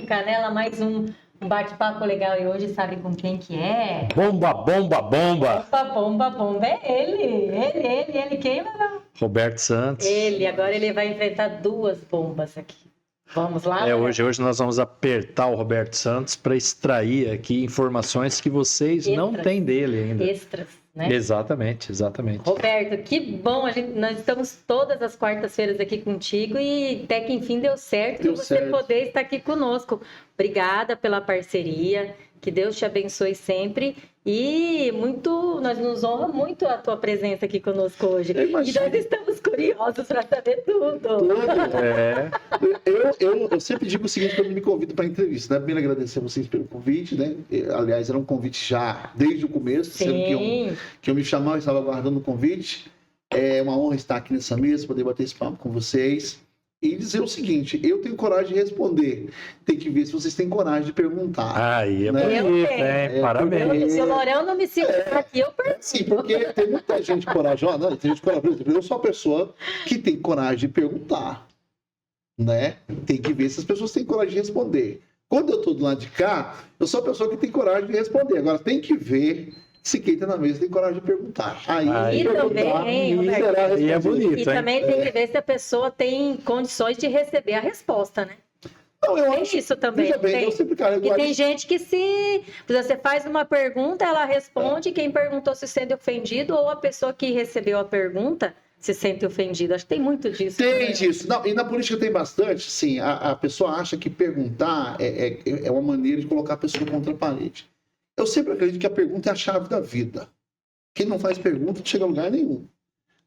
Canela, mais um bate-papo legal. E hoje sabe com quem que é? Bomba, bomba, bomba! Bomba, é ele. Quem, Magal? Roberto Santos. Agora ele vai enfrentar duas bombas aqui. Vamos lá? Hoje nós vamos apertar o Roberto Santos para extrair aqui informações que vocês não têm dele ainda. Extras, né? Exatamente. Roberto, que bom, nós estamos todas as quartas-feiras aqui contigo e até que enfim deu certo você poder estar aqui conosco. Obrigada pela parceria, que Deus te abençoe sempre e nós nos honra muito a tua presença aqui conosco hoje. E nós estamos curiosos para saber tudo. Eu sempre digo o seguinte quando me convido para entrevista, né? Primeiro agradecer a vocês pelo convite, né? Aliás, era um convite já desde o começo, sendo que eu me chamava, eu estava aguardando o convite. É uma honra estar aqui nessa mesa, poder bater esse papo com vocês. E dizer o seguinte, eu tenho coragem de responder. Tem que ver se vocês têm coragem de perguntar. Aí é bonito, né? Parabéns. Se o Lorão não me segura aqui, eu pergunto. Sim, porque tem muita gente corajosa. Tem gente corajosa. Eu sou a pessoa que tem coragem de perguntar. Né? Tem que ver se as pessoas têm coragem de responder. Quando eu estou do lado de cá, eu sou a pessoa que tem coragem de responder. Agora, tem que ver se quem está na mesa tem coragem de perguntar. Aí também, Roberto, é bonito, e também tem que ver se a pessoa tem condições de receber a resposta, né? Não, eu tem acho, isso também. Eu sempre carrego. E tem gente que você faz uma pergunta, ela responde, quem perguntou se sente ofendido, ou a pessoa que recebeu a pergunta se sente ofendida. Acho que tem muito disso. Tem disso. Não, e na política tem bastante, sim. A pessoa acha que perguntar é uma maneira de colocar a pessoa contra a parede. Eu sempre acredito que a pergunta é a chave da vida. Quem não faz pergunta não chega a lugar nenhum.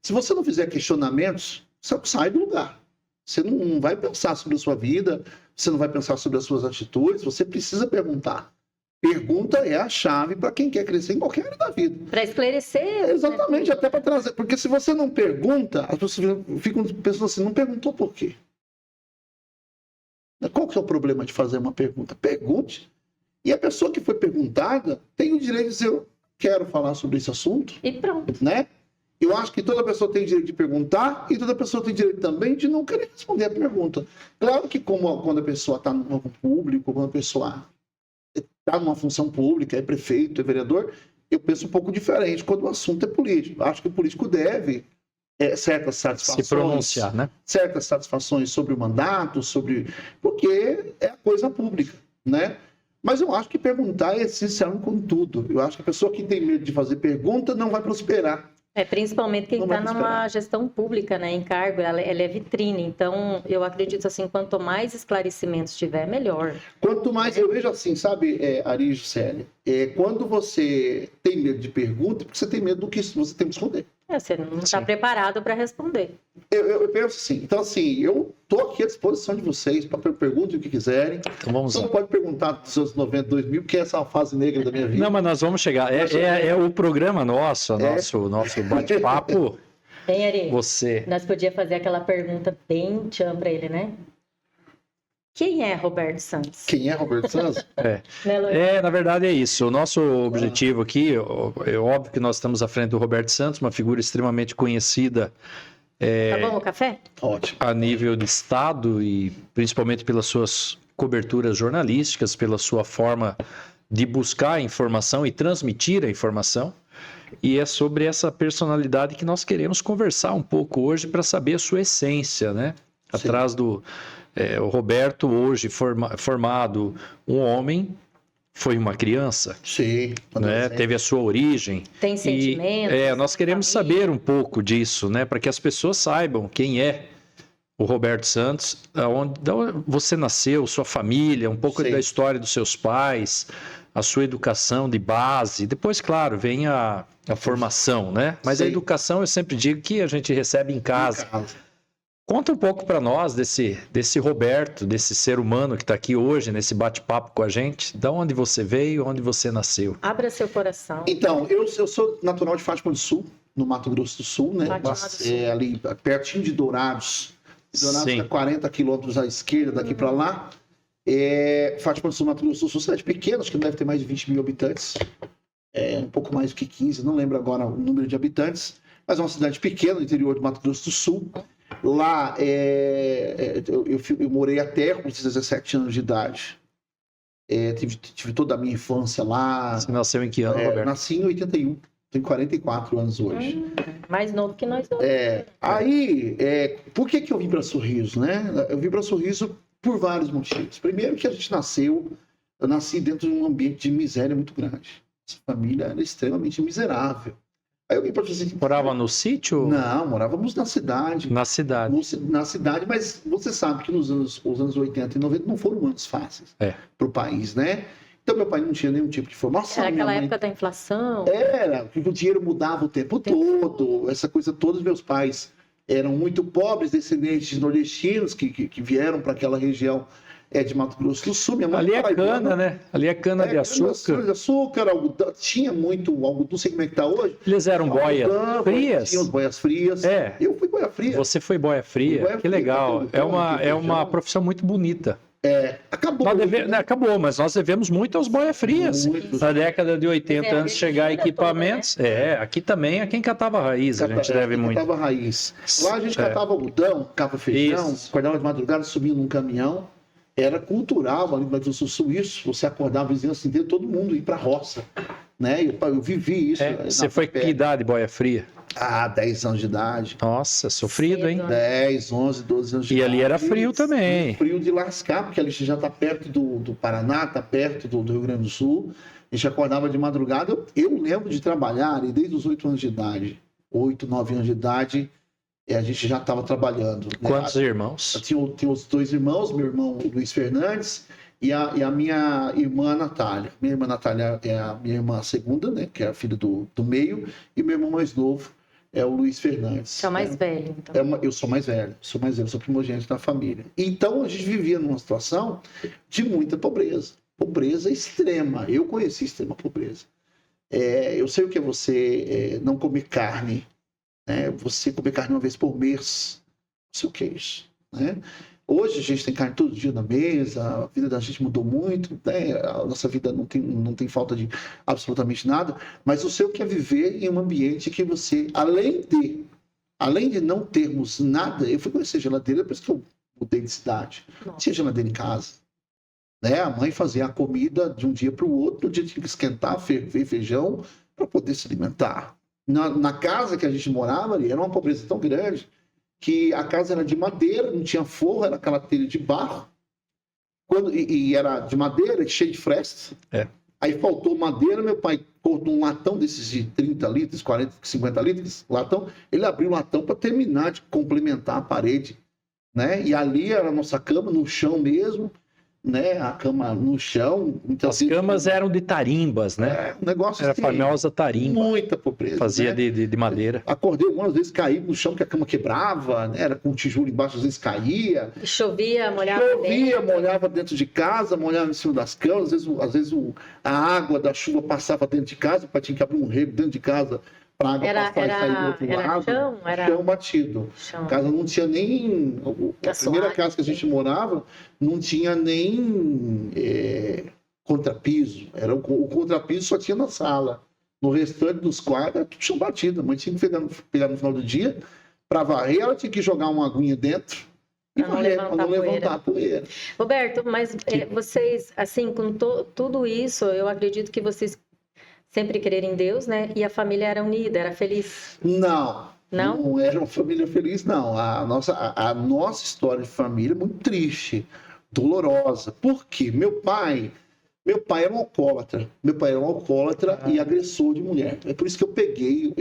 Se você não fizer questionamentos, você sai do lugar. Você não vai pensar sobre a sua vida, você não vai pensar sobre as suas atitudes, você precisa perguntar. Pergunta é a chave para quem quer crescer em qualquer área da vida. Para esclarecer. Exatamente, né? Até para trazer. Porque se você não pergunta, as pessoas ficam pensando assim, não perguntou por quê? Qual que é o problema de fazer uma pergunta? Pergunte. E a pessoa que foi perguntada tem o direito de dizer, eu quero falar sobre esse assunto. E pronto. Né? Eu acho que toda pessoa tem direito de perguntar e toda pessoa tem direito também de não querer responder a pergunta. Claro que quando a pessoa está no público, quando a pessoa está numa função pública, é prefeito, é vereador, eu penso um pouco diferente quando o assunto é político. Acho que o político deve certas satisfações, se pronunciar, né? Certas satisfações sobre o mandato, porque é coisa pública, né? Mas eu acho que perguntar é essencial com tudo. Eu acho que a pessoa que tem medo de fazer pergunta não vai prosperar. Principalmente quem está numa gestão pública, né, em cargo, ela é vitrine. Então, eu acredito assim, quanto mais esclarecimentos tiver, melhor. Quanto mais, eu vejo assim, sabe, Ari e Juscelia, quando você tem medo de pergunta, porque você tem medo do que você tem que responder. Você não está preparado para responder. Eu penso assim, então assim, eu estou aqui à disposição de vocês para perguntar o que quiserem. Então vamos lá. Você não pode perguntar dos seus 92 mil, porque essa é uma fase negra da minha vida. Não, mas nós vamos chegar. É o programa nosso bate-papo. Bem, Ari, você. Nós podíamos fazer aquela pergunta bem tchan para ele, né? Quem é Roberto Santos? Quem é Roberto Santos? Na verdade é isso. O nosso objetivo aqui, é óbvio que nós estamos à frente do Roberto Santos, uma figura extremamente conhecida. Tá bom o café? Ótimo. A nível de Estado e principalmente pelas suas coberturas jornalísticas, pela sua forma de buscar a informação e transmitir a informação. E é sobre essa personalidade que nós queremos conversar um pouco hoje para saber a sua essência, né? Sim. Atrás do... o Roberto, hoje formado um homem, foi uma criança. Sim. Né? Teve a sua origem. Tem sentimentos. Nós queremos saber um pouco disso, né? Para que as pessoas saibam quem é o Roberto Santos, onde você nasceu, sua família, um pouco da história dos seus pais, a sua educação de base. Depois, claro, vem a formação, né? Mas a educação, eu sempre digo que a gente recebe em casa. Conta um pouco para nós desse Roberto, desse ser humano que está aqui hoje, nesse bate-papo com a gente. De onde você veio, onde você nasceu? Abra seu coração. Então, eu sou natural de Fátima do Sul, no Mato Grosso do Sul, né? Ali pertinho de Dourados. Dourados é 40 quilômetros à esquerda daqui para lá. Fátima do Sul, Mato Grosso do Sul, cidade pequena, acho que não deve ter mais de 20 mil habitantes. Um pouco mais do que 15, não lembro agora o número de habitantes. Mas é uma cidade pequena, no interior do Mato Grosso do Sul. Lá, eu morei até com 17 anos de idade. tive toda a minha infância lá. Você nasceu em que ano, Roberto? Nasci em 81. Tenho 44 anos hoje. Mais novo que nós dois. Aí, por que eu vim para Sorriso, né? Eu vim para Sorriso por vários motivos. Primeiro que a gente eu nasci dentro de um ambiente de miséria muito grande. Essa família era extremamente miserável. Aí eu vim para Sorriso. Morava no sítio? Não, morávamos na cidade. Na cidade. Na cidade, mas você sabe que os anos 80 e 90 não foram anos fáceis para o país, né? Então, meu pai não tinha nenhum tipo de formação. Era aquela época da inflação? Era, porque o dinheiro mudava o tempo todo, essa coisa toda. Os meus pais eram muito pobres, descendentes de nordestinos que vieram para aquela região de Mato Grosso do Sul. Minha mãe ali é cana, né? Ali é cana de açúcar. Cana de açúcar, algodão, tinha muito algodão, não sei como é que está hoje. Eles eram boias frias? Tinha boias frias. Eu fui boia fria. Você foi boia fria? Que legal. É uma profissão muito bonita. Acabou. Acabou, mas nós devemos muito aos boia frias. Na década de 80, antes de chegar equipamentos. Aqui também é quem catava raiz, a gente deve muito. Catava raiz. Lá a gente catava algodão, catava feijão, acordava de madrugada, subia num caminhão. Era cultural ali no Mato Grosso do Sul isso. Você acordava a vizinhança inteira, todo mundo ir para a roça. Né? Eu vivi isso. Você foi que idade, boia fria? 10 anos de idade. Nossa, sofrido, hein? 10, 11, 12 anos de idade. E ali era frio também. Frio de lascar, porque ali já está perto do Paraná, está perto do Rio Grande do Sul. A gente acordava de madrugada. Eu lembro de trabalhar ali desde os 8 anos de idade. 8, 9 anos de idade, a gente já estava trabalhando. Quantos irmãos? Eu tinha os 2 irmãos, meu irmão Luiz Fernandes e a minha irmã Natália. Minha irmã Natália é a minha irmã segunda, né, que é a filha do meio, e meu irmão mais novo é o Luiz Fernandes. Você é o mais velho, então. Eu sou mais velho, sou primogênito da família. Então, a gente vivia numa situação de muita pobreza. Pobreza extrema. Eu conheci extrema pobreza. Eu sei o que é você não comer carne, né? Você comer carne uma vez por mês. Não sei o que é isso, né? Hoje a gente tem carne todo dia na mesa, a vida da gente mudou muito, né? A nossa vida não tem falta de absolutamente nada, mas o seu quer viver em um ambiente que você, além de não termos nada, eu fui conhecer geladeira depois que eu mudei de cidade. Tinha geladeira em casa. Né? A mãe fazia a comida de um dia para o outro, no dia tinha que esquentar, ferver feijão para poder se alimentar. Na casa que a gente morava ali, era uma pobreza tão grande que a casa era de madeira, não tinha forro, era aquela telha de barro, e era de madeira, cheio de fresta. Aí faltou madeira, meu pai cortou um latão desses de 30 litros, 40, 50 litros, latão, ele abriu o latão para terminar de complementar a parede, né? E ali era a nossa cama, no chão mesmo, né? A cama no chão. Então, as camas eram de tarimbas, né? Um negócio era assim, a famosa tarimba. Muita pobreza. Fazia, né? de madeira. Acordei algumas vezes, caí no chão, que a cama quebrava, né? Era com tijolo embaixo, às vezes caía. Chovia, molhava dentro de casa, molhava em cima das camas. Às vezes a água da chuva passava dentro de casa, o pai tinha que abrir um rego dentro de casa para a água passar e sair do outro lado. Chão batido. A casa não tinha nem... A primeira casa que a gente morava não tinha nem contrapiso. O contrapiso só tinha na sala. No restante dos quartos era tudo chão batido. A mãe tinha que pegar no final do dia para varrer, ela tinha que jogar uma aguinha dentro e para não levantar a poeira. Roberto, mas vocês, assim, com tudo isso, eu acredito que vocês sempre creram em Deus, né? E a família era unida, era feliz? Não era uma família feliz, não. A nossa história de família é muito triste, dolorosa. Por quê? Meu pai era um alcoólatra. Meu pai era um alcoólatra e agressor de mulher. É por isso que eu peguei,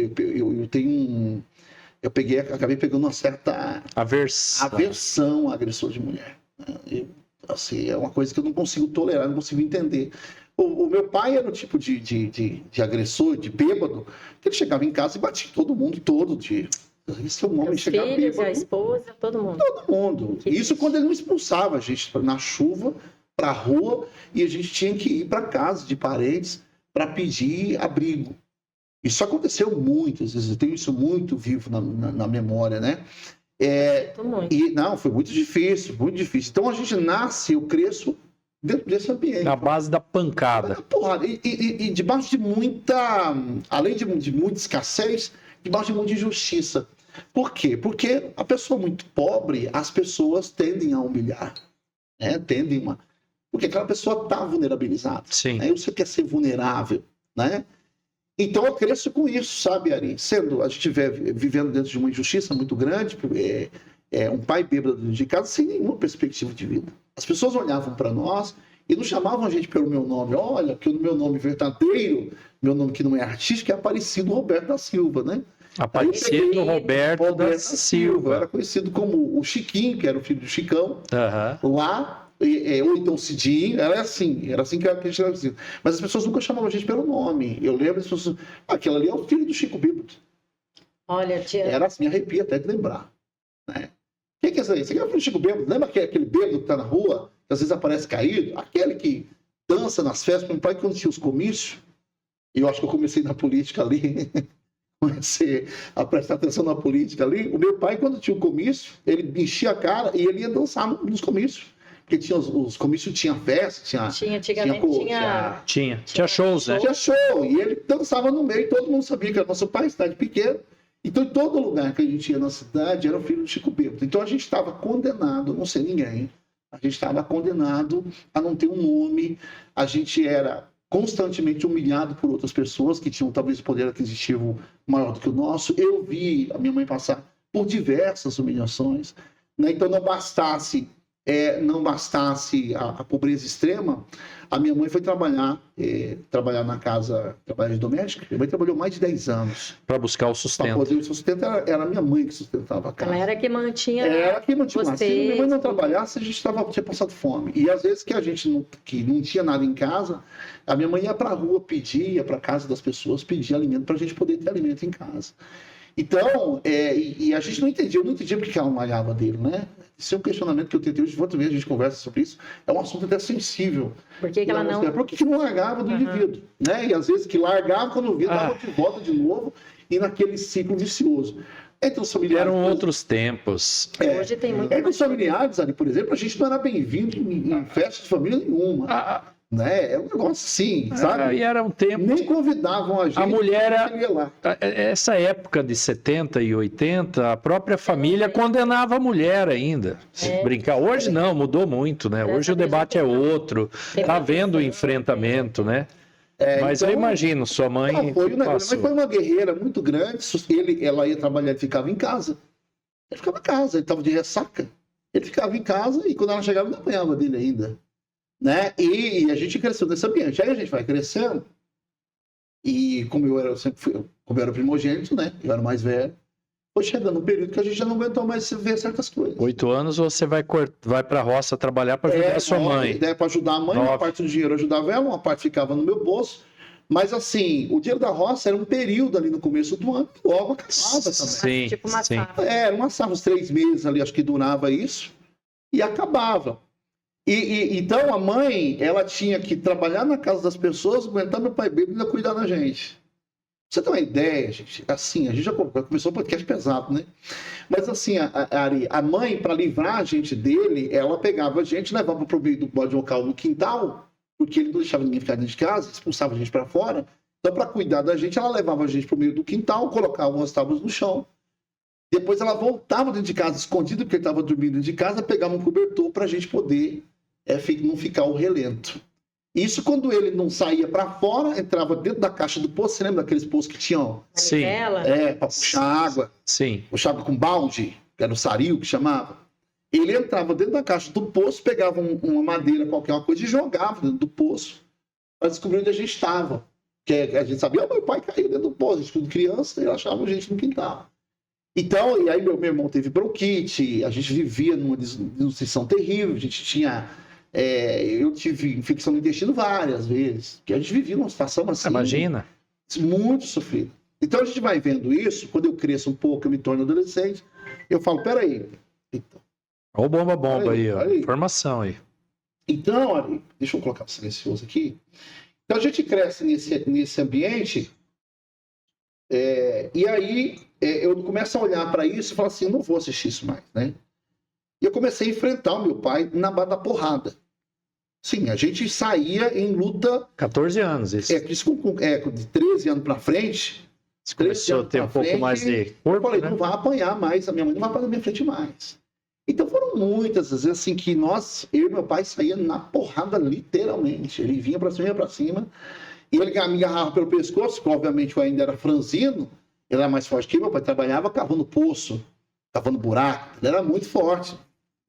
acabei pegando uma certa aversão a agressor de mulher. Assim, é uma coisa que eu não consigo tolerar, não consigo entender. O meu pai era o tipo de agressor, de bêbado, que ele chegava em casa e batia todo mundo todo dia. Isso é um homem chegar bêbado. Os filhos, a esposa, todo mundo. Todo mundo. Isso quando ele não expulsava a gente na chuva, para a rua, e a gente tinha que ir para casa de parentes para pedir abrigo. Isso aconteceu muitas vezes, eu tenho isso muito vivo na memória, né? Foi muito difícil, muito difícil. Então a gente nasce, eu cresço dentro desse ambiente. Na base da pancada. Porra, e debaixo de muita... Além de muita escassez, debaixo de muita injustiça. Por quê? Porque a pessoa muito pobre, as pessoas tendem a humilhar. Né? Porque aquela pessoa está vulnerabilizada. Sim. Né? Você quer ser vulnerável, né? Então eu cresço com isso, sabe, Ari? Sendo a gente vivendo dentro de uma injustiça muito grande, um pai bêbado dentro de casa sem nenhuma perspectiva de vida. As pessoas olhavam para nós e não chamavam a gente pelo meu nome. Olha, que o meu nome verdadeiro, meu nome que não é artístico, é Aparecido Roberto da Silva, né? Aparecido Roberto da Silva. Era conhecido como o Chiquinho, que era o filho do Chicão, lá. Ou então Cidinho, era assim que a gente era conhecido. Mas as pessoas nunca chamavam a gente pelo nome. Eu lembro as pessoas, aquele ali é o filho do Chico Bêbado. Olha, tia. Era assim, arrepia até de lembrar. Né? Quem que é isso aí? Você é o filho do Chico Bêbado? Lembra aquele bêbado que tá na rua, que às vezes aparece caído? Aquele que dança nas festas, meu pai quando tinha os comícios, e eu acho que eu comecei na política ali, comecei a prestar atenção na política ali. O meu pai, quando tinha o comício, ele enchia a cara e ele ia dançar nos comícios. Porque tinha os comícios, tinha festa, tinha shows, né? Tinha show, e ele dançava no meio, todo mundo sabia que era nosso pai, cidade pequena. Então, em todo lugar que a gente ia na cidade, era o filho do Chico Bêbado. Então, a gente estava condenado a não ser ninguém. A gente estava condenado a não ter um nome. A gente era constantemente humilhado por outras pessoas que tinham talvez poder aquisitivo maior do que o nosso. Eu vi a minha mãe passar por diversas humilhações. Né? Então, não bastasse a pobreza extrema, a minha mãe foi trabalhar na casa, trabalhar de doméstica. Minha mãe trabalhou mais de 10 anos. Para buscar o sustento. Para poder o sustento, era a minha mãe que sustentava a casa. Ela era que mantinha. Era que mantinha. Vocês, se minha mãe não trabalhasse, a gente tinha passado fome. E às vezes que a gente não tinha nada em casa, a minha mãe ia para a rua pedir, ia para a casa das pessoas pedir alimento para a gente poder ter alimento em casa. Então, e a gente não entendia porque ela malhava dele, né? Esse é um questionamento que eu tentei hoje, outra vez a gente conversa sobre isso, é um assunto até sensível. Por que ela não... Por que não largava do indivíduo? Né? E às vezes que largava, quando via, dava de volta de novo, e naquele ciclo vicioso. Entre os familiares... Eram outros tempos. Hoje tem muito... Entre os familiares, ali, por exemplo, a gente não era bem-vindo em festa de família nenhuma. Né? É um negócio assim, sabe? E era um tempo... Nem convidavam a gente. A mulher, lá. Essa época de 70 e 80, a própria família condenava a mulher ainda. Brincar. Hoje não, mudou muito, né? Hoje o debate é outro. Tá havendo enfrentamento, né? Mas então, eu imagino, sua mãe... Mas foi uma guerreira muito grande. Ela ia trabalhar, ele ficava em casa. Ele ficava em casa, ele estava de ressaca. Ele ficava em casa e quando ela chegava, não apanhava dele ainda. Né? E a gente cresceu nesse ambiente. Aí a gente vai crescendo. E como eu era primogênito, né? Eu era mais velho. Foi chegando um período que a gente já não aguentou mais ver certas coisas. 8 anos você vai para a roça trabalhar para ajudar a sua mãe. Para ajudar a mãe, 9. Uma parte do dinheiro eu ajudava ela, uma parte ficava no meu bolso. Mas assim, o dinheiro da roça era um período ali no começo do ano e logo acabava também. Sim, tipo uma safra. Era uma safra, uns 3 meses ali, acho que durava isso. E acabava. Então a mãe, ela tinha que trabalhar na casa das pessoas, aguentar meu pai bêbado e ainda cuidar da gente. Você tem uma ideia, gente? Assim, a gente já começou um podcast pesado, né? Mas assim, a mãe, para livrar a gente dele, ela pegava a gente, levava para o meio do bode local no quintal, porque ele não deixava ninguém ficar dentro de casa, expulsava a gente para fora. Então, para cuidar da gente, ela levava a gente para o meio do quintal, colocava umas tábuas no chão. Depois ela voltava dentro de casa, escondida, porque ele estava dormindo dentro de casa, pegava um cobertor para a gente poder não ficar o relento. Isso quando ele não saía para fora, entrava dentro da caixa do poço. Você lembra daqueles poços que tinham? Sim. Para puxar água. Sim. Puxar água com balde, que era o saril que chamava. Ele entrava dentro da caixa do poço, pegava uma madeira, qualquer coisa, e jogava dentro do poço para descobrir onde a gente estava. Que a gente sabia, meu pai caiu dentro do poço, a gente quando criança, ele achava a gente no quintal. Então, e aí meu irmão teve bronquite, a gente vivia numa desnutrição terrível, a gente tinha... eu tive infecção no intestino várias vezes, que a gente vivia numa situação assim... Imagina. Muito sofrida. Então a gente vai vendo isso, quando eu cresço um pouco, eu me torno adolescente, eu falo, peraí. Então, olha o bomba aí, ó. Informação aí. Então, Ari, deixa eu colocar o silencioso aqui. Então a gente cresce nesse ambiente, e aí eu começo a olhar para isso e falo assim, eu não vou assistir isso mais, né? E eu comecei a enfrentar o meu pai na base da porrada. Sim, a gente saía em luta... 14 anos, isso. De 13 anos para frente... Você começou a ter um pouco mais de corpo, eu falei, né? não vai apanhar mais, a minha mãe não vai apanhar na minha frente mais. Então foram muitas vezes assim que eu e meu pai saía na porrada literalmente. Ele vinha para cima, e ele me agarrava pelo pescoço, que obviamente eu ainda era franzino, ele era mais forte que eu, meu pai trabalhava cavando poço, cavando buraco, ele era muito forte,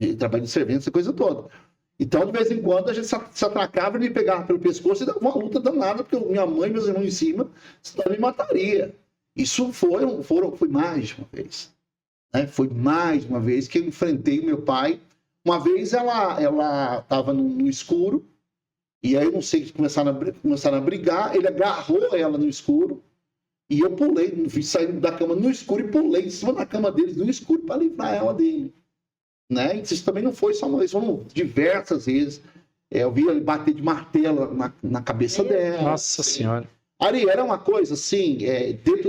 ele trabalhava de servente, essa coisa toda. Então, de vez em quando, a gente se atracava, ele me pegava pelo pescoço e dava uma luta danada, porque minha mãe e meus irmãos em cima, senão me mataria. Isso foi mais de uma vez. Né? Foi mais uma vez que eu enfrentei o meu pai. Uma vez ela estava no escuro, e aí eu não sei, começaram a brigar, ele agarrou ela no escuro, e eu pulei, saí da cama no escuro e pulei em cima da cama deles no escuro para livrar ela dele. Né? Isso também não foi só uma vez, foram diversas vezes. Eu vi ele bater de martelo na cabeça dela. Nossa Senhora. Ari, era uma coisa assim,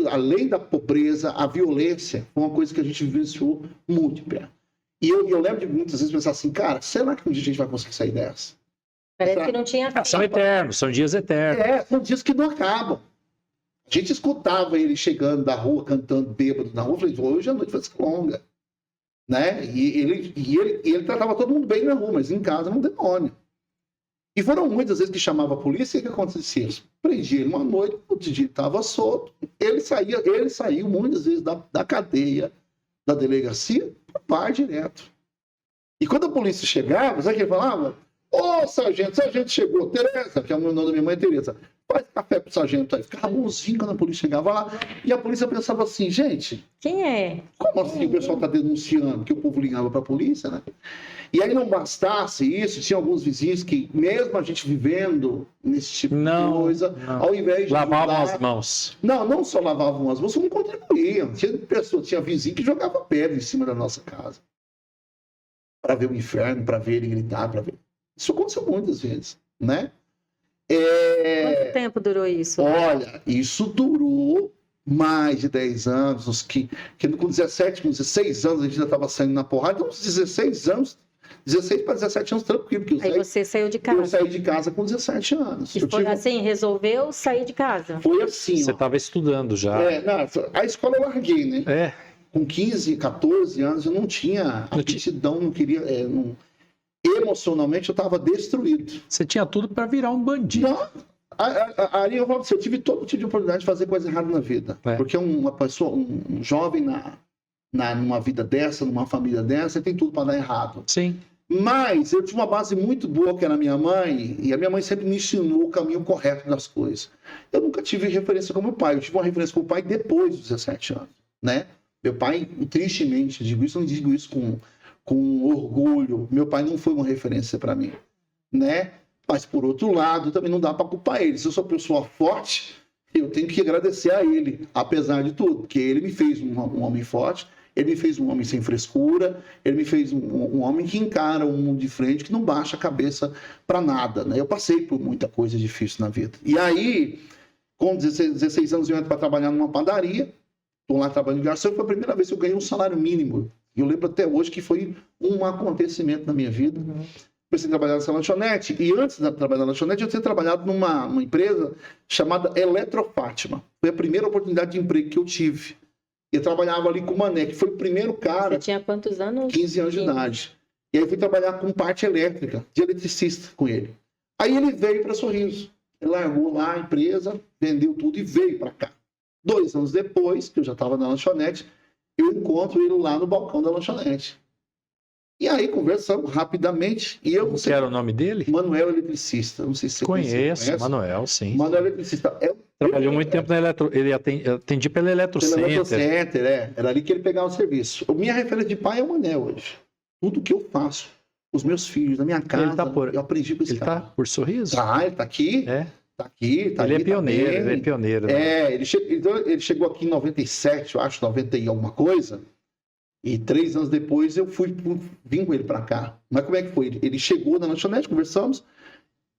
além da pobreza, a violência foi uma coisa que a gente vivenciou muito de perto. E eu lembro de muitas vezes pensar assim, cara, será que um dia a gente vai conseguir sair dessa? Parece que não tinha fim. São eternos, são dias eternos. São dias que não acabam. A gente escutava ele chegando da rua, cantando bêbado na rua, eu falei, hoje a noite vai ser longa. Né? E ele tratava todo mundo bem na rua, mas em casa era um demônio. E foram muitas vezes que chamava a polícia, e o que acontecia? Prendia ele uma noite, outro dia estava solto, ele saiu muitas vezes da cadeia, da delegacia, para o bar direto. E quando a polícia chegava, sabe o que ele falava? Ô, sargento chegou, Tereza, que é o nome da minha mãe, Tereza, faz café pro sargento aí. Ficava bonzinho quando a polícia chegava lá, e a polícia pensava assim, gente... Quem é? Como assim o pessoal está denunciando? Que o povo ligava para a polícia, né? E aí não bastasse isso, tinha alguns vizinhos que, mesmo a gente vivendo nesse tipo de coisa, ao invés de lavavam as mãos. Não só lavavam as mãos, como contribuíam. Tinha vizinho que jogava pedra em cima da nossa casa. Para ver o inferno, para ver ele gritar, para ver. Isso aconteceu muitas vezes, né? Quanto tempo durou isso? Olha, isso durou mais de 10 anos, que com 17, com 16 anos a gente já estava saindo na porrada, então uns 16 anos, 16 para 17 anos tranquilo. Aí você saiu de casa? Eu saí de casa com 17 anos. E foi assim, resolveu sair de casa? Foi assim. Você estava estudando já. A escola eu larguei, né? Com 15, 14 anos eu não tinha aptidão, não queria... Emocionalmente eu estava destruído. Você tinha tudo para virar um bandido. Não. Ali eu falo assim, eu tive todo tipo de oportunidade de fazer coisa errada na vida. Porque uma pessoa, um jovem numa vida dessa, numa família dessa, tem tudo para dar errado. Sim. Mas eu tive uma base muito boa, que era a minha mãe, e a minha mãe sempre me ensinou o caminho correto das coisas. Eu nunca tive referência com meu pai. Eu tive uma referência com o pai depois dos 17 anos, né? Meu pai, tristemente, digo isso, não digo isso com orgulho. Meu pai não foi uma referência para mim, né? Mas, por outro lado, também não dá para culpar ele. Se eu sou uma pessoa forte, eu tenho que agradecer a ele, apesar de tudo. Porque ele me fez um homem forte, ele me fez um homem sem frescura, ele me fez um homem que encara o mundo de frente, que não baixa a cabeça para nada, né? Eu passei por muita coisa difícil na vida. E aí, com 16 anos, eu entro para trabalhar numa padaria. Estou lá trabalhando de garçom. Foi a primeira vez que eu ganhei um salário mínimo. Eu lembro até hoje que foi um acontecimento na minha vida. Comecei a trabalhar nessa lanchonete, e antes de trabalhar na lanchonete, eu tinha trabalhado numa empresa chamada Eletrofátima. Foi a primeira oportunidade de emprego que eu tive. Eu trabalhava ali com o Mané, que foi o primeiro cara... Você tinha quantos anos? 15 anos de idade. E aí eu fui trabalhar com parte elétrica, de eletricista com ele. Aí ele veio para Sorriso. Ele largou lá a empresa, vendeu tudo e veio para cá. 2 anos depois, que eu já estava na lanchonete, eu encontro ele lá no balcão da lanchonete. E aí conversamos rapidamente. E eu não sei. Que era o nome dele? Manuel Eletricista. Não sei se você conhece. Manuel, sim. Manuel Eletricista. Trabalhou muito tempo na ele atendia pela Eletrocenter. Eletrocenter, Era ali que ele pegava o serviço. Minha referência de pai é o Manuel hoje. Tudo que eu faço, os meus filhos, na minha casa, eu aprendi com esse cara. Ele tá por Sorriso? Ele tá aqui. Tá aqui, tá ele ali, é pioneiro, tá ele é pioneiro. Né? Ele chegou aqui em 97, eu acho, 90 e alguma coisa. E 3 anos depois eu vim com ele para cá. Mas como é que foi? Ele chegou na lanchonete, conversamos,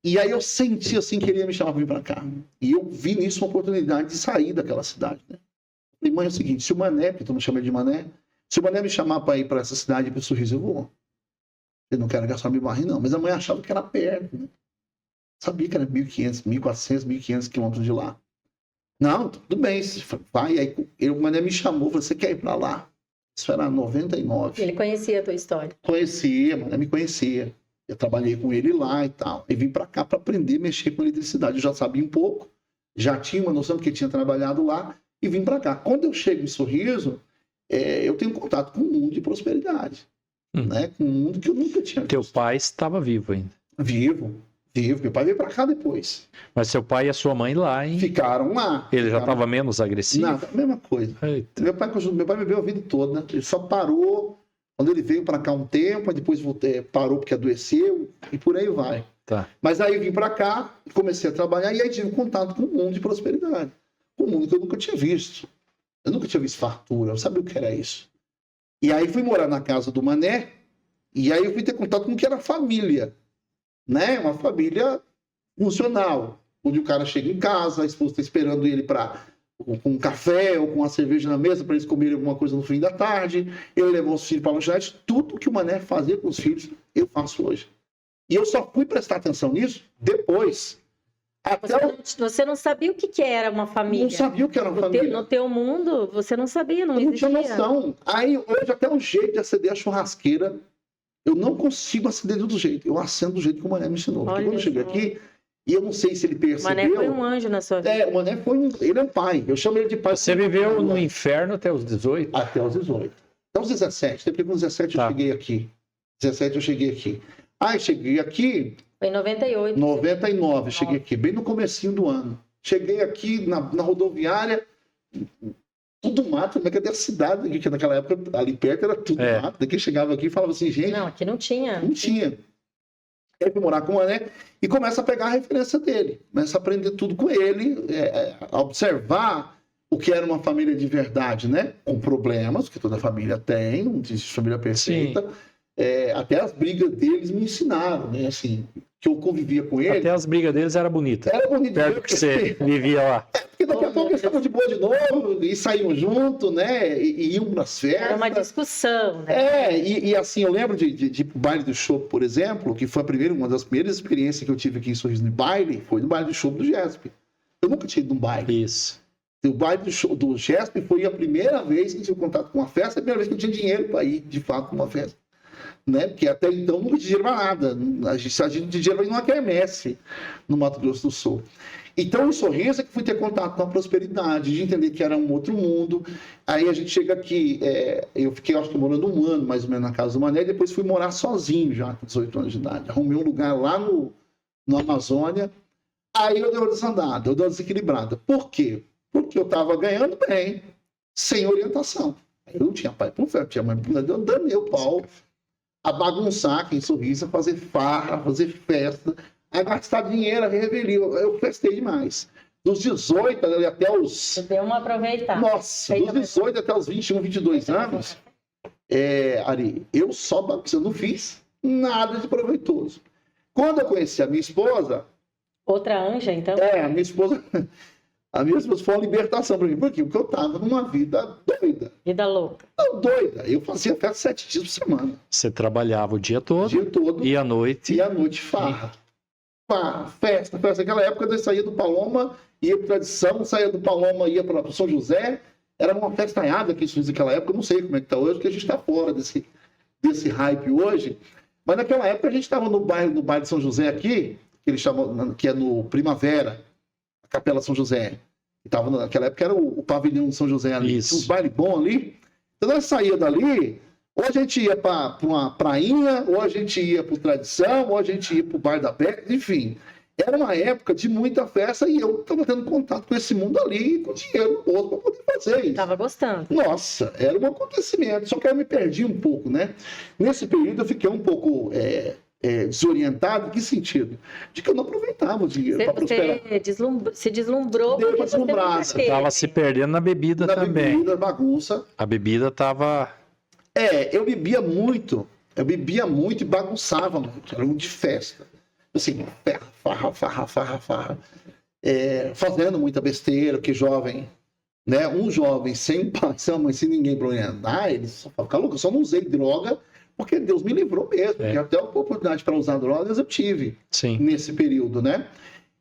e aí eu senti assim que ele ia me chamar para vir para cá. E eu vi nisso uma oportunidade de sair daquela cidade. Né? Falei, mãe, é o seguinte, se o Mané, porque todo mundo chama ele de Mané, se o Mané me chamar para ir para essa cidade, para o Sorriso, eu vou. Eu não quero gastar meu barril, não. Mas a mãe achava que era perto, né? Sabia que era 1.500, 1.400, 1.500 quilômetros de lá. Não, tudo bem, vai. Aí o Mané me chamou, falou, você quer ir para lá? Isso era 99. Ele conhecia a tua história. Conhecia, Mané me conhecia. Eu trabalhei com ele lá e tal. E vim para cá para aprender a mexer com eletricidade. Eu já sabia um pouco, já tinha uma noção porque tinha trabalhado lá e vim para cá. Quando eu chego em Sorriso, eu tenho contato com um mundo de prosperidade, né? Com um mundo que eu nunca tinha visto. Teu pai estava vivo ainda. Vivo. Meu pai veio para cá depois. Mas seu pai e a sua mãe lá, hein? Ficaram lá. Ele já estava menos agressivo? Nada, a mesma coisa. Eita. Meu pai viveu a vida toda, né? Ele só parou quando ele veio para cá um tempo, aí depois parou porque adoeceu e por aí vai. Tá. Mas aí eu vim para cá, comecei a trabalhar e aí tive contato com um mundo de prosperidade. Um mundo que eu nunca tinha visto. Eu nunca tinha visto fartura, eu não sabia o que era isso. E aí fui morar na casa do Mané e aí eu fui ter contato com o que era família. Né? Uma família funcional, onde o cara chega em casa, a esposa está esperando ele com um café ou com uma cerveja na mesa para eles comerem alguma coisa no fim da tarde, ele levou os filhos para a lanchonete, tudo que o Mané fazia com os filhos, eu faço hoje. E eu só fui prestar atenção nisso depois. Você não sabia o que era uma família. Não sabia o que era uma família. No teu mundo, você não sabia, não existia. Não tinha noção. Aí hoje até o jeito de acender a churrasqueira, eu não consigo acender de outro jeito. Eu acendo do jeito que o Mané me ensinou. Porque quando eu cheguei aqui, e eu não sei se ele percebeu... O Mané foi um anjo na sua vida. O Mané ele é um pai. Eu chamo ele de pai. Você viveu no inferno até os 18? Até os 18. Até os 17. Depois com 17 eu cheguei aqui. 17 eu cheguei aqui. Aí cheguei aqui... Foi em 98. 99 eu cheguei aqui, bem no comecinho do ano. Cheguei aqui na rodoviária... Tudo mato, mas cadê a cidade? Que naquela época, ali perto, era tudo mato. Daqui chegava aqui e falava assim, gente... Não, aqui não tinha. Não tinha. Aí fui morar com o Mané e começa a pegar a referência dele. Começa a aprender tudo com ele, a observar o que era uma família de verdade, né? Com problemas, que toda família tem, não existe família perfeita. Até as brigas deles me ensinaram, né? Assim, que eu convivia com ele. Até as brigas deles eram bonitas. Era bonito. Perto que você vivia lá. Porque daqui a pouco eles estavam de boa de novo e saíam junto, né? E iam nas festas. Era uma discussão, né? E assim, eu lembro de baile do show, por exemplo, que foi uma das primeiras experiências que eu tive aqui em Sorriso no baile, foi no baile do show do GESP. Eu nunca tinha ido num baile. Isso. O baile do GESP foi a primeira vez que eu tive contato com uma festa, a primeira vez que eu tinha dinheiro para ir, de fato, numa festa. Né? Porque até então nunca tinha dinheiro para nada. A gente tinha dinheiro para ir numa quermesse no Mato Grosso do Sul. Então, o Sorriso é que fui ter contato com a prosperidade, de entender que era um outro mundo. Aí a gente chega aqui, eu fiquei, acho que morando um ano, mais ou menos, na casa do Mané, e depois fui morar sozinho já, com 18 anos de idade. Arrumei um lugar lá no Amazônia. Aí eu dei uma desandada, eu dei uma desequilibrada. Por quê? Porque eu estava ganhando bem, sem orientação. Eu não tinha pai por fé, tinha mãe por dando meu pau. A bagunçar aqui em Sorriso, a fazer farra, a fazer festa, a gastar dinheiro, a revelia. Eu festei demais. Dos 18 até os... Você deu uma aproveitada. Nossa, dos 18 até os 21, 22 anos, Ari, eu só baguncei, eu não fiz nada de proveitoso. Quando eu conheci a minha esposa... Outra anja, então? A minha esposa... A minha esposa foi uma libertação para mim. Por quê? Porque eu estava numa vida doida. Vida louca. Não, doida. Eu fazia festa 7 dias por semana. Você trabalhava o dia todo. O dia todo. E à noite. E à noite, farra. Farra, festa. Naquela época, eu saía do Paloma, ia para Tradição, saía do Paloma, ia para São José. Era uma festaiada que isso naquela época. Eu não sei como é que está hoje, porque a gente está fora desse hype hoje. Mas naquela época, a gente estava no bairro de São José aqui, que eles chamam, que é no Primavera. Capela São José. Tava naquela época era o pavilhão de São José ali. Tinha uns bailes bons ali. Então nós saía dali, ou a gente ia para uma prainha, ou a gente ia para Tradição, ou a gente ia para o Bar da Beca, enfim. Era uma época de muita festa e eu estava tendo contato com esse mundo ali, com dinheiro no bolso para poder fazer isso. Estava gostando. Nossa, era um acontecimento. Só que eu me perdi um pouco, né? Nesse período eu fiquei um pouco... desorientado, em que sentido? De que eu não aproveitava o dinheiro para prosperar. Se deslumbrou. Deu uma deslumbrada. Você estava se perdendo na bebida também. Na bebida, bagunça. A bebida estava... Eu bebia muito e bagunçava muito. Era um de festa. Assim, farra. Fazendo muita besteira, que jovem, né? Um jovem sem pai, sem mãe, sem ninguém para orientar, ele só fica louco. Eu só não usei droga porque Deus me livrou mesmo. E até a oportunidade para usar drogas eu tive. Sim. Nesse período, né?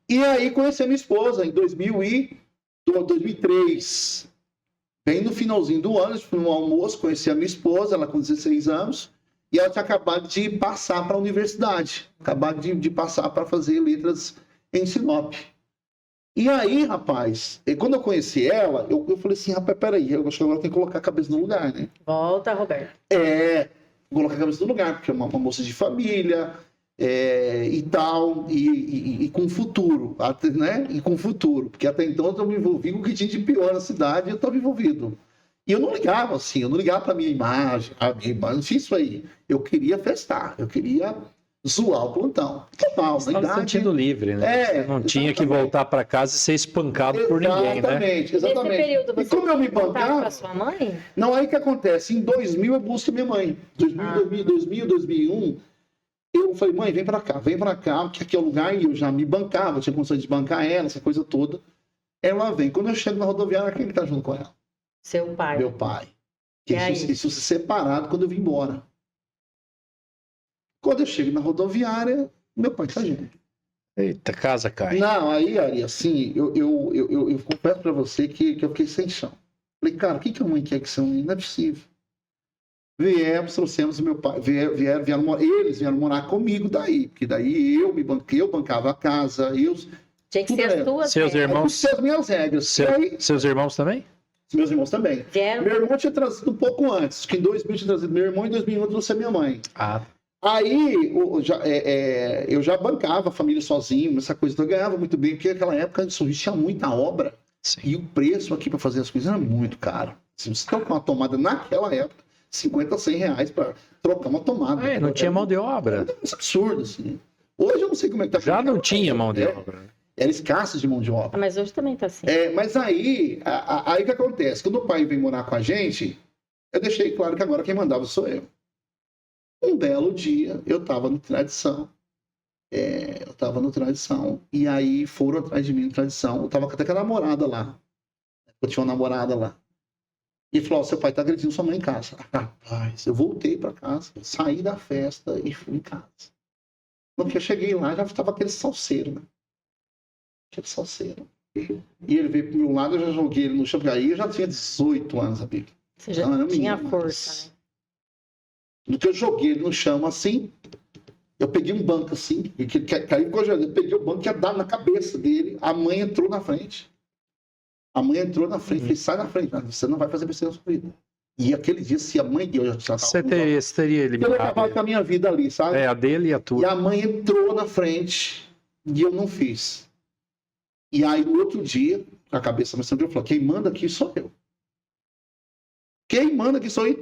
E aí conheci a minha esposa em 2003. Bem no finalzinho do ano, a gente foi no almoço, conheci a minha esposa, ela com 16 anos, e ela tinha acabado de passar para a universidade, acabado de passar para fazer letras em Sinop. E aí, rapaz, quando eu conheci ela, eu falei assim, rapaz, peraí, eu acho que agora tem que colocar a cabeça no lugar, né? Volta, Roberto. Colocar a cabeça no lugar, porque é uma moça de família, e tal, e com futuro, né? E com futuro, porque até então eu me envolvi com o que tinha de pior na cidade, eu estava envolvido. E eu não ligava assim, eu não ligava para minha imagem, não tinha isso aí. Eu queria festar, eu queria zoar o plantão. Total, você estava sentindo livre, né? Você não tinha que voltar para casa e ser espancado por ninguém, né? Exatamente. Nesse período você e como eu me bancava... com a sua mãe? Não, aí que acontece, em 2000 eu busco minha mãe. 2001, eu falei, mãe, vem pra cá, porque aqui é o lugar, e eu já me bancava, tinha condições de bancar ela, essa coisa toda. Ela vem. Quando eu chego na rodoviária, quem que tá junto com ela? Seu pai. Meu pai. Isso se separado quando eu vim embora. Quando eu chego na rodoviária, meu pai tá junto. Eita, casa cai. Não, aí, Ari, assim, eu confesso pra você que eu fiquei sem chão. Falei, cara, o que a mãe quer que são? Não é possível. Viemos, trouxemos meu pai, eles vieram morar comigo daí, porque daí eu bancava a casa, tinha que ser as tuas seus irmãos, ser as minhas regras. Seus irmãos também? Meus irmãos também. Meu irmão tinha trazido um pouco antes, que em 2000 tinha trazido meu irmão, em 2001 trouxe a minha mãe. Aí eu já bancava a família sozinho, essa coisa, então eu ganhava muito bem, porque naquela época de Sorriso tinha muita obra. Sim. E o preço aqui para fazer as coisas era muito caro. Se você trocar uma tomada naquela época, 50, 100 reais para trocar uma tomada. Não tinha mão de obra. Era um absurdo, assim. Hoje eu não sei como é que tá. Já não tinha mão de obra. Era escasso de mão de obra. Mas hoje também tá assim. Mas aí o que acontece? Quando o pai vem morar com a gente, eu deixei claro que agora quem mandava sou eu. Um belo dia, eu estava no Tradição. E aí foram atrás de mim no Tradição. Eu estava até com a namorada lá. Eu tinha uma namorada lá. E falou, seu pai tá agredindo sua mãe em casa. Rapaz, eu voltei para casa, saí da festa e fui em casa. No que eu cheguei lá, já estava aquele salseiro, né? Aquele salseiro. E ele veio pro meu lado, eu já joguei ele no chão, porque aí eu já tinha 18 anos, amigo. Você já tinha força, né? No que eu joguei ele no chão, assim, eu peguei um banco, assim, que caiu com a eu peguei o banco que ia dar na cabeça dele, a mãe entrou na frente. Falei, sai na frente, você não vai fazer besteira na sua vida. E aquele dia, se a mãe... Você teria eliminado. Eu acabava com a minha vida ali, sabe? A dele e a tua. E a mãe entrou na frente e eu não fiz. E aí, no outro dia, a cabeça me sentiu e falou, quem manda aqui sou eu. Quem manda aqui sou eu.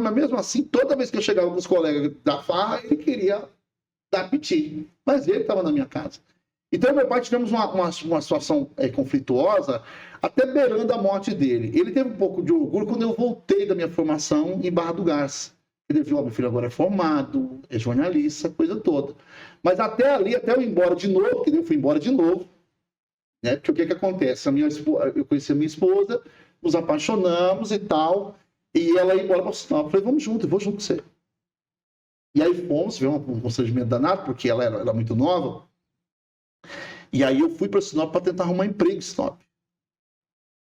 Mas mesmo assim, toda vez que eu chegava com os colegas da farra, ele queria dar piti. Mas ele estava na minha casa. Então, meu pai, tivemos uma situação conflituosa, até beirando a morte dele. Ele teve um pouco de orgulho quando eu voltei da minha formação em Barra do Garça. Ele viu, meu filho agora é formado, é jornalista, coisa toda. Mas até ali, até eu ir embora de novo, porque eu fui embora de novo, né? Porque o que acontece? Eu conheci a minha esposa, nos apaixonamos e tal, e ela ia embora para o Sinop. Eu falei, vamos junto, eu vou junto com você. E aí fomos, tivemos um constrangimento danado, porque ela era muito nova. E aí eu fui para Sinop para tentar arrumar emprego em Sinop.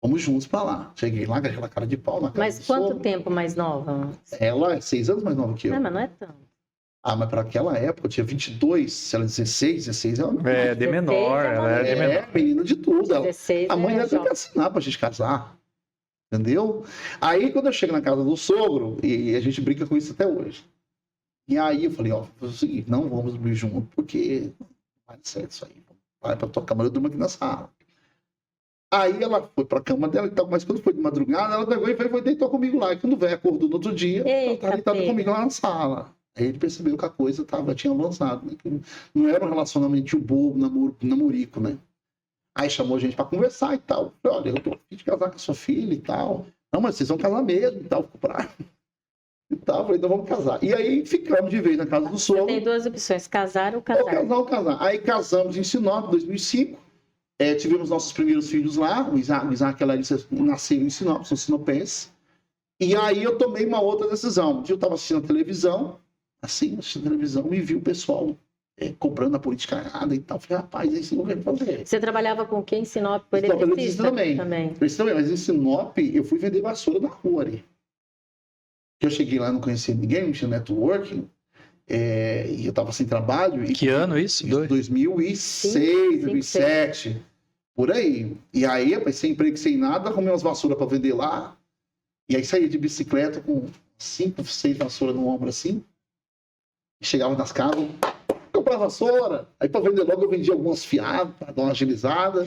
Fomos juntos para lá. Cheguei lá com aquela cara de pau na casa. Mas quanto tempo mais nova? Ela é 6 anos mais nova que eu. Mas não é tanto. Mas para aquela época eu tinha 22, se ela 16 ela é de menor. Ela é de menor. Menina de tudo. 16 a mãe dela tem que assinar pra gente casar. Entendeu? Aí quando eu chego na casa do sogro, e a gente brinca com isso até hoje. E aí eu falei, é o seguinte, não vamos dormir junto, porque não vai dar certo isso aí. Vai pra tua cama, eu durmo aqui na sala. Aí ela foi pra cama dela e tal, mas quando foi de madrugada, ela pegou e foi deitou comigo lá. E quando o velho acordou no outro dia, ela estava deitada comigo lá na sala. Aí ele percebeu que a coisa tinha avançado, né? Que não era um relacionamento bobo, namorico, né? Aí chamou a gente pra conversar e tal. Falei, olha, eu tô aqui de casar com a sua filha e tal. Não, mas vocês vão casar mesmo e tal. Ficou bravo. E tal, falei, então vamos casar. E aí ficamos de vez na casa do sogro. Tem duas opções, casar ou casar. Ou casar. Aí casamos em Sinop, em 2005. Tivemos nossos primeiros filhos lá. O Isaac e a Larissa nasceram em Sinop, são sinopenses. E aí eu tomei uma outra decisão. Eu estava assistindo a televisão, e vi o pessoal cobrando a politicaiada e tal. Eu falei, rapaz, isso não vai fazer. Você trabalhava com quem? Sinop? Eletricista também. Mas em Sinop, eu fui vender vassoura na rua ali. Eu cheguei lá, não conhecia ninguém, não tinha networking. E eu tava sem trabalho. Que ano isso? 2006, 2007. Por aí. E aí, rapaz, sem emprego, sem nada, arrumei umas vassouras pra vender lá. E aí saía de bicicleta com 5, 6 vassouras no ombro assim. E chegava nas casas, comprava vassoura. Aí pra vender logo eu vendia algumas fiadas, pra dar uma agilizada.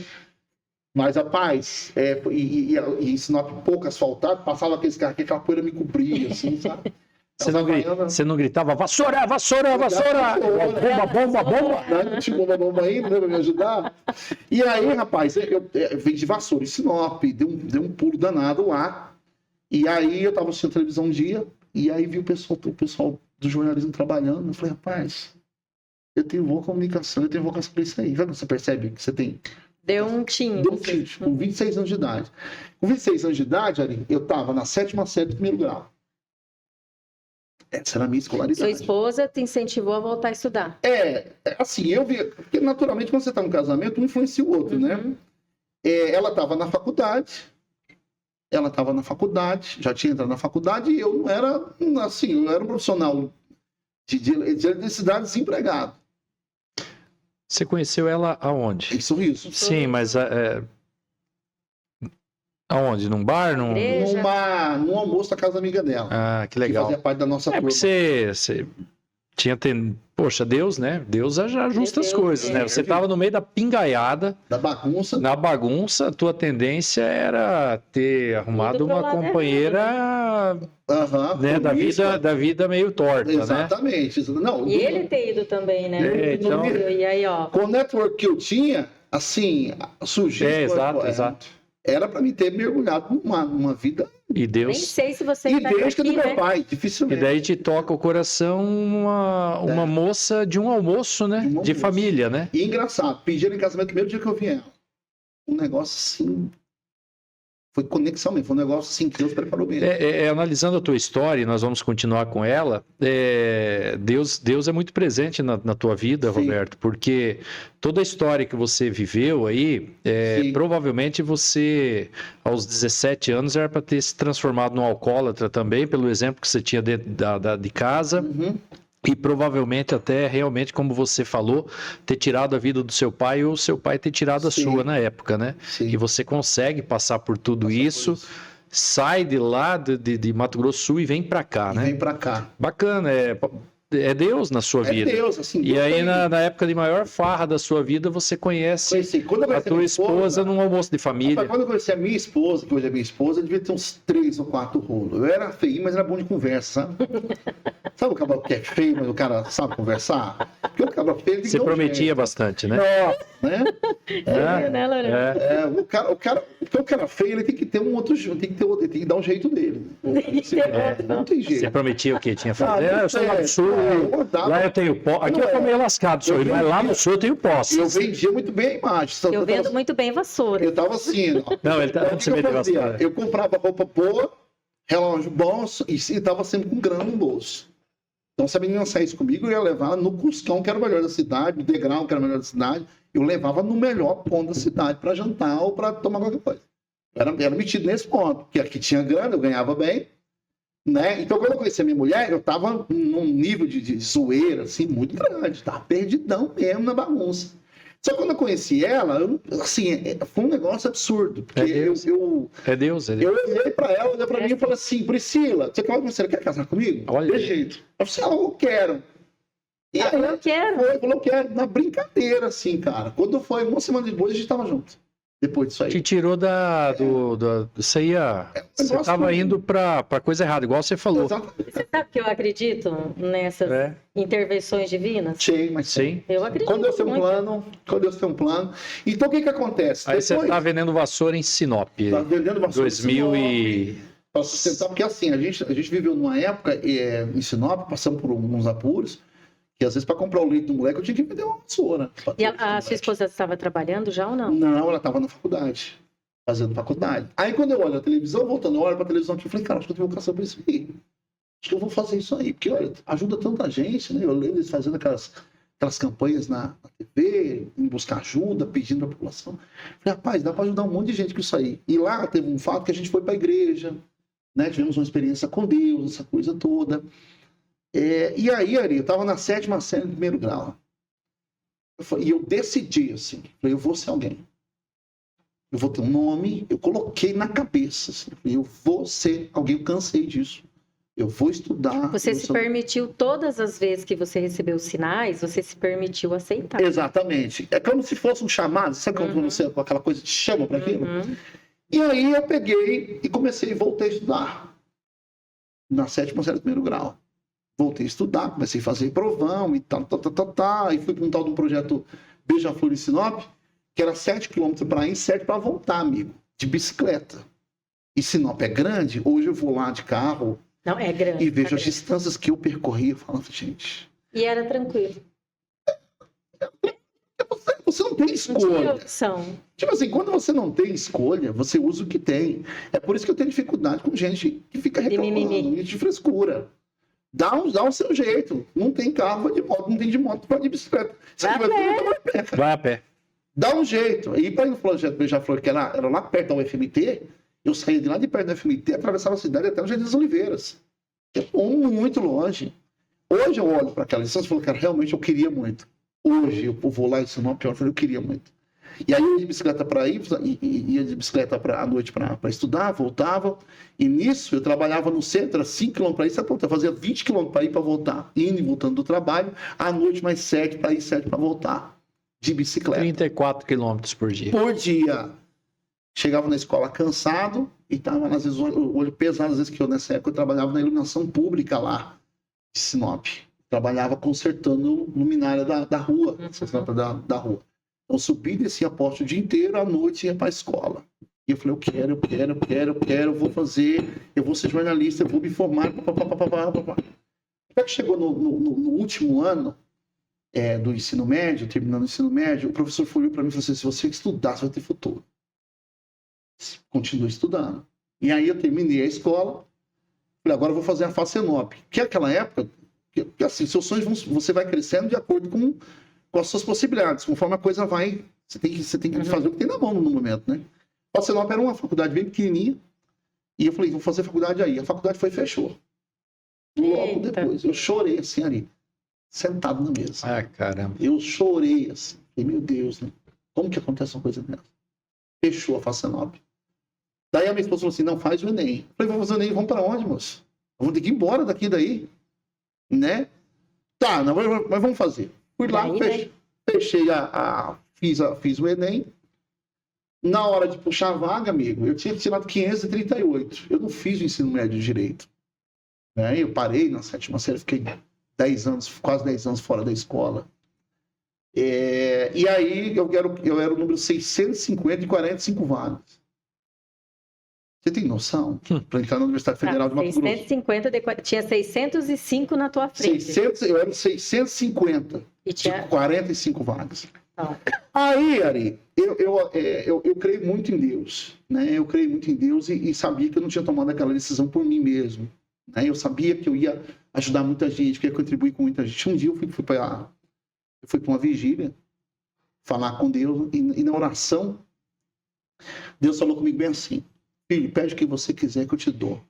Mas, rapaz, e em Sinop pouco asfaltado, passava aqueles carros que aquela poeira me cobria, assim, sabe? Você não gritava, vassoura, vassoura, vassoura! Bomba! Não tinha bomba ainda, né, pra me ajudar. E aí, rapaz, eu vendi vassoura em Sinop, deu um pulo danado lá. E aí eu tava assistindo televisão um dia, e aí vi o pessoal do jornalismo trabalhando. Eu falei, rapaz, eu tenho boa comunicação, eu tenho vocação pra isso aí. Você percebe que você tem... Deu um tinho. Com 26 anos de idade. Com 26 anos de idade, Ari, eu tava na 7ª série do 1º grau. Essa era a minha escolaridade. Sua esposa te incentivou a voltar a estudar? Assim, eu vi... Porque naturalmente, quando você tá no casamento, um influencia o outro, né? Ela tava na faculdade, já tinha entrado na faculdade, e eu não era, assim, eu era um profissional de eletricidade desempregado. Você conheceu ela aonde? Em Sorriso. Sim, mas aonde? Num bar? Num almoço da casa amiga dela. Ah, que legal. Que fazia parte da nossa turma. Porque você tinha... Poxa, Deus, né? Deus já ajusta as coisas, né? Você tava no meio da pingaiada. Da bagunça. Na bagunça, a tua tendência era ter arrumado uma companheira né, da vida meio torta, exatamente. Né? Não, e ele ter ido também, né? Então... E aí, ó. Com o network que eu tinha, assim, surgiu... Exato. Era para me ter mergulhado numa vida... E Deus... Nem sei se você está aqui, do meu pai, dificilmente. E daí te toca o coração uma moça de um almoço, né? De família, né? E engraçado, pediram em casamento no primeiro dia que eu vi ela. Um negócio assim... Foi conexão mesmo, foi um negócio assim que Deus preparou mesmo. Analisando a tua história, nós vamos continuar com ela. Deus é muito presente na tua vida, sim, Roberto, porque toda a história que você viveu aí, provavelmente você, aos 17 anos, era para ter se transformado num alcoólatra também, pelo exemplo que você tinha dentro de casa. Uhum. E provavelmente até realmente, como você falou, ter tirado a vida do seu pai ou seu pai ter tirado a sua na época, né? Sim. E você consegue passar por tudo isso, sai de lá de Mato Grosso do Sul e vem para cá, né? Vem para cá. Bacana, é Deus na sua vida. É Deus, assim. E aí, na época de maior farra da sua vida, você conhece a tua esposa num almoço de família. Rapaz, quando eu conheci a minha esposa, que hoje é minha esposa, eu devia ter uns 3 ou 4 rolos. Eu era feio, mas era bom de conversa, sabe? Sabe o cabra que é feio, mas o cara sabe conversar? Porque o cabra feio... Você prometia bastante, né? Né? O cara feio, ele tem que ter um outro jeito, ele tem que dar um jeito dele. Não tem jeito. Você prometia o quê? Tinha falado, eu sou lá do sul, lá eu tenho posse. Aqui eu tô meio lascado, senhor, mas lá no sul eu tenho posse. Eu vendia muito bem a imagem. Eu vendo muito bem vassoura. Eu tava assim, ó. Não, ele tá você vassoura. Eu comprava roupa boa, relógio bom e tava sempre com grana no bolso. Então, se a menina saísse comigo, eu ia levar no Cuscão, que era o melhor da cidade, no Degrau, que era o melhor da cidade. Eu levava no melhor ponto da cidade para jantar ou para tomar qualquer coisa. Era metido nesse ponto, porque aqui tinha grana, eu ganhava bem, né? Então, quando eu conheci a minha mulher, eu tava num nível de zoeira, assim, muito grande. Tava perdidão mesmo na bagunça. Só que quando eu conheci ela, foi um negócio absurdo. Porque É Deus. Eu olhei pra ela, olhei pra mim e falei assim, Priscila, você quer casar comigo? Olha. De jeito. Eu falei, eu quero. E aí, eu quero. Eu quero. Na brincadeira, assim, cara. Quando foi uma semana depois, a gente tava junto. Depois disso aí. Te tirou você estava indo para coisa errada, igual você falou. Exatamente. Você sabe que eu acredito nessas intervenções divinas? Sim. Eu acredito. Quando Deus tem um plano. Então, o que acontece? Aí você está vendendo vassoura em Sinop. Tá vendendo vassoura 2000 e... Para sustentar, porque assim, a gente viveu numa época em Sinop, passamos por alguns apuros, que às vezes para comprar o leite do moleque eu tinha que vender uma vassoura. E a sua esposa estava trabalhando já ou não? Não, ela estava na faculdade, fazendo faculdade. Aí quando eu olho a televisão, voltando, eu olho para a televisão, eu falei, cara, acho que eu tenho vocação para isso aí. Acho que eu vou fazer isso aí, porque olha, ajuda tanta gente, né? Eu lembro eles fazendo aquelas aquelas campanhas na TV, em buscar ajuda, pedindo para a população. Falei, rapaz, dá para ajudar um monte de gente com isso aí. E lá teve um fato que a gente foi para a igreja, né? Tivemos uma experiência com Deus, essa coisa toda. E aí, Ari, eu estava na 7ª série do 1º grau. E eu decidi, assim, falei, eu vou ser alguém. Eu vou ter um nome, eu coloquei na cabeça, assim, eu vou ser alguém, eu cansei disso. Eu vou estudar. Você se permitiu, todas as vezes que você recebeu sinais, você se permitiu aceitar. Exatamente. É como se fosse um chamado, sabe quando você, com aquela coisa te chama para aquilo? E aí eu peguei e comecei e voltei a estudar. Na 7ª série do 1º grau. Voltei a estudar, comecei a fazer provão e tal. E fui para um tal de um projeto Beija-Flor em Sinop, que era 7 km para ir e 7 para voltar, amigo, de bicicleta. E Sinop é grande, hoje eu vou lá de carro. Não, é grande. E vejo as distâncias que eu percorri e falo, gente... E era tranquilo. Você não tem escolha. Não tinha opção. Tipo assim, quando você não tem escolha, você usa o que tem. É por isso que eu tenho dificuldade com gente que fica reclamando de frescura. Dá o seu jeito. Não tem carro, vai de moto. Não tem de moto, vai de bicicleta. Se vai a pé. Vai a pé. Dá um jeito. E para ir no projeto Beija-Flor, que era lá perto da UFMT, eu saía de lá de perto da UFMT, atravessava a cidade até o Jardim das Oliveiras. É muito longe. Hoje eu olho para aquela distância e falo, cara, realmente eu queria muito. Hoje eu vou lá em Sinop, eu queria muito. E aí eu ia de bicicleta para ir, ia de bicicleta à noite para estudar, voltava. E nisso eu trabalhava no centro, era 5 km para ir, eu fazia 20 km para ir para voltar. Indo e voltando do trabalho, à noite mais 7 para ir, 7 para voltar. De bicicleta. 34 quilômetros por dia. Por dia. Chegava na escola cansado e estava, às vezes, o olho pesado, às vezes, que eu, nessa época, eu trabalhava na iluminação pública lá de Sinop. Trabalhava consertando luminária da rua, da rua. Então, subi e descia a porta o dia inteiro, à noite ia para a escola. E eu falei, eu quero, vou fazer, eu vou ser jornalista, eu vou me formar, Até que chegou no último ano do ensino médio, terminando o ensino médio, o professor olhou para mim e falou assim, se você estudar, você vai ter futuro. Continue estudando. E aí eu terminei a escola, falei, agora eu vou fazer a FACENOP, que é aquela época, que assim, seus sonhos você vai crescendo de acordo com as suas possibilidades, conforme a coisa vai, você tem que fazer o que tem na mão no momento, né? A FACENOP era uma faculdade bem pequenininha, e eu falei, vou fazer faculdade aí. A faculdade fechou. Logo depois, eu chorei assim ali, sentado na mesa. Ah, caramba. Eu chorei assim, falei, meu Deus, né? Como que acontece uma coisa dessa? Fechou a FACENOP. Daí a minha esposa falou assim, não, faz o Enem. Eu falei, vamos fazer o Enem, vamos para onde, moço? Vamos ter que ir embora daí, né? Tá, não, mas vamos fazer. Fui lá, fechei fiz o Enem. Na hora de puxar a vaga, amigo, eu tinha tirado 538. Eu não fiz o ensino médio de direito. Né? Eu parei na 7ª série, fiquei 10 anos, quase 10 anos fora da escola. E aí eu era o número 650 e 45 vagas. Você tem noção? Para entrar na Universidade Federal de Mato Grosso. 650, tinha 605 na tua frente. Eu era 650 e tinha 45 vagas. Não. Aí, Ari, eu creio muito em Deus. Né? Eu creio muito em Deus e sabia que eu não tinha tomado aquela decisão por mim mesmo. Né? Eu sabia que eu ia ajudar muita gente, que ia contribuir com muita gente. Um dia eu fui para uma vigília falar com Deus e na oração Deus falou comigo bem assim, filho, pede o que você quiser que eu te dou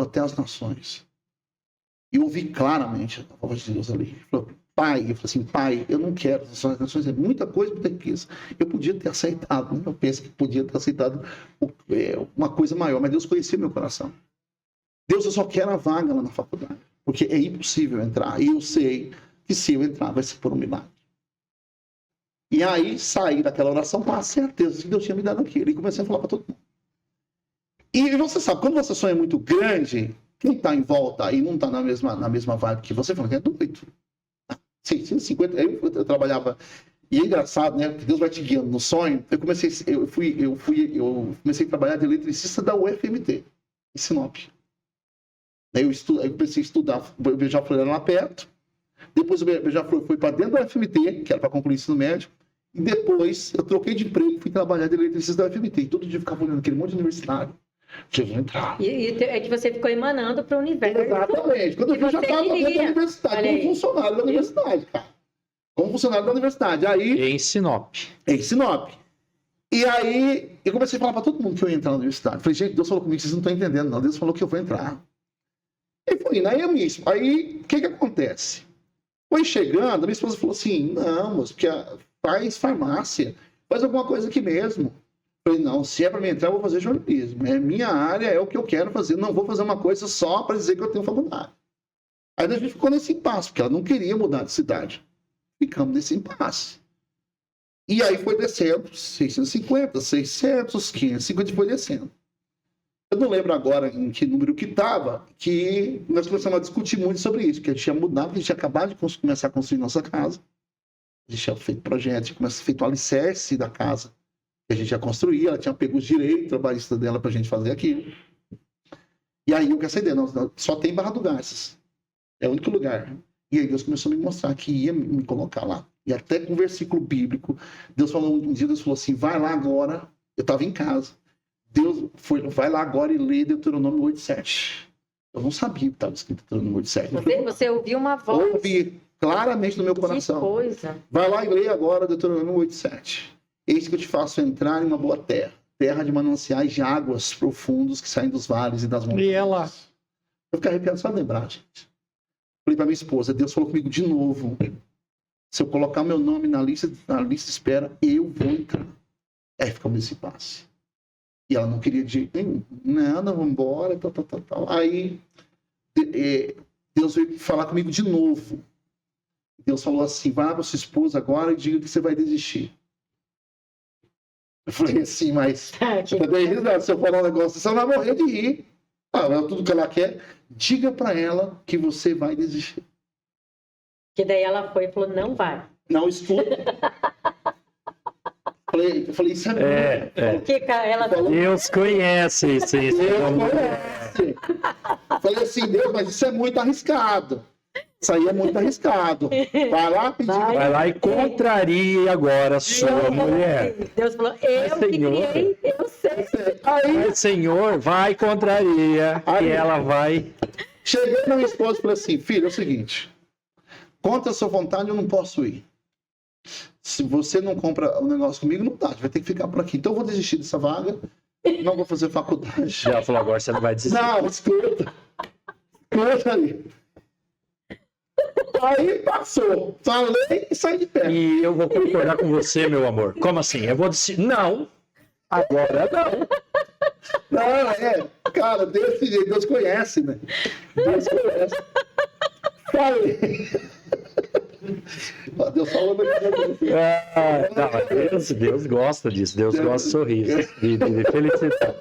até as nações. E eu ouvi claramente a voz de Deus ali. Ele falou, pai, eu falei assim, pai, eu não quero as nações, é muita coisa, muita coisa. Eu podia ter aceitado, né? Eu penso que podia ter aceitado uma coisa maior, mas Deus conhecia meu coração. Deus, eu só quero a vaga lá na faculdade, porque é impossível entrar. E eu sei que se eu entrar, vai ser por um milagre. E aí, saí daquela oração com a certeza que Deus tinha me dado aquilo. E comecei a falar para todo mundo. E você sabe, quando você sonha muito grande, quem está em volta e não está na mesma vibe que você, fala que é doido. 650, eu trabalhava... E é engraçado, né? Porque Deus vai te guiando no sonho. Eu comecei a trabalhar de eletricista da UFMT, em Sinop. Aí eu comecei a estudar, o Beija-Flor era lá perto. Depois o Beija-Flor foi para dentro da UFMT, que era para concluir o ensino médio. E depois eu troquei de emprego e fui trabalhar de eletricista da UFMT. E todo dia eu ficava olhando aquele monte de universitário. Eu vou entrar. E é que você ficou emanando para o universo. Exatamente. Quando eu já estava dentro da universidade, como funcionário da universidade, cara. como funcionário da universidade. Aí, Em Sinop. em Sinop. E aí, eu comecei a falar para todo mundo que eu ia entrar na universidade. Falei, gente, Deus falou comigo, vocês não estão entendendo, não. Deus falou que eu vou entrar. E foi indo. Aí, o que acontece? Foi chegando, a minha esposa falou assim, não, moço, porque faz farmácia, faz alguma coisa aqui mesmo. Eu falei, não, se é para mim entrar, eu vou fazer jornalismo. É minha área, é o que eu quero fazer. Não vou fazer uma coisa só para dizer que eu tenho faculdade. Aí a gente ficou nesse impasse, porque ela não queria mudar de cidade. Ficamos nesse impasse. E aí foi descendo, 650, 600, 550, foi descendo. Eu não lembro agora em que número que estava, que nós começamos a discutir muito sobre isso, que a gente tinha mudado, a gente tinha acabado de começar a construir nossa casa. A gente tinha feito projeto, tinha feito o alicerce da casa que a gente ia construir, ela tinha pego os direitos trabalhistas dela para a gente fazer aquilo. E aí eu quero essa ideia, só tem Barra do Garças. É o único lugar. E aí Deus começou a me mostrar que ia me colocar lá. E até com um versículo bíblico, Deus falou, um dia Deus falou assim, vai lá agora, eu estava em casa. Deus foi, vai lá agora e lê Deuteronômio 8:7. Eu não sabia que estava escrito Deuteronômio 8:7. Você ouviu uma voz? Ouvi claramente no meu coração. Que coisa. Vai lá e lê agora Deuteronômio 8:7. Eis que eu te faço entrar em uma boa terra, terra de mananciais de águas profundos que saem dos vales e das montanhas. E ela? Eu fiquei arrepiado só de lembrar, gente. Falei para minha esposa, Deus falou comigo de novo. Se eu colocar meu nome na lista de espera, eu vou entrar. Aí ficamos nesse passe. E ela não queria de jeito nenhum. Não, vamos embora, tal. Aí Deus veio falar comigo de novo. Deus falou assim, vá para sua esposa agora e diga que você vai desistir. Eu falei assim, mas se eu falar um negócio, você vai morrer de rir. Tudo que ela quer, diga para ela que você vai desistir. Que daí ela foi e falou, não vai. Não, escuta. Eu falei, isso Porque ela... Deus conhece isso. Deus conhece. Falei assim, Deus, mas isso é muito arriscado. Isso aí é muito arriscado. Vai lá pedir. Vai lá e contraria agora a sua mulher. Deus falou, eu que criei, eu sei. Aí, Senhor, vai contraria. Aí, e ela vai... Cheguei na minha esposa e falei assim, filho, é o seguinte, contra a sua vontade eu não posso ir. Se você não compra o negócio comigo, não dá, vai ter que ficar por aqui. Então eu vou desistir dessa vaga, não vou fazer faculdade. Já falou, agora você não vai desistir. Não, escuta. Escuta aí. Aí passou. Falei e saí de perto. E eu vou concordar com você, meu amor. Como assim? Eu vou decidir. Não. Agora não. Não, cara, Deus conhece, né? Deus conhece. Falei. Deus falou Deus gosta disso. Deus gosta de sorriso, de felicidade.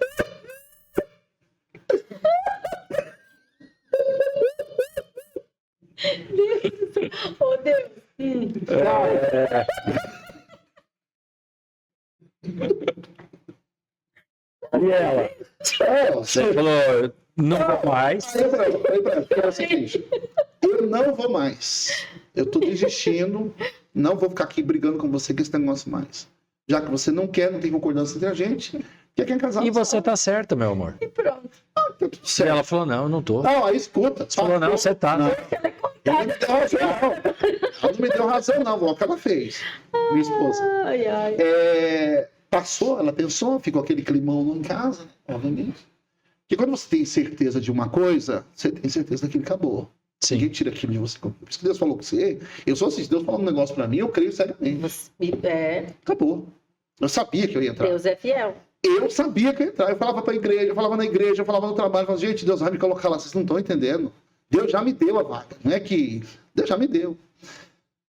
Oh, Deus. E ela? Você falou, não vou mais. Eu não vou mais. Eu tô desistindo. Não vou ficar aqui brigando com você com esse negócio mais. Já que você não quer, não tem concordância entre a gente, quer casar. E você tá certa, meu amor. E pronto. Tá tudo E certo. ela falou, não, eu não tô. Não, aí escuta. Você falou, não, você tá. Não. Ela me deu razão, não. Ela não me deu razão, não. Olha o que ela fez. Minha esposa. Ai, ai. Passou, ela pensou, ficou aquele climão em casa, né? Obviamente. Porque quando você tem certeza de uma coisa, você tem certeza daquilo que acabou. Sim. Ninguém tira aquilo de você. Por isso que Deus falou com você. Eu sou assim, se Deus falar um negócio pra mim, eu creio cegamente. Acabou. Eu sabia que eu ia entrar. Deus é fiel. Eu sabia que eu ia entrar. Eu falava pra igreja, eu falava na igreja, eu falava no trabalho. Eu falava, gente, Deus vai me colocar lá. Vocês não estão entendendo. Deus já me deu a vaga. Não é que... Deus já me deu.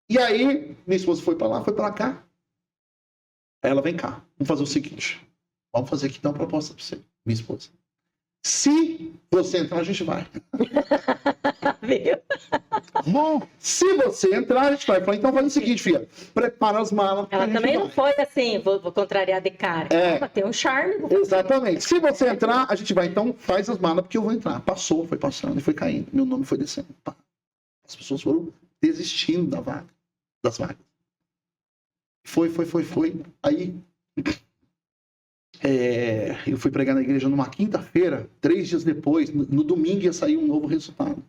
E aí, minha esposa foi pra lá, foi pra cá. Aí ela, vem cá. Vamos fazer o seguinte. Vamos fazer aqui, dar uma proposta pra você, minha esposa. Se você entrar, a gente vai. Bom, se você entrar, a gente vai. Eu falei, então faz o seguinte, filha. Prepara as malas. Ela também não foi assim, vou contrariar de cara. Ela tem um charme. Exatamente. Se você entrar, a gente vai. Então faz as malas, porque eu vou entrar. Passou, foi passando e foi caindo. Meu nome foi descendo. As pessoas foram desistindo das vagas. Foi. Aí... eu fui pregar na igreja numa quinta-feira, 3 dias depois, no domingo ia sair um novo resultado.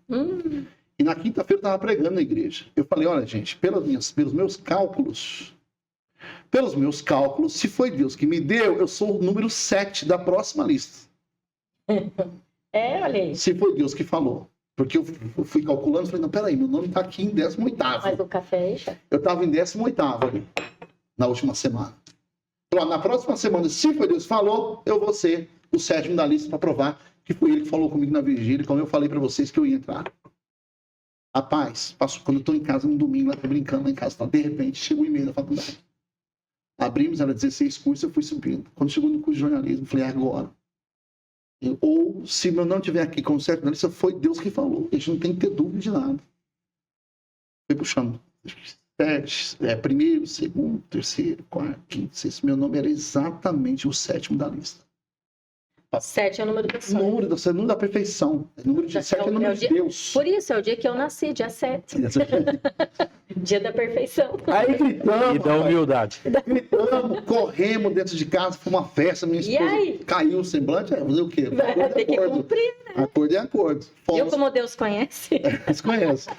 E na quinta-feira eu estava pregando na igreja. Eu falei, olha, gente, pelos meus cálculos, se foi Deus que me deu, eu sou o número 7 da próxima lista. Olha aí. Se foi Deus que falou. Porque eu fui calculando, falei, não, peraí, meu nome está aqui em 18º. Mas o café já. Eu estava em 18º ali, na última semana. Então, na próxima semana, se foi Deus que falou, eu vou ser o 7º da lista para provar que foi ele que falou comigo na vigília, como eu falei para vocês que eu ia entrar. Rapaz, quando eu estou em casa no domingo, lá tô brincando lá em casa, de repente chegou um e-mail da faculdade. Abrimos, era 16 cursos, eu fui subindo. Quando chegou no curso de jornalismo, eu falei, agora. Ou se eu não estiver aqui como certo na lista, foi Deus que falou. A gente não tem que ter dúvida de nada. Foi puxando. Primeiro, segundo, terceiro, quarto, quinto, sexto. Meu nome era exatamente o 7º da lista. 7 é o número da sorte. Número da perfeição. Número de 7 é o número de Deus. Por isso, é o dia que eu nasci, dia 7. Dia da perfeição. Aí gritamos. E da humildade. Gritamos, corremos dentro de casa, foi uma festa, minha esposa caiu o semblante, fazer o quê? Tem que cumprir, né? Acordo é acordo. Viu como Deus conhece? Eles conhecem.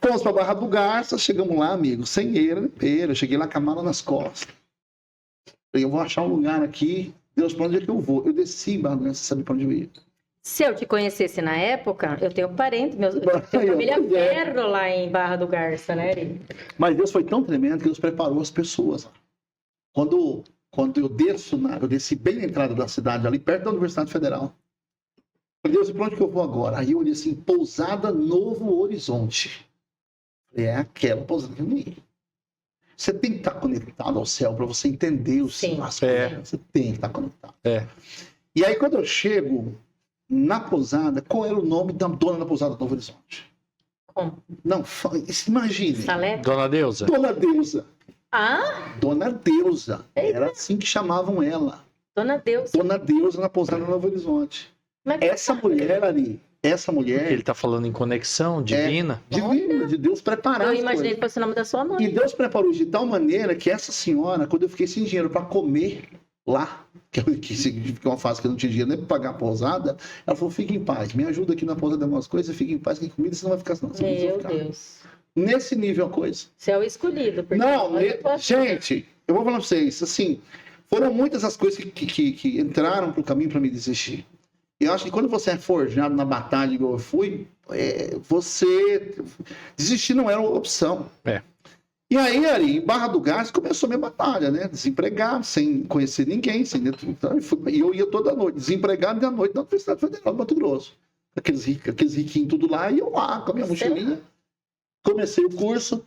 Fomos para Barra do Garça, chegamos lá, amigo, sem eira, cheguei lá com a mala nas costas. Falei, eu vou achar um lugar aqui, Deus, para onde é que eu vou? Eu desci em Barra do Garça, sabe para onde eu ia? Se eu te conhecesse na época, eu tenho parente, eu tenho família Ferro lá em Barra do Garça, né, Eri? Mas Deus foi tão tremendo que Deus preparou as pessoas lá. Quando eu desci bem na entrada da cidade, ali perto da Universidade Federal. Falei, Deus, para onde que eu vou agora? Aí eu olhei assim, Pousada Novo Horizonte. É aquela pousada que eu nem ia. Você tem que estar conectado ao céu para você entender o céu. Você tem que estar conectado. E aí, quando eu chego na pousada, qual era o nome da dona da pousada Novo Horizonte? Como? Não, imagine. Salete? Dona Deusa. Dona Deusa. Ah? Dona Deusa. Era assim que chamavam ela. Dona Deusa. Dona Deusa na pousada Novo Horizonte. Essa mulher ali, Ele está falando em conexão divina. Divina, de Deus preparar. Eu imaginei que fosse o nome da sua mãe. E Deus preparou de tal maneira que essa senhora, quando eu fiquei sem dinheiro para comer lá, que significa uma fase que eu não tinha dinheiro nem para pagar a pousada, ela falou, fique em paz, me ajuda aqui na pousada de algumas coisas, fique em paz, que comida você não vai ficar não. Meu Deus. Nesse nível a coisa. Você é o escolhido. Não, gente, eu vou falar para vocês, assim, foram muitas as coisas que entraram pro caminho para me desistir. Eu acho que quando você é forjado na batalha igual eu fui, você desistir não era uma opção. E aí, ali, em Barra do Garça, começou a minha batalha, né? Desempregado, sem conhecer ninguém. E eu ia toda noite, desempregado, à noite na Universidade Federal do Mato Grosso. Aqueles riquinhos tudo lá, e eu lá, com a minha mochilinha. Comecei o curso.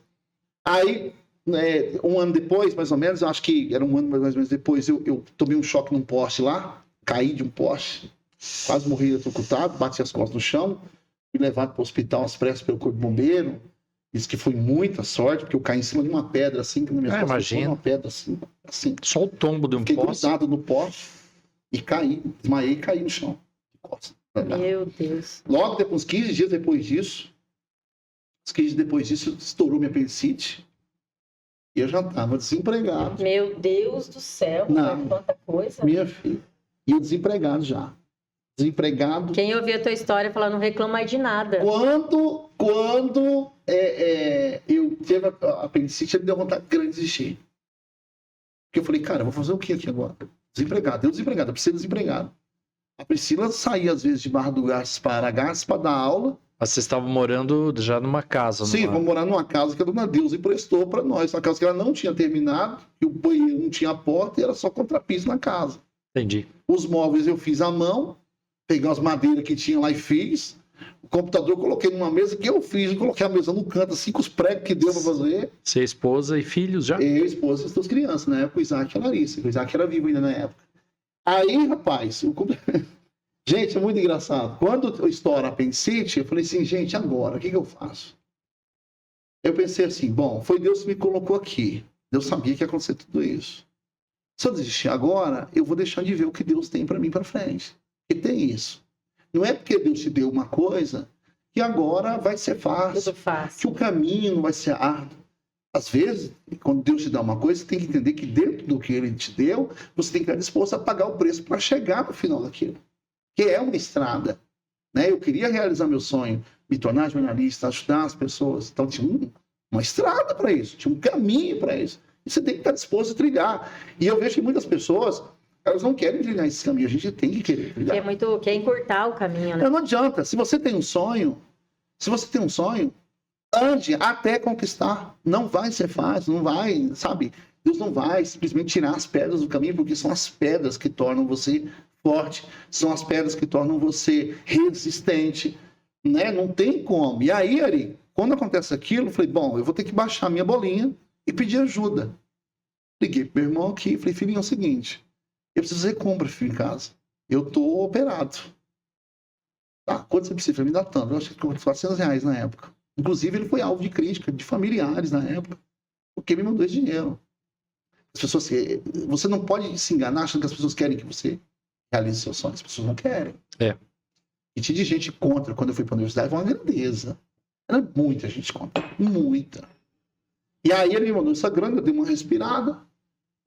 Aí, um ano depois, mais ou menos, eu acho que era um ano mais ou menos depois, eu tomei um choque num poste lá, caí de um poste. Quase morri eletrocutado, bati as costas no chão, fui levado para o hospital às pressas pelo corpo de bombeiro. Disse que foi muita sorte, porque eu caí em cima de uma pedra assim, que na minha costas foi uma pedra assim. Só o tombo de um poste. Fiquei grudado no poste e caí, desmaiei e caí no chão. Meu Deus. Logo depois, 15 dias depois disso, estourou minha apendicite e eu já estava desempregado. Meu Deus do céu, quanta coisa. Minha filha. E eu desempregado já. Desempregado. Quem ouvir a tua história fala, não reclama mais de nada. Quando eu tive a apendicite, me deu vontade grande de desistir. Porque eu falei, cara, eu vou fazer o que aqui agora? Desempregado. Eu preciso desempregado. A Priscila saía às vezes de Barra do Garça para Aragás para dar aula. Mas vocês estavam morando já numa casa. Sim, vamos morar numa casa que a Dona Deusa emprestou para nós. Uma casa que ela não tinha terminado, e o banheiro não tinha porta e era só contrapiso na casa. Entendi. Os móveis eu fiz à mão, peguei as madeiras que tinha lá e fiz. O computador eu coloquei numa mesa que eu fiz, coloquei a mesa no canto, assim, com os pregos que deu para fazer. Você, esposa e filhos já? Eu, esposa e as duas crianças, na época, o Isaac e a Larissa. O Isaac era vivo ainda na época. Aí, rapaz, gente, é muito engraçado. Quando eu estouro a apendicite, eu falei assim, gente, agora, o que eu faço? Eu pensei assim, bom, foi Deus que me colocou aqui. Deus sabia que ia acontecer tudo isso. Se eu desistir agora, eu vou deixar de ver o que Deus tem para mim para frente. E tem isso. Não é porque Deus te deu uma coisa que agora vai ser fácil. Que o caminho vai ser árduo. Às vezes, quando Deus te dá uma coisa, você tem que entender que dentro do que Ele te deu, você tem que estar disposto a pagar o preço para chegar no final daquilo. Que é uma estrada. Né? Eu queria realizar meu sonho me tornar jornalista, ajudar as pessoas. Então tinha uma estrada para isso, tinha um caminho para isso. E você tem que estar disposto a trilhar. E eu vejo que muitas pessoas, elas não querem trilhar esse caminho, a gente tem que querer trilhar. Quer encurtar o caminho, né? Não adianta, se você tem um sonho, ande até conquistar. Não vai ser fácil, não vai, sabe? Deus não vai simplesmente tirar as pedras do caminho, porque são as pedras que tornam você forte, são as pedras que tornam você resistente, né? Não tem como. E aí, Ari, quando acontece aquilo, eu falei, bom, eu vou ter que baixar minha bolinha e pedir ajuda. Liguei pro meu irmão aqui e falei, filhinho, é o seguinte, eu preciso fazer compra, filho, em casa. Eu tô operado. Tá, quanto você precisa? Me dá tanto. Eu achei que R$400 na época. Inclusive, ele foi alvo de crítica de familiares na época, porque me mandou esse dinheiro. As pessoas, você não pode se enganar achando que as pessoas querem que você realize seus sonhos. As pessoas não querem. E tinha de gente contra quando eu fui para a universidade, foi uma grandeza. Era muita gente contra. Muita. E aí ele me mandou essa grana, eu dei uma respirada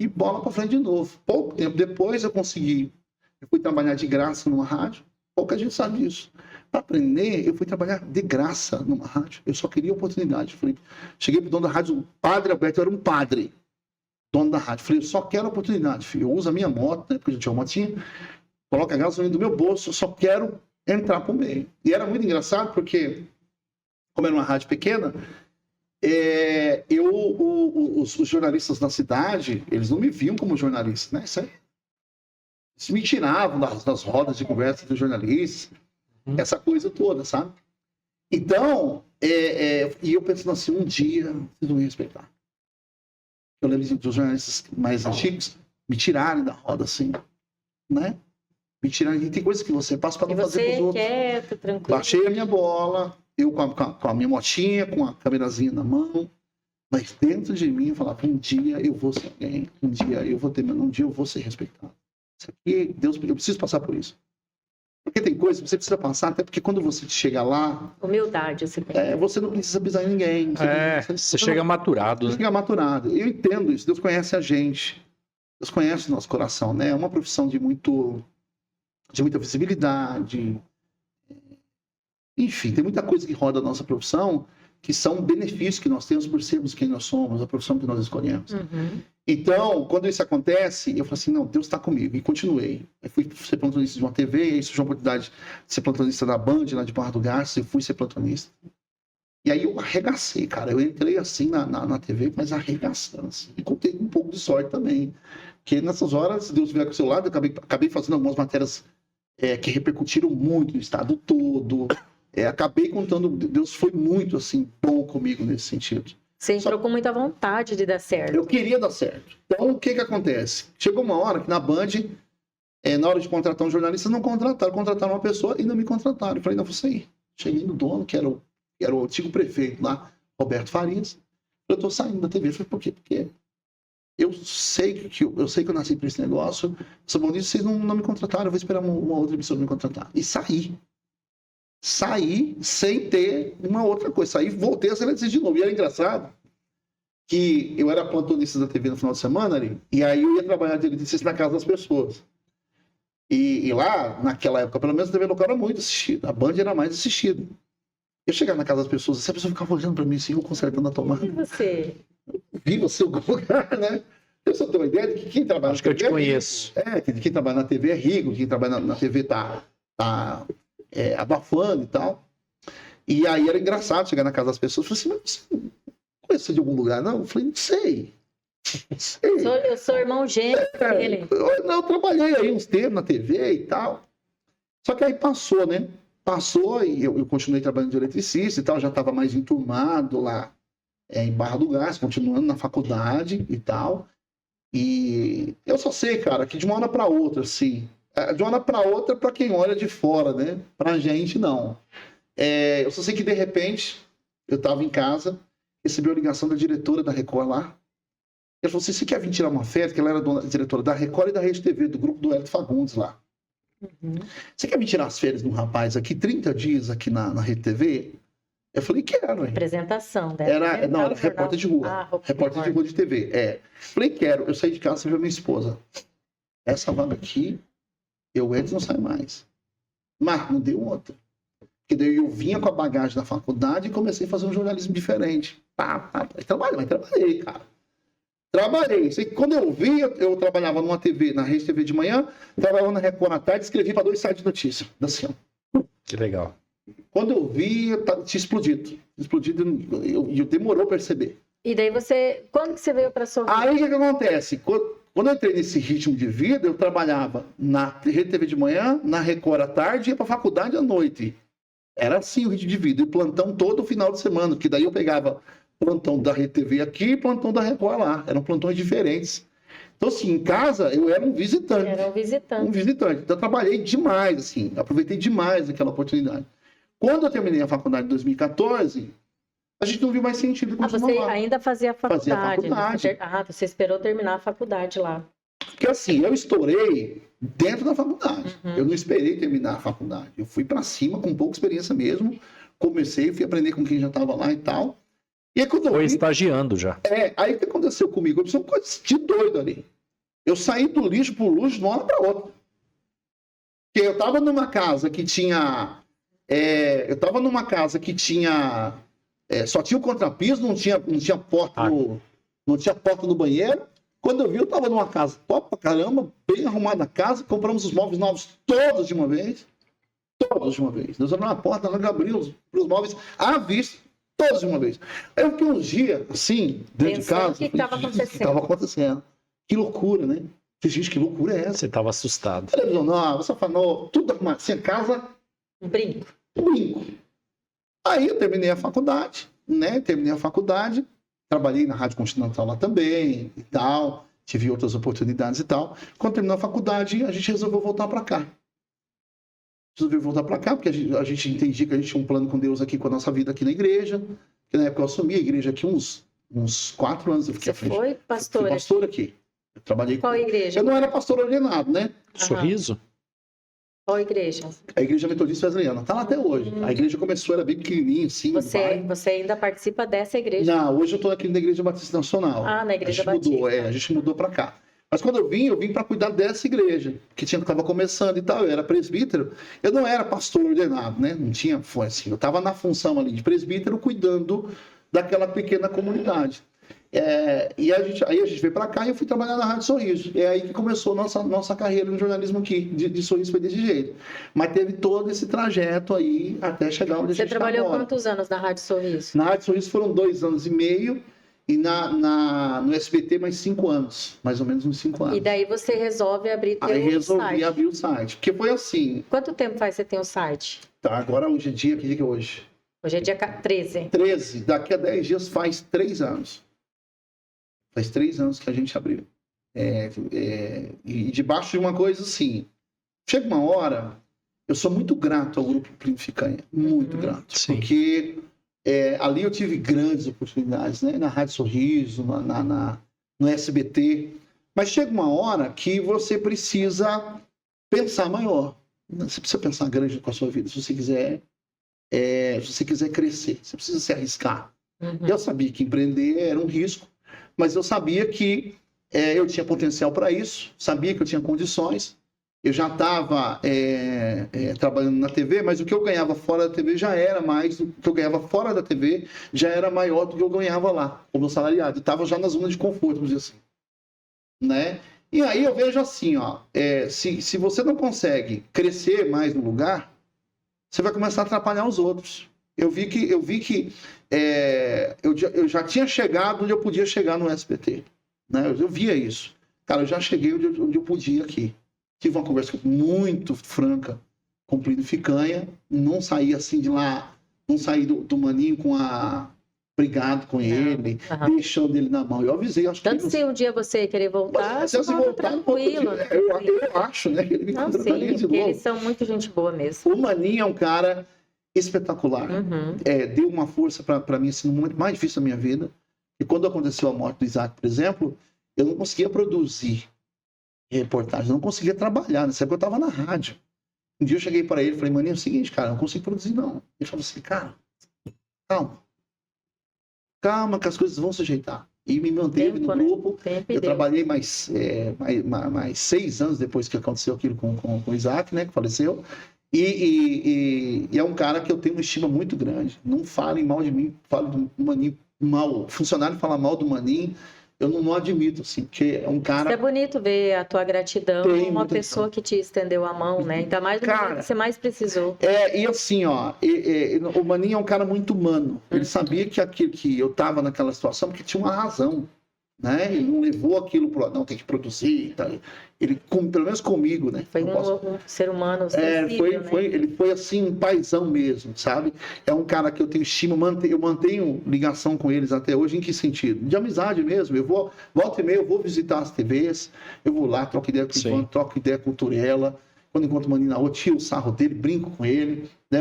e bola para frente de novo. Pouco tempo depois eu fui trabalhar de graça numa rádio. Pouca gente sabe disso. Para aprender, eu fui trabalhar de graça numa rádio. Eu só queria oportunidade. Cheguei pro dono da rádio, o padre Alberto, eu era um padre, dono da rádio. Falei, eu só quero oportunidade, filho. Eu uso a minha moto, né, porque eu já tinha uma motinha, coloco a gasolina do meu bolso, eu só quero entrar pro meio. E era muito engraçado, porque, como era uma rádio pequena, os jornalistas da cidade, eles não me viam como jornalista, né? Eles me tiravam das rodas de conversa dos jornalistas, essa coisa toda, sabe? Então, e eu pensando assim, um dia vocês vão me respeitar. Eu lembro dos jornalistas mais antigos me tirarem da roda, assim, né? Me tirarem, e tem coisas que você passa para não fazer com os outros. Quieto, tranquilo. Baixei a minha bola, eu com a minha motinha, com a câmerazinha na mão, mas dentro de mim eu falava, um dia eu vou ser alguém, um dia eu vou ser respeitado. Isso aqui, Deus, eu preciso passar por isso. Porque tem coisas que você precisa passar, até porque quando você chega lá... Humildade, você tem. Você não precisa pisar em ninguém. Você chega maturado, né? Você chega maturado. Eu entendo isso. Deus conhece a gente. Deus conhece o nosso coração, né? É uma profissão de muita visibilidade. Enfim, tem muita coisa que roda a nossa profissão que são benefícios que nós temos por sermos quem nós somos, a profissão que nós escolhemos. Então, quando isso acontece, eu falo assim, não, Deus está comigo. E continuei. Eu fui ser plantonista de uma TV, aí surgiu a oportunidade de ser plantonista da Band, lá de Barra do Garça, eu fui ser plantonista. E aí eu arregacei, cara. Eu entrei assim na TV, mas arregaçando. Assim. E contei com um pouco de sorte também. Porque nessas horas, Deus vier com o seu lado, eu acabei fazendo algumas matérias que repercutiram muito no estado todo. Acabei contando, Deus foi muito assim, bom comigo nesse sentido. Você entrou com muita vontade de dar certo. Eu queria dar certo. Então, o que acontece? Chegou uma hora que na Band, na hora de contratar um jornalista, não contrataram uma pessoa e não me contrataram. Eu falei, não, vou sair. Cheguei no dono, que era o antigo prefeito lá, Roberto Farias. Eu tô saindo da TV. Eu falei, por quê? Porque eu sei que eu nasci para esse negócio. Sou bom disso, vocês não me contrataram, eu vou esperar uma outra pessoa me contratar. E saí sem ter uma outra coisa. Saí, voltei a ser eletriz de novo. E era engraçado que eu era plantonista da TV no final de semana, e aí eu ia trabalhar de eletricista na casa das pessoas. E lá, naquela época, pelo menos a TV local era muito assistida. A Band era mais assistida. Eu chegava na casa das pessoas, essa pessoa ficava olhando para mim assim, eu consertando a tomada. E você? Vi você em algum lugar, né? Eu só tenho uma ideia de que quem trabalha na TV... Acho que eu te conheço. Que quem trabalha na TV é rico, quem trabalha na TV tá abafando e tal. E aí era engraçado chegar na casa das pessoas e falar assim, mas você conhece de algum lugar? Não? Eu falei, não sei. Eu sou irmão gêmeo dele. Eu trabalhei aí uns tempos na TV e tal. Só que aí passou, né? Passou e eu continuei trabalhando de eletricista e tal, já estava mais enturmado lá em Barra do Garça, continuando na faculdade e tal. E eu só sei, cara, que de uma hora para outra, assim, de uma hora para outra para quem olha de fora, né? Pra gente, não. Eu só sei que, de repente, eu estava em casa, recebi a ligação da diretora da Record lá. Ela falou assim, você quer vir tirar uma férias? Que ela era diretora da Record e da Rede TV, do grupo do Hélio Fagundes lá. Você quer vir tirar as férias de um rapaz aqui, 30 dias aqui na Rede TV? Eu falei, quero. Apresentação, né? Era repórter de rua. Repórter de rua de TV. Falei, quero. Eu saí de casa e vi a minha esposa. Essa vaga aqui, eu entro e não saio mais. Mas não deu outra. Porque daí eu vinha com a bagagem da faculdade e comecei a fazer um jornalismo diferente. Trabalhei, cara. Trabalhei. Sei que quando eu vi, eu trabalhava numa TV, na Rede TV de manhã, trabalhava na Record à tarde, escrevi para 2 sites de notícia. Assim, ó. Que legal. Quando eu vi, tinha explodido. E demorou a perceber. E daí quando que você veio para Sorriso? Aí o que acontece? Quando eu entrei nesse ritmo de vida, eu trabalhava na Rede TV de manhã, na Record à tarde e ia para a faculdade à noite. Era assim o ritmo de vida. E plantão todo final de semana, que daí eu pegava plantão da Rede TV aqui e plantão da Record lá. Eram plantões diferentes. Então, assim, em casa eu era um visitante. Era um visitante. Um visitante. Então, eu trabalhei demais, assim. Aproveitei demais aquela oportunidade. Quando eu terminei a faculdade em 2014, a gente não viu mais sentido de continuar você lá. ainda fazia a faculdade. Fazia a faculdade. Né? Você esperou terminar a faculdade lá. Porque assim, eu estourei dentro da faculdade. Eu não esperei terminar a faculdade. Eu fui para cima com pouca experiência mesmo. Comecei, fui aprender com quem já estava lá e tal. E aí, quando Foi estagiando já. Aí o que aconteceu comigo? Eu precisei uma coisa de doido ali. Eu saí do lixo pro luxo de uma hora para outra. Porque eu estava numa casa que tinha... só tinha o contrapiso, não tinha porta não tinha porta no banheiro. Quando eu vi, eu estava numa casa top pra caramba, bem arrumada a casa, compramos os móveis novos todos de uma vez. Todos de uma vez. Nós abrimos a porta, nós abrimos os móveis à vista, todos de uma vez. Aí eu fiquei uns dias, assim, dentro de casa. O que estava acontecendo? O que estava acontecendo? Que loucura, né? Gente, que loucura é essa? Você estava assustado. Televisão nova, sofá novo, tudo arrumado. Assim, casa... Um brinco. Aí eu terminei a faculdade, né? Trabalhei na Rádio Continental lá também e tal. Tive outras oportunidades e tal. Quando terminou a faculdade, a gente resolveu voltar para cá. Porque a gente entendia que a gente tinha um plano com Deus aqui, com a nossa vida aqui na igreja. Que na época eu assumi a igreja aqui uns 4 anos. Eu fiquei Você foi pastor? Fui pastor aqui. Eu trabalhei Qual igreja? Eu não era pastor ordenado, né? Sorriso? Qual igreja? A Igreja Metodista Wesleyana. Está lá até hoje. A igreja começou, era bem pequenininha, assim. Você ainda participa dessa igreja? Não, hoje eu estou aqui na Igreja Batista Nacional. Ah, na Igreja Batista. A gente mudou para cá. Mas quando eu vim para cuidar dessa igreja, que estava começando e tal. Eu era presbítero. Eu não era pastor ordenado, né? Não tinha, foi assim. Eu estava na função ali de presbítero, cuidando daquela pequena comunidade. Aí a gente veio para cá e eu fui trabalhar na Rádio Sorriso. É aí que começou nossa carreira no jornalismo aqui. De Sorriso foi desse jeito. Mas teve todo esse trajeto aí até chegar onde a gente está agora. Você trabalhou quantos anos na Rádio Sorriso? Na Rádio Sorriso foram 2 anos e meio. E no SBT mais 5 anos. Mais ou menos uns 5 anos. E daí você resolve abrir teu site. Aí resolvi abrir o site. Porque foi assim... Quanto tempo faz você tem o site? Tá, agora hoje é dia... Que dia que é hoje? Hoje é dia 13. 13. Daqui a 10 dias faz 3 anos. Faz 3 anos que a gente abriu. E debaixo de uma coisa assim... Chega uma hora... Eu sou muito grato ao Grupo Plínio Ficanha. Muito grato. Sim. Porque... ali eu tive grandes oportunidades, né? Na Rádio Sorriso, no SBT. Mas chega uma hora que você precisa pensar maior. Você precisa pensar grande com a sua vida. Se você quiser crescer, você precisa se arriscar. Eu sabia que empreender era um risco, mas eu sabia que eu tinha potencial para isso, sabia que eu tinha condições. Eu já estava trabalhando na TV, mas o que eu ganhava fora da TV já era mais, o que eu ganhava fora da TV já era maior do que eu ganhava lá, como salariado. Eu estava já na zona de conforto, vamos dizer assim. Né? E aí eu vejo assim, ó, se você não consegue crescer mais no lugar, você vai começar a atrapalhar os outros. Eu vi que eu já tinha chegado onde eu podia chegar no SBT. Né? Eu via isso. Cara, eu já cheguei onde eu podia aqui. Tive uma conversa muito franca com o Plínio Ficanha, não saí assim de lá, não saí do maninho brigado com ele, deixando ele na mão. Eu avisei, acho tanto que... se um dia você querer voltar, se voltar tranquilo. Né? Eu acho, né? Que ele me contrataria de novo. Eles são muito gente boa mesmo. O Maninho é um cara espetacular. Deu uma força para mim assim, no momento mais difícil da minha vida. E quando aconteceu a morte do Isaac, por exemplo, eu não conseguia produzir reportagem, eu não conseguia trabalhar. Nessa época eu estava na rádio. Um dia eu cheguei para ele e falei, Maninho, é o seguinte, cara, eu não consigo produzir, não. Ele falou assim, cara, calma que as coisas vão se ajeitar. E me manteve no grupo. Eu trabalhei mais 6 anos depois que aconteceu aquilo com o Isaac, né, que faleceu. E é um cara que eu tenho uma estima muito grande. Não falem mal de mim, falem do Maninho mal. O funcionário fala mal do Maninho, eu não admito, assim, porque é um cara... É bonito ver a tua gratidão com uma pessoa que te estendeu a mão, né? Ainda mais no momento que você mais precisou. E assim, ó, o Maninho é um cara muito humano. Ele sabia que eu tava naquela situação porque tinha uma razão, né? Ele não levou aquilo pro lado, não, tem que produzir, tá? Ele, pelo menos comigo, né? Foi um ser humano sensível, né? Ele foi assim, um paizão mesmo, sabe? É um cara que eu tenho estima, eu mantenho ligação com eles até hoje. Em que sentido? De amizade mesmo. Eu vou, volta e meia, eu vou visitar as TVs, eu vou lá, troco ideia com o Ivan, troco ideia com o Turella. Quando encontro o Maninho na rua, tiro o sarro dele, brinco com ele, né?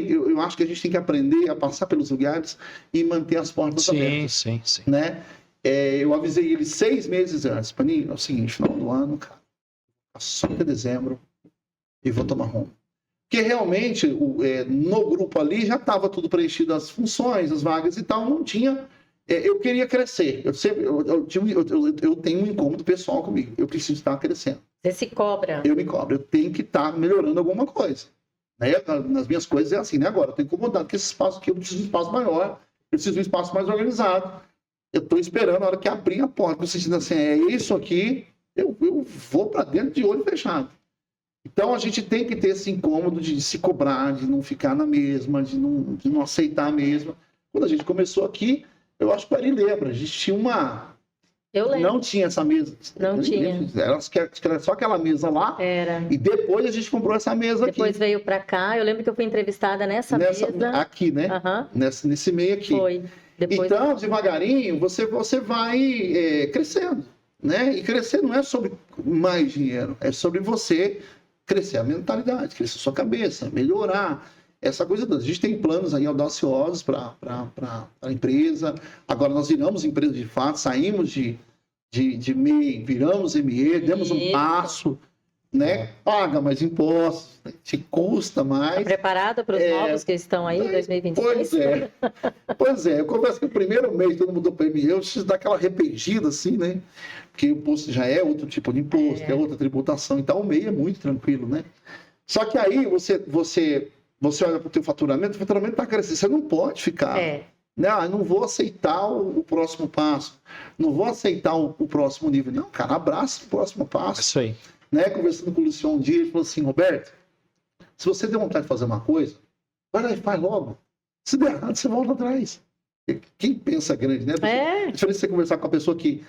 Eu acho que a gente tem que aprender a passar pelos lugares e manter as portas abertas. Sim. Né? Eu avisei ele 6 meses antes. Maninho, é o seguinte, final do ano, cara, só até dezembro e vou tomar rumo. Porque realmente, no grupo ali já estava tudo preenchido, as funções, as vagas e tal, não tinha... eu queria crescer. Eu tenho um incômodo pessoal comigo. Eu preciso estar crescendo. Você se cobra. Eu me cobro. Eu tenho que estar melhorando alguma coisa. Né? Nas minhas coisas é assim, né? Agora, eu estou incomodado com esse espaço aqui. Eu preciso de um espaço maior. Eu preciso de um espaço mais organizado. Eu estou esperando a hora que abrir a porta. Eu sentindo assim, é isso aqui, eu vou para dentro de olho fechado. Então, a gente tem que ter esse incômodo de se cobrar, de não ficar na mesma, de não aceitar a mesma. Quando a gente começou aqui, eu acho que o Ari lembra, a gente tinha uma... Eu lembro. Não tinha essa mesa. Não tinha. Era só aquela mesa lá. Era. E depois a gente comprou essa mesa aqui. Depois veio para cá. Eu lembro que eu fui entrevistada nessa mesa. Aqui, né? Nesse meio aqui. Foi. Depois... Então, devagarinho, você vai crescendo, né? E crescer não é sobre mais dinheiro, é sobre você crescer a mentalidade, crescer a sua cabeça, melhorar essa coisa toda. A gente tem planos aí audaciosos para a empresa. Agora nós viramos empresa de fato, saímos de MEI, viramos ME, demos um passo, né? Paga mais impostos, né? Te custa mais. Está preparada para os novos que estão aí em 2026? Pois é. Eu confesso que o primeiro mês todo mundo mudou para ME, eu preciso dar aquela arrependida assim, né? Porque o imposto já é outro tipo de imposto, é outra tributação, então o MEI é muito tranquilo, né? Só que aí você olha para o teu faturamento, o faturamento está crescendo, você não pode ficar... Não, não vou aceitar o próximo passo, não vou aceitar o próximo nível. Não, cara, abraça o próximo passo. Isso aí. Né? Conversando com o Luciano um dia, ele falou assim, Roberto, se você der vontade de fazer uma coisa, vai lá e faz logo. Se der errado, você volta atrás. Quem pensa grande, né? É diferente você conversar com a pessoa que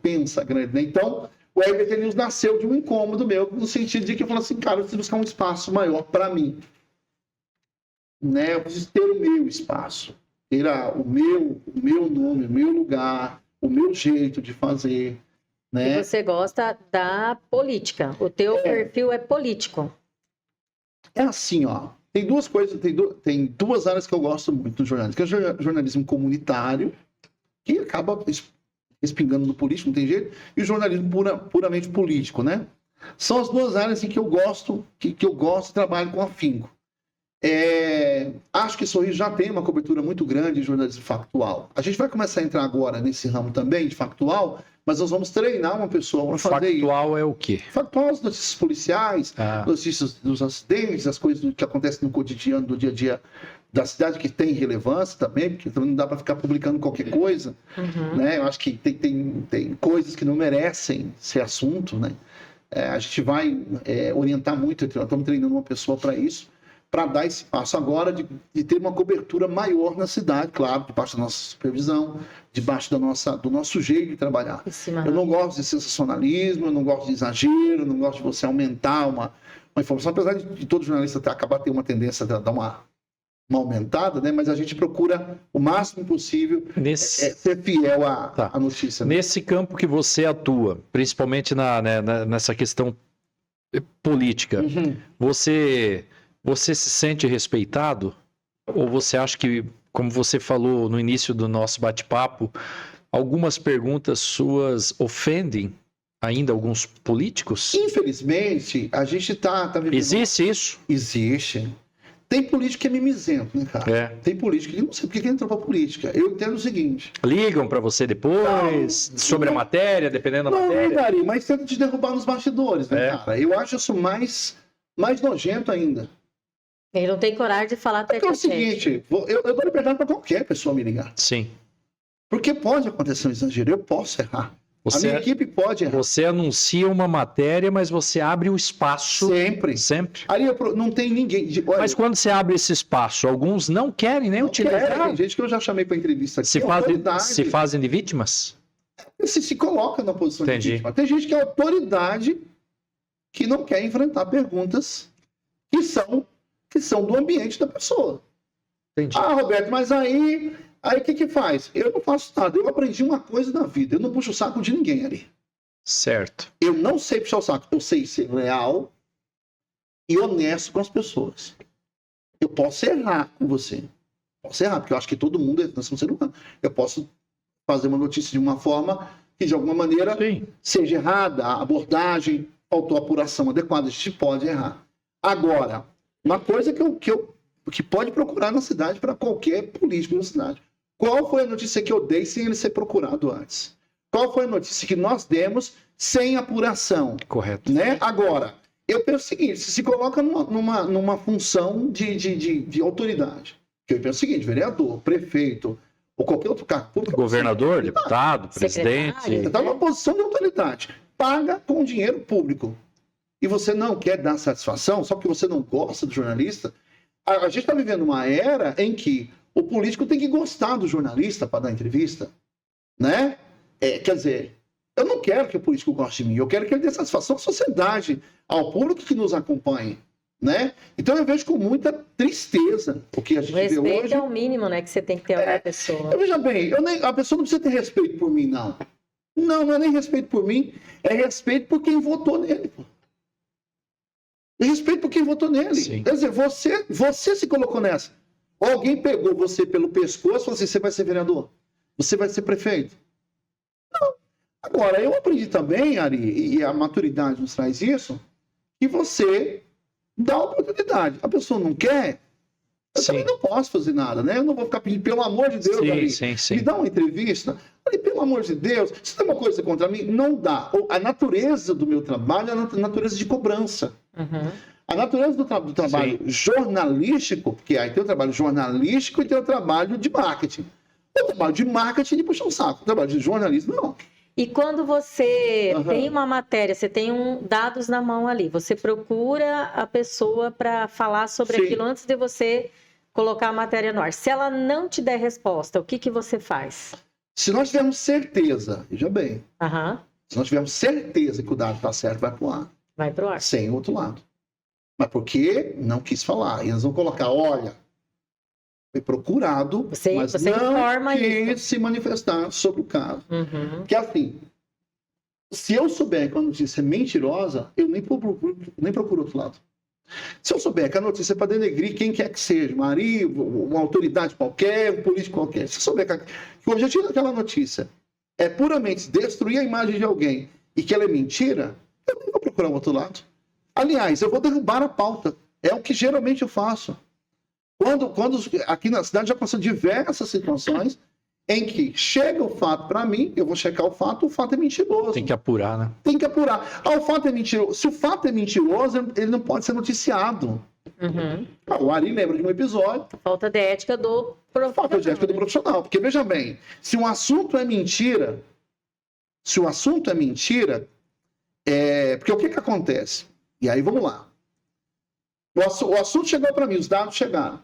pensa grande, né? Então, o RBT News nasceu de um incômodo meu, no sentido de que eu falei assim, cara, eu preciso buscar um espaço maior para mim. Né? Eu preciso ter o meu espaço. Ter o meu nome, o meu lugar, o meu jeito de fazer. Né? E você gosta da política. O teu perfil é político. É assim, ó. Tem duas coisas, tem duas áreas que eu gosto muito do jornalismo. Que é o jornalismo comunitário, que acaba espingando no político, não tem jeito, e o jornalismo puramente político, né? São as duas áreas em que eu gosto, que eu gosto e trabalho com afinco. Acho que Sorriso já tem uma cobertura muito grande de jornalismo factual. A gente vai começar a entrar agora nesse ramo também de factual, mas nós vamos treinar uma pessoa para fazer isso. Factual é o quê? Factual, as notícias policiais, notícias dos acidentes, as coisas que acontecem no cotidiano, do dia a dia da cidade, que tem relevância também, porque também não dá para ficar publicando qualquer coisa. Né? Eu acho que tem coisas que não merecem ser assunto. Né? A gente vai orientar muito, nós estamos treinando uma pessoa para isso, para dar esse passo agora de ter uma cobertura maior na cidade, claro, debaixo da nossa supervisão, debaixo do nosso jeito de trabalhar. Eu não gosto de sensacionalismo, eu não gosto de exagero, eu não gosto de você aumentar uma informação, apesar de todo jornalista acabar tendo uma tendência a dar uma aumentada, né? Mas a gente procura o máximo possível ser fiel à notícia. Né? Nesse campo que você atua, principalmente nessa questão política, você se sente respeitado? Ou você acha que, como você falou no início do nosso bate-papo, algumas perguntas suas ofendem ainda alguns políticos? Infelizmente, a gente tá vivendo... Existe isso? Existe. Tem político que é mimizento, né, cara? Tem político que não sei por que entrou pra política. Eu entendo o seguinte... Ligam pra você depois, sobre a matéria, dependendo da matéria? Não, mas tenta te derrubar nos bastidores, né, cara? Eu acho isso mais mais nojento ainda. Ele não tem coragem de falar É o seguinte, eu dou liberdade para qualquer pessoa me ligar. Sim. Porque pode acontecer um exagero, eu posso errar. A minha equipe pode errar. Você anuncia uma matéria, mas você abre o espaço... Sempre. Ali não tem ninguém... Olha, mas quando você abre esse espaço, alguns não querem nem utilizar. Tem gente que eu já chamei para entrevista aqui. Se fazem de vítimas? Se coloca na posição Entendi. de vítima. Tem gente que é autoridade que não quer enfrentar perguntas que são do ambiente da pessoa. Entendi. Ah, Roberto, mas aí o que faz? Eu não faço nada. Eu aprendi uma coisa na vida. Eu não puxo o saco de ninguém ali. Certo. Eu não sei puxar o saco. Eu sei ser leal e honesto com as pessoas. Eu posso errar com você. Posso errar, porque eu acho que todo mundo nós somos seres humanos. Eu posso fazer uma notícia de uma forma que, de alguma maneira, seja errada. A abordagem, faltou apuração adequada. A gente pode errar. Agora, uma coisa que pode procurar na cidade para qualquer político na cidade. Qual foi a notícia que eu dei sem ele ser procurado antes? Qual foi a notícia que nós demos sem apuração? Correto. Né? Agora, eu penso o seguinte, se coloca numa função de autoridade. Eu penso o seguinte, vereador, prefeito, ou qualquer outro cargo público. Governador, deputado, presidente. Você está numa posição de autoridade. Paga com dinheiro público. E você não quer dar satisfação, só porque você não gosta do jornalista. A gente está vivendo uma era em que o político tem que gostar do jornalista para dar entrevista, né? Quer dizer, eu não quero que o político goste de mim, eu quero que ele dê satisfação à sociedade, ao público que nos acompanha, né? Então eu vejo com muita tristeza o que a gente vê hoje. O respeito é o mínimo, né, que você tem que ter a pessoa. Veja bem, a pessoa não precisa ter respeito por mim, não. Não é nem respeito por mim, é respeito por quem votou nele, pô. Respeito por quem votou nele. Sim. Quer dizer, você se colocou nessa. Ou alguém pegou você pelo pescoço e falou assim, você vai ser vereador? Você vai ser prefeito? Não. Agora, eu aprendi também, Ari, e a maturidade nos traz isso, que você dá oportunidade. A pessoa não quer, eu também não posso fazer nada, né? Eu não vou ficar pedindo, pelo amor de Deus, Ari, me dá uma entrevista. Ari, pelo amor de Deus, se tem uma coisa contra mim, não dá. A natureza do meu trabalho é a natureza de cobrança. Uhum. A natureza do trabalho jornalístico, porque aí tem o trabalho jornalístico e tem o trabalho de marketing. O trabalho de marketing de puxar um saco. O trabalho de jornalismo, não. E quando você tem uma matéria, você tem dados na mão ali, você procura a pessoa para falar sobre aquilo antes de você colocar a matéria no ar. Se ela não te der resposta, o que você faz? Se nós tivermos certeza, veja bem, se nós tivermos certeza que o dado está certo, vai para o ar. Vai para o ar. Sem o outro lado. Mas porque não quis falar. E eles vão colocar, olha, foi procurado, mas não quis se manifestar sobre o caso. Porque assim, se eu souber que a notícia é mentirosa, eu nem procuro outro lado. Se eu souber que a notícia é para denegrir quem quer que seja, marido, uma autoridade qualquer, um político qualquer, se eu souber que o objetivo daquela notícia é puramente destruir a imagem de alguém e que ela é mentira, eu nem vou procurar o outro lado. Aliás, eu vou derrubar a pauta. É o que geralmente eu faço. Quando aqui na cidade já aconteceu diversas situações em que chega o fato para mim, eu vou checar o fato é mentiroso. Tem que apurar, né? Tem que apurar. O fato é mentiroso. Se o fato é mentiroso, ele não pode ser noticiado. O Ari lembra de um episódio. Falta de ética do profissional. Falta de ética do profissional. Porque, veja bem, se um assunto é mentira, porque o que acontece? E aí, vamos lá. O assunto chegou para mim, os dados chegaram.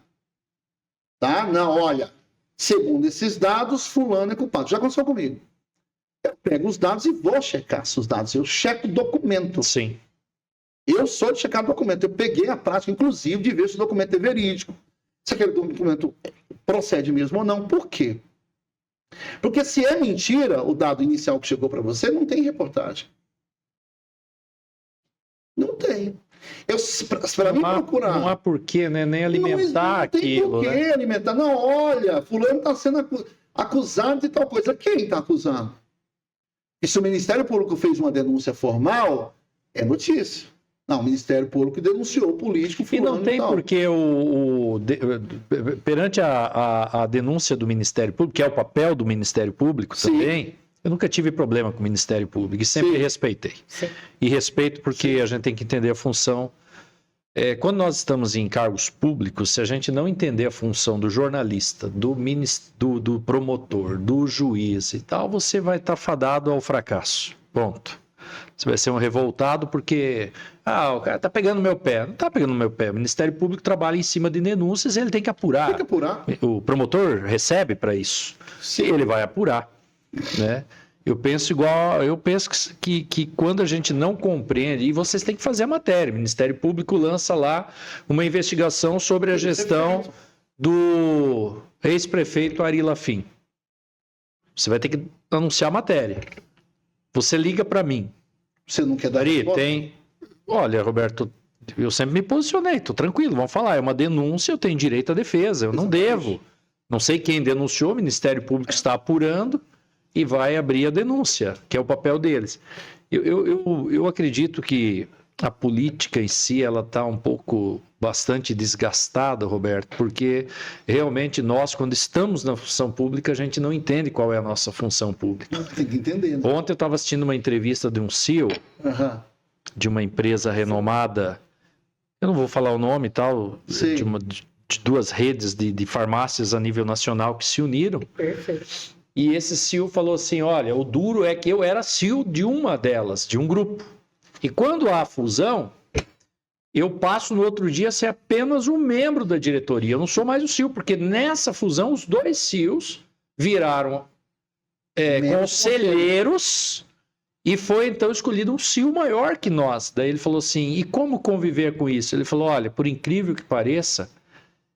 Tá? Não, olha, segundo esses dados, fulano é culpado. Já aconteceu comigo. Eu pego os dados e vou checar os dados. Eu checo o documento. Sim. Eu sou de checar documento. Eu peguei a prática, inclusive, de ver se o documento é verídico. Se aquele documento procede mesmo ou não. Por quê? Porque se é mentira o dado inicial que chegou para você, não tem reportagem. Não tem. Para mim procurar. Não há porquê, né? Nem alimentar aquilo. Não tem porquê alimentar. Não, olha, fulano está sendo acusado de tal coisa. Quem está acusando? E se o Ministério Público fez uma denúncia formal, é notícia. Não, o Ministério Público denunciou o político fulano. E não tem porquê perante a denúncia do Ministério Público, que é o papel do Ministério Público também. Eu nunca tive problema com o Ministério Público e sempre respeitei. E respeito porque a gente tem que entender a função Quando nós estamos em cargos públicos, se a gente não entender a função do jornalista, do promotor, do juiz e tal, você vai estar fadado ao fracasso. Ponto. Você vai ser um revoltado porque o cara está pegando no meu pé. Não está pegando no meu pé. O Ministério Público trabalha em cima de denúncias e ele tem que apurar. Tem que apurar. O promotor recebe para isso. Sim. Ele vai apurar, né? Eu penso que quando a gente não compreende, e vocês têm que fazer a matéria, o Ministério Público lança lá uma investigação sobre a gestão do ex-prefeito Ari Lafim. Você vai ter que anunciar a matéria. Você liga para mim. Você não quer dar resposta? Olha, Roberto, eu sempre me posicionei, estou tranquilo, vamos falar, é uma denúncia, eu tenho direito à defesa, eu não devo. Não sei quem denunciou, o Ministério Público está apurando e vai abrir a denúncia, que é o papel deles. Eu acredito que a política em si, ela está bastante desgastada, Roberto, porque realmente nós, quando estamos na função pública, a gente não entende qual é a nossa função pública. Tem que entender. Né? Ontem eu estava assistindo uma entrevista de um CEO, de uma empresa renomada, eu não vou falar o nome e tal, de duas redes de farmácias a nível nacional que se uniram. Perfeito. E esse CEO falou assim, olha, o duro é que eu era CEO de uma delas, de um grupo. E quando há fusão, eu passo no outro dia a ser apenas um membro da diretoria. Eu não sou mais o CEO, porque nessa fusão os dois CEOs viraram conselheiros e foi então escolhido um CEO maior que nós. Daí ele falou assim, e como conviver com isso? Ele falou, olha, por incrível que pareça,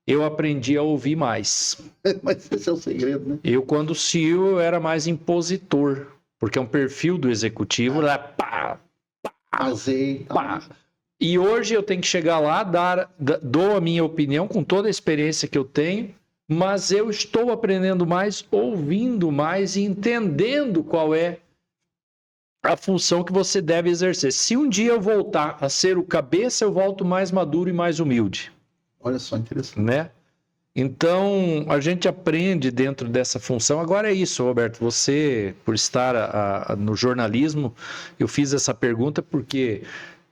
eu aprendi a ouvir mais. Mas esse é o segredo, né? Eu, quando CEO, eu era mais impositor, porque é um perfil do executivo, lá, pá. E hoje eu tenho que chegar lá, dou a minha opinião com toda a experiência que eu tenho, mas eu estou aprendendo mais, ouvindo mais e entendendo qual é a função que você deve exercer. Se um dia eu voltar a ser o cabeça, eu volto mais maduro e mais humilde. Olha só, interessante. Né? Então, a gente aprende dentro dessa função. Agora é isso, Roberto, você, por estar no jornalismo, eu fiz essa pergunta porque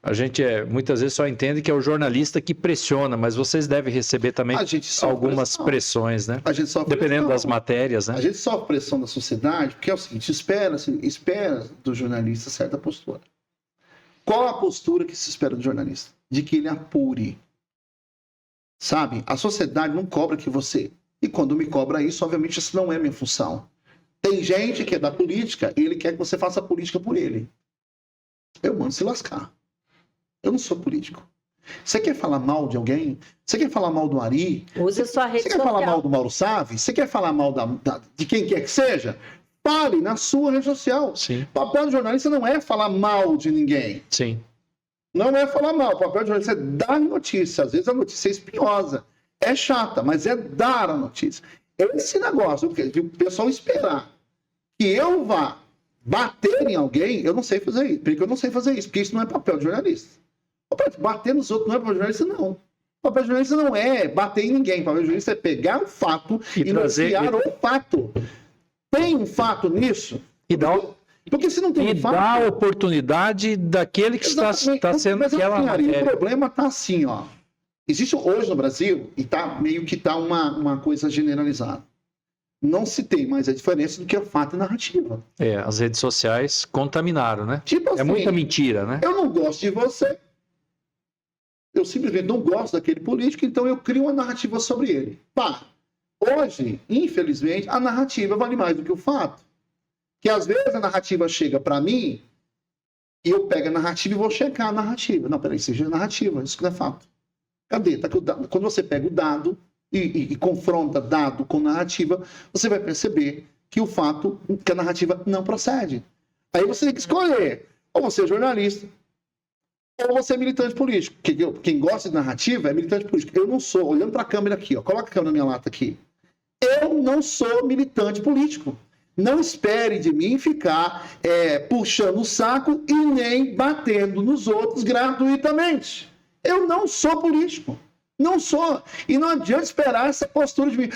a gente muitas vezes só entende que é o jornalista que pressiona, mas vocês devem receber também algumas pressões, né? A gente sofre dependendo das matérias, né? A gente sofre pressão da sociedade, porque é o seguinte, espera do jornalista certa postura. Qual a postura que se espera do jornalista? De que ele apure. Sabe? A sociedade não cobra que você... E quando me cobra isso, obviamente, isso não é minha função. Tem gente que é da política e ele quer que você faça a política por ele. Eu mando se lascar. Eu não sou político. Você quer falar mal de alguém? Você quer falar mal do Ari? Use sua rede social. Você quer falar mal do Mauro Sávio? Você quer falar mal de quem quer que seja? Fale na sua rede social. Sim. O papel do jornalista não é falar mal de ninguém. Sim. Não é falar mal. O papel do jornalista é dar notícia. Às vezes a notícia é espinhosa. É chata, mas é dar a notícia. Esse negócio, porque o pessoal esperar que eu vá bater em alguém, eu não sei fazer isso. Porque eu não sei fazer isso. Porque isso não é papel de jornalista. Bater nos outros não é papel de jornalista, não. O papel de jornalista não é bater em ninguém. O papel de jornalista é pegar um fato e noticiar o fato. Tem um fato nisso? Porque se não tem e dá a oportunidade daquele que está sendo... Mas o problema está assim, ó. Existe hoje no Brasil, e meio que está uma coisa generalizada. Não se tem mais a diferença do que a fato e narrativa. As redes sociais contaminaram, né? Tipo assim, é muita mentira, né? Eu não gosto de você. Eu simplesmente não gosto daquele político, então eu crio uma narrativa sobre ele. Hoje, infelizmente, a narrativa vale mais do que o fato. Que às vezes a narrativa chega para mim e eu pego a narrativa e vou checar a narrativa. Não, peraí, seja narrativa, isso não é fato. Cadê? Tá aqui o dado. Quando você pega o dado e confronta dado com narrativa, você vai perceber que o fato, que a narrativa não procede. Aí você tem que escolher. Ou você é jornalista, ou você é militante político. Quem gosta de narrativa é militante político. Eu não sou. Olhando para a câmera aqui, ó, coloca a câmera na minha lata aqui. Eu não sou militante político. Não espere de mim ficar puxando o saco e nem batendo nos outros gratuitamente. Eu não sou político. Não sou. E não adianta esperar essa postura de mim.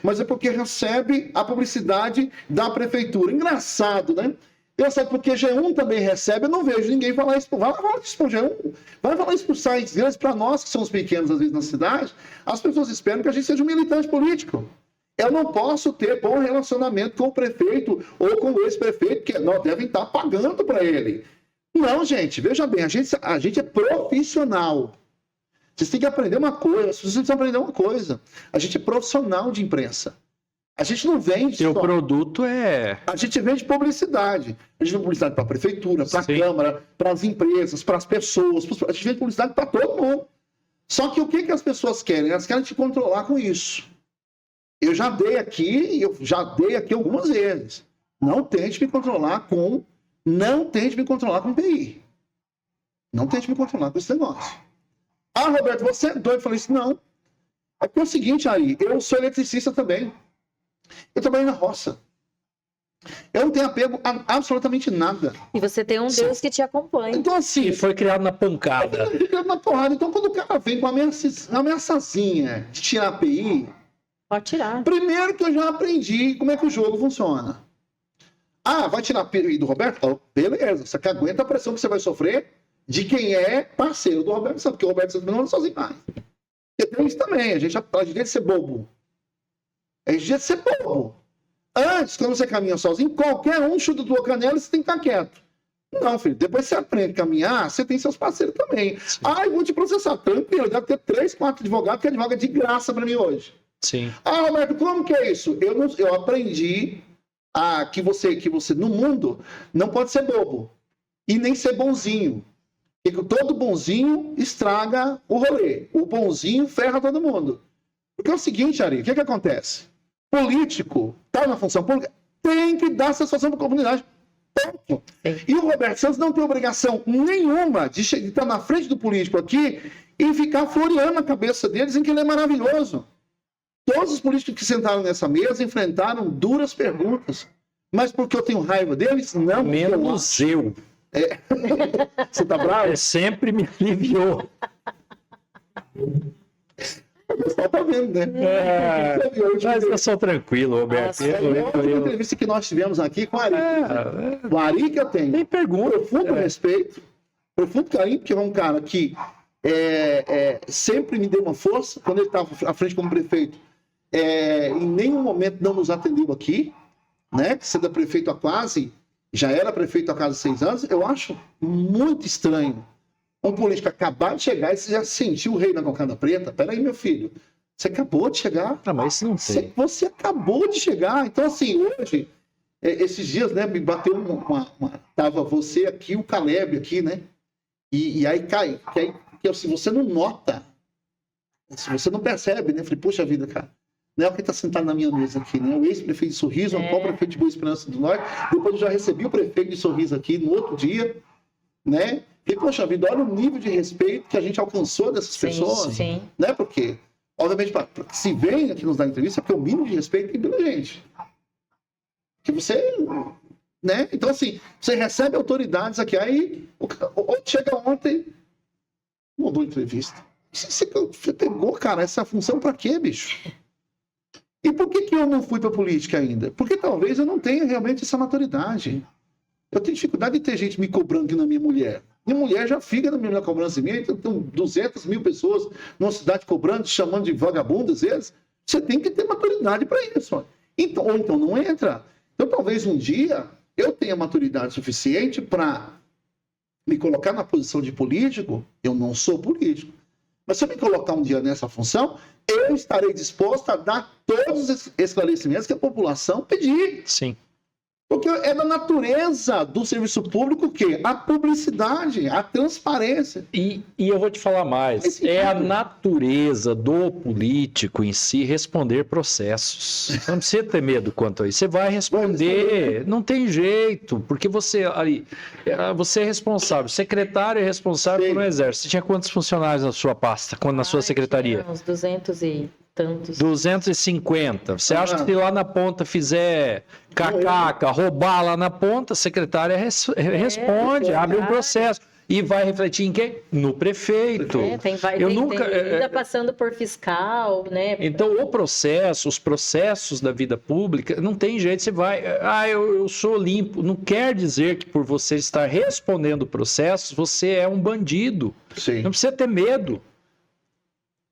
Mas é porque recebe a publicidade da prefeitura. Engraçado, né? Eu sei porque G1 também recebe, eu não vejo ninguém falar isso. Vai falar isso para o G1, vai falar isso para os sites grandes, para nós que somos pequenos, às vezes, na cidade. As pessoas esperam que a gente seja um militante político. Eu não posso ter bom relacionamento com o prefeito ou com o ex-prefeito, que nós devem estar pagando para ele. Não, gente, veja bem, a gente é profissional. Vocês têm que aprender uma coisa, vocês precisam aprender uma coisa. A gente é profissional de imprensa. A gente não vende. Seu produto é. A gente vende publicidade. A gente vende publicidade para a prefeitura, para a Câmara, para as empresas, para as pessoas. A gente vende publicidade para todo mundo. Só que o que as pessoas querem? Elas querem te controlar com isso. Eu já dei aqui algumas vezes. Não tente me controlar com PI. Não tente me controlar com esse negócio. Ah, Roberto, você é doido? Eu falei assim, não. É porque é o seguinte, Ari, eu sou eletricista também. Eu trabalho na roça. Eu não tenho apego a absolutamente nada. E você tem um Deus que te acompanha. Então, assim... E foi criado na pancada. Foi criado na porrada. Então, quando o cara vem com uma ameaçazinha de tirar a API... Pode tirar. Primeiro que eu já aprendi como é que o jogo funciona. Ah, vai tirar a API do Roberto? Oh, beleza. Você que aguenta a pressão que você vai sofrer de quem é parceiro do Roberto Santos. Porque o Roberto Santos não anda sozinho mais. E tem isso também. A gente devia ser bobo. A gente devia ser bobo. Antes, quando você caminha sozinho, qualquer um chuta a tua canela e você tem que estar quieto. Não, filho. Depois você aprende a caminhar, você tem seus parceiros também. Sim. Ah, eu vou te processar. Tranquilo. Deve ter 3, 4 advogados que advoga de graça para mim hoje. Sim. Ah, Roberto, como que é isso? Eu aprendi que você, no mundo, não pode ser bobo. E nem ser bonzinho. Porque todo bonzinho estraga o rolê. O bonzinho ferra todo mundo. Porque é o seguinte, Ari, o que acontece? Político, tá na função pública, tem que dar satisfação para a comunidade. Ponto. E o Roberto Santos não tem obrigação nenhuma de estar na frente do político aqui e ficar floreando a cabeça deles em que ele é maravilhoso. Todos os políticos que sentaram nessa mesa enfrentaram duras perguntas. Mas porque eu tenho raiva deles? Não. Menos eu. É. Você tá bravo? Sempre me aliviou. O pessoal tá vendo, né? Mas eu sou tranquilo, Roberto. Uma entrevista que nós tivemos aqui com o Ari. O Ari que eu tenho. Tem pergunta. Profundo respeito, profundo carinho, porque é um cara que sempre me deu uma força. Quando ele estava à frente como prefeito, em nenhum momento não nos atendeu aqui, né? Sendo prefeito já era prefeito há quase 6 anos. Eu acho muito estranho um político acabar de chegar e você já sentiu o rei na cocada preta. Peraí, meu filho, você acabou de chegar. Ah, mas isso não tem. Você acabou de chegar. Então, assim, hoje, esses dias, né, me bateu tava você aqui, o Caleb aqui, né? E aí cai. Se você não nota, se você não percebe, né? Eu falei, poxa vida, cara. Não é o que está sentado na minha mesa aqui, né? O ex-prefeito de Sorriso, o atual prefeito de Boa Esperança do Norte. Depois eu já recebi o prefeito de Sorriso aqui no outro dia, né? E, poxa vida, olha o nível de respeito que a gente alcançou dessas pessoas. Sim. Né? Porque, obviamente, se vem aqui nos dar entrevista, é porque o mínimo de respeito tem pela gente. Que você, né? Então, assim, você recebe autoridades aqui, aí chega ontem, mandou entrevista. Você pegou, cara, essa função pra quê, bicho? E por que eu não fui pra política ainda? Porque talvez eu não tenha realmente essa maturidade. Eu tenho dificuldade de ter gente me cobrando aqui na minha mulher. Minha mulher já fica na minha cobrança em mim, então tem 200 mil pessoas numa cidade cobrando, chamando de vagabundo às vezes. Você tem que ter maturidade para isso. Então, ou então não entra. Então talvez um dia eu tenha maturidade suficiente para me colocar na posição de político. Eu não sou político. Mas se eu me colocar um dia nessa função, eu estarei disposto a dar todos os esclarecimentos que a população pedir. Sim. Porque é da natureza do serviço público que a publicidade, a transparência. E eu vou te falar mais. É a natureza do político em si responder processos. Você não precisa ter medo quanto a isso. Você vai responder. Não tem jeito. Porque você é responsável. Secretário é responsável por um exército. Você tinha quantos funcionários na sua pasta, na sua secretaria? Uns 200 e tantos. 250. Você acha que se lá na ponta fizer cacaca, roubar lá na ponta, a secretária responde, abre um processo. E vai refletir em quem? No prefeito. Tem passando por fiscal, né? Então, os processos da vida pública, não tem jeito, você vai... eu sou limpo. Não quer dizer que por você estar respondendo processos, você é um bandido. Sim. Não precisa ter medo.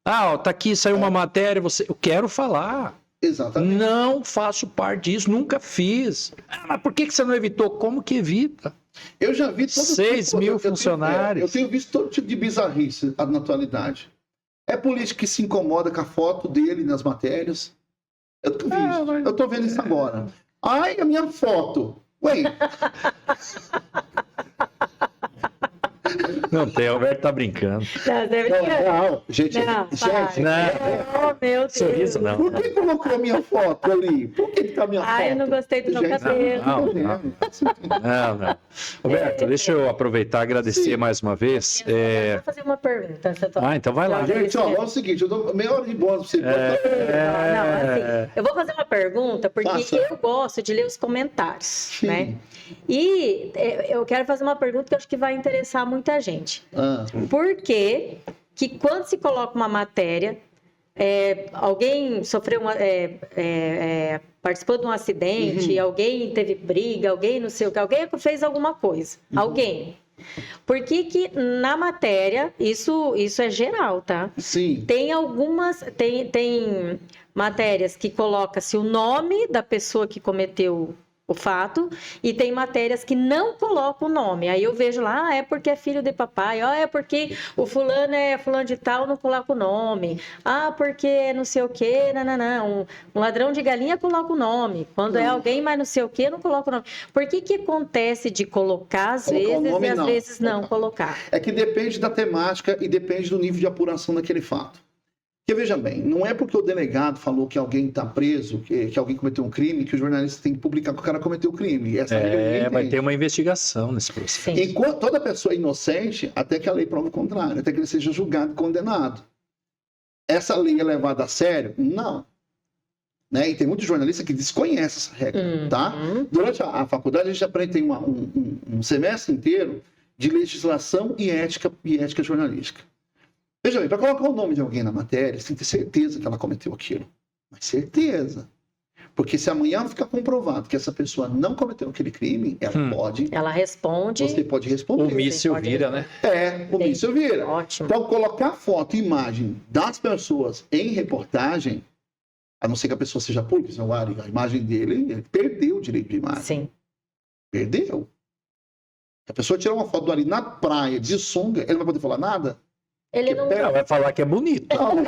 Tá aqui, saiu uma matéria, eu quero falar. Exatamente. Não faço parte disso, nunca fiz. Mas por que você não evitou? Como que evita? Eu já vi todo 6 mil funcionários. Eu tenho visto todo tipo de bizarrice na atualidade. É político que se incomoda com a foto dele nas matérias. Eu tô vendo isso agora. Ai, a minha foto. Ué. Não tem, o Alberto tá brincando. Não, gente. Não, meu Deus. Sorriso não. Por que colocou a minha foto ali? Por que tá a minha foto? Eu não gostei do meu cabelo. Não. Roberto, deixa eu aproveitar e agradecer mais uma vez. Eu vou fazer uma pergunta. Então vai lá. Gente, é o seguinte, eu dou meia hora de bônus pra você. Eu vou fazer uma pergunta, porque eu gosto de ler os comentários, né? E eu quero fazer uma pergunta que eu acho que vai interessar muita gente. Por que quando se coloca uma matéria, alguém sofreu participou de um acidente, alguém teve briga, alguém não sei o que, alguém fez alguma coisa, alguém. Por que na matéria, isso é geral, tá? Sim. Tem algumas, tem matérias que coloca-se o nome da pessoa que cometeu o fato, e tem matérias que não colocam o nome. Aí eu vejo lá, é porque é filho de papai, é porque o fulano é fulano de tal, não coloca o nome. Porque não sei o quê, um ladrão de galinha coloca o nome. Quando é alguém mais não sei o quê, não coloca o nome. Por que acontece de colocar às vezes e às vezes não colocar? É que depende da temática e depende do nível de apuração daquele fato. Porque, veja bem, não é porque o delegado falou que alguém está preso, que alguém cometeu um crime, que o jornalista tem que publicar que o cara cometeu o crime. Vai ter uma investigação nesse processo. Sim. Enquanto toda pessoa é inocente, até que a lei prove o contrário, até que ele seja julgado e condenado. Essa lei é levada a sério? Não. Né? E tem muitos jornalistas que desconhecem essa regra. Tá? Durante a faculdade, a gente aprende, tem um semestre inteiro de legislação e ética jornalística. Veja bem, para colocar o nome de alguém na matéria, você tem que ter certeza que ela cometeu aquilo. Mas certeza. Porque se amanhã ficar comprovado que essa pessoa não cometeu aquele crime, ela pode... Ela responde... Você pode responder. O míssil vira, né? O míssil vira. Ótimo. Então, colocar foto e imagem das pessoas em reportagem, a não ser que a pessoa seja pública, a imagem dele, ele perdeu o direito de imagem. Sim. Perdeu. A pessoa tirar uma foto ali na praia, de sunga, ele não vai poder falar nada? Ele não vai falar que é bonito. Não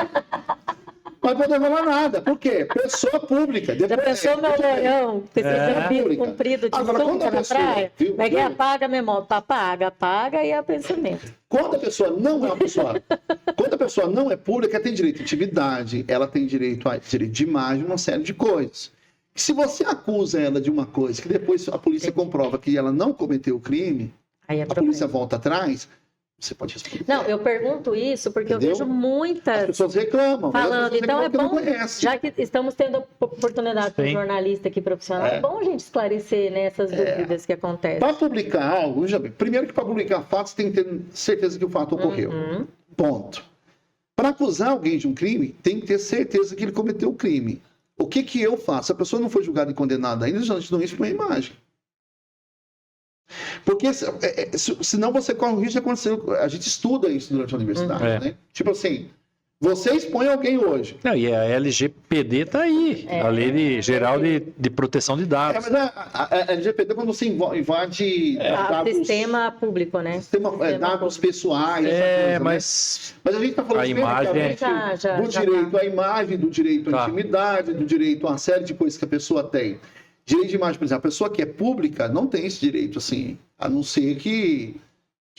vai poder falar nada. Por quê? Pessoa pública. Já pensou meu olhão? Com esse cabelo comprido de sunga na praia? Mas apaga a memória. Apaga e é pensamento. Quando a pessoa não é uma pessoa... Quando a pessoa não é pública, ela tem direito à intimidade, ela tem direito de imagem, uma série de coisas. Se você acusa ela de uma coisa que depois a polícia comprova que ela não cometeu o crime, a polícia volta atrás... Você pode responder. Não, eu pergunto isso porque eu vejo muitas... As pessoas reclamam. Falando, então é bom, já que estamos tendo oportunidade com um jornalista aqui profissional, é bom a gente esclarecer, né, essas dúvidas que acontecem. Para publicar algo, já bem, primeiro que para publicar fatos tem que ter certeza que o fato ocorreu. Ponto. Para acusar alguém de um crime, tem que ter certeza que ele cometeu o crime. O que eu faço? Se a pessoa não foi julgada e condenada ainda, já não isso com uma imagem. Porque senão você corre o risco de acontecer. A gente estuda isso durante a universidade, né? Tipo assim, você expõe alguém hoje. Não, e a LGPD está aí, a Lei Geral de Proteção de Dados. Mas a LGPD é quando você invade dados, sistema público, né? Dados pessoais, essa coisa, mas a gente está falando do direito à imagem, do direito à intimidade, do direito a uma série de coisas que a pessoa tem. Direito de imagem, por exemplo, a pessoa que é pública não tem esse direito, assim, a não ser que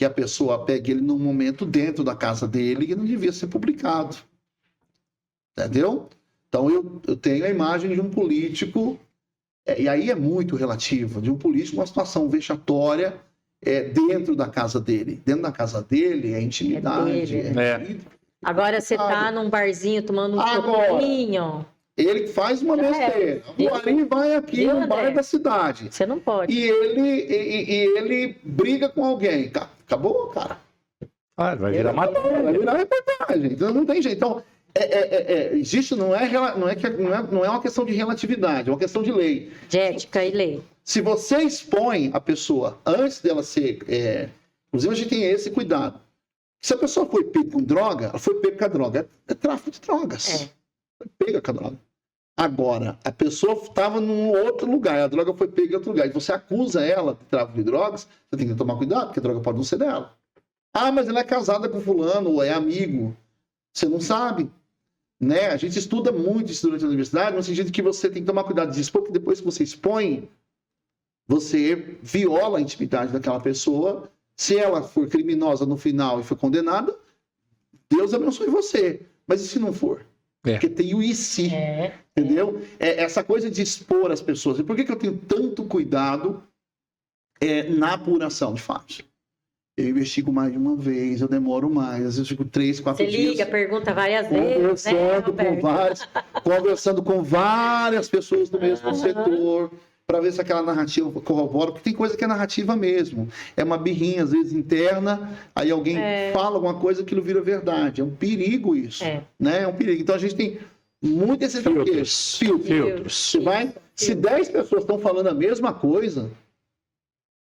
a pessoa pegue ele num momento dentro da casa dele que não devia ser publicado. Entendeu? Então, eu tenho a imagem de um político, e aí é muito relativo, de um político numa situação vexatória dentro da casa dele. Dentro da casa dele é intimidade. Agora você está num barzinho tomando um chocolhinho... Ele faz uma besteira. O Ari vai aqui no bar da cidade. Você não pode. E ele briga com alguém. Acabou, cara. Ah, vai virar matéria. Vai virar reportagem. Então não tem jeito. Então, existe, não é uma questão de relatividade, é uma questão de lei. De ética e lei. Se você expõe a pessoa antes dela ser... inclusive, a gente tem esse cuidado. Se a pessoa foi pega com droga, ela foi pega com a droga. É tráfico de drogas. Foi pega com a droga. Agora, a pessoa estava num outro lugar, a droga foi pega em outro lugar, e você acusa ela de tráfico de drogas, você tem que tomar cuidado, porque a droga pode não ser dela. Ah, mas ela é casada com fulano, ou é amigo. Você não sabe. Né? A gente estuda muito isso durante a universidade, no sentido que você tem que tomar cuidado de expor, porque depois que você expõe, você viola a intimidade daquela pessoa. Se ela for criminosa no final e for condenada, Deus abençoe você. Mas e se não for? Porque tem o e se. Entendeu? Essa coisa de expor as pessoas. E por que eu tenho tanto cuidado na apuração de fatos? Eu investigo mais de uma vez, eu demoro mais, às vezes eu fico 3, 4 dias. Você liga, pergunta várias vezes, conversando com várias pessoas do mesmo setor, para ver se aquela narrativa corrobora, porque tem coisa que é narrativa mesmo. É uma birrinha, às vezes, interna, aí alguém fala alguma coisa, aquilo vira verdade. É um perigo isso. Né? É um perigo. Então a gente tem muito esse filtros. Se 10 pessoas estão falando a mesma coisa,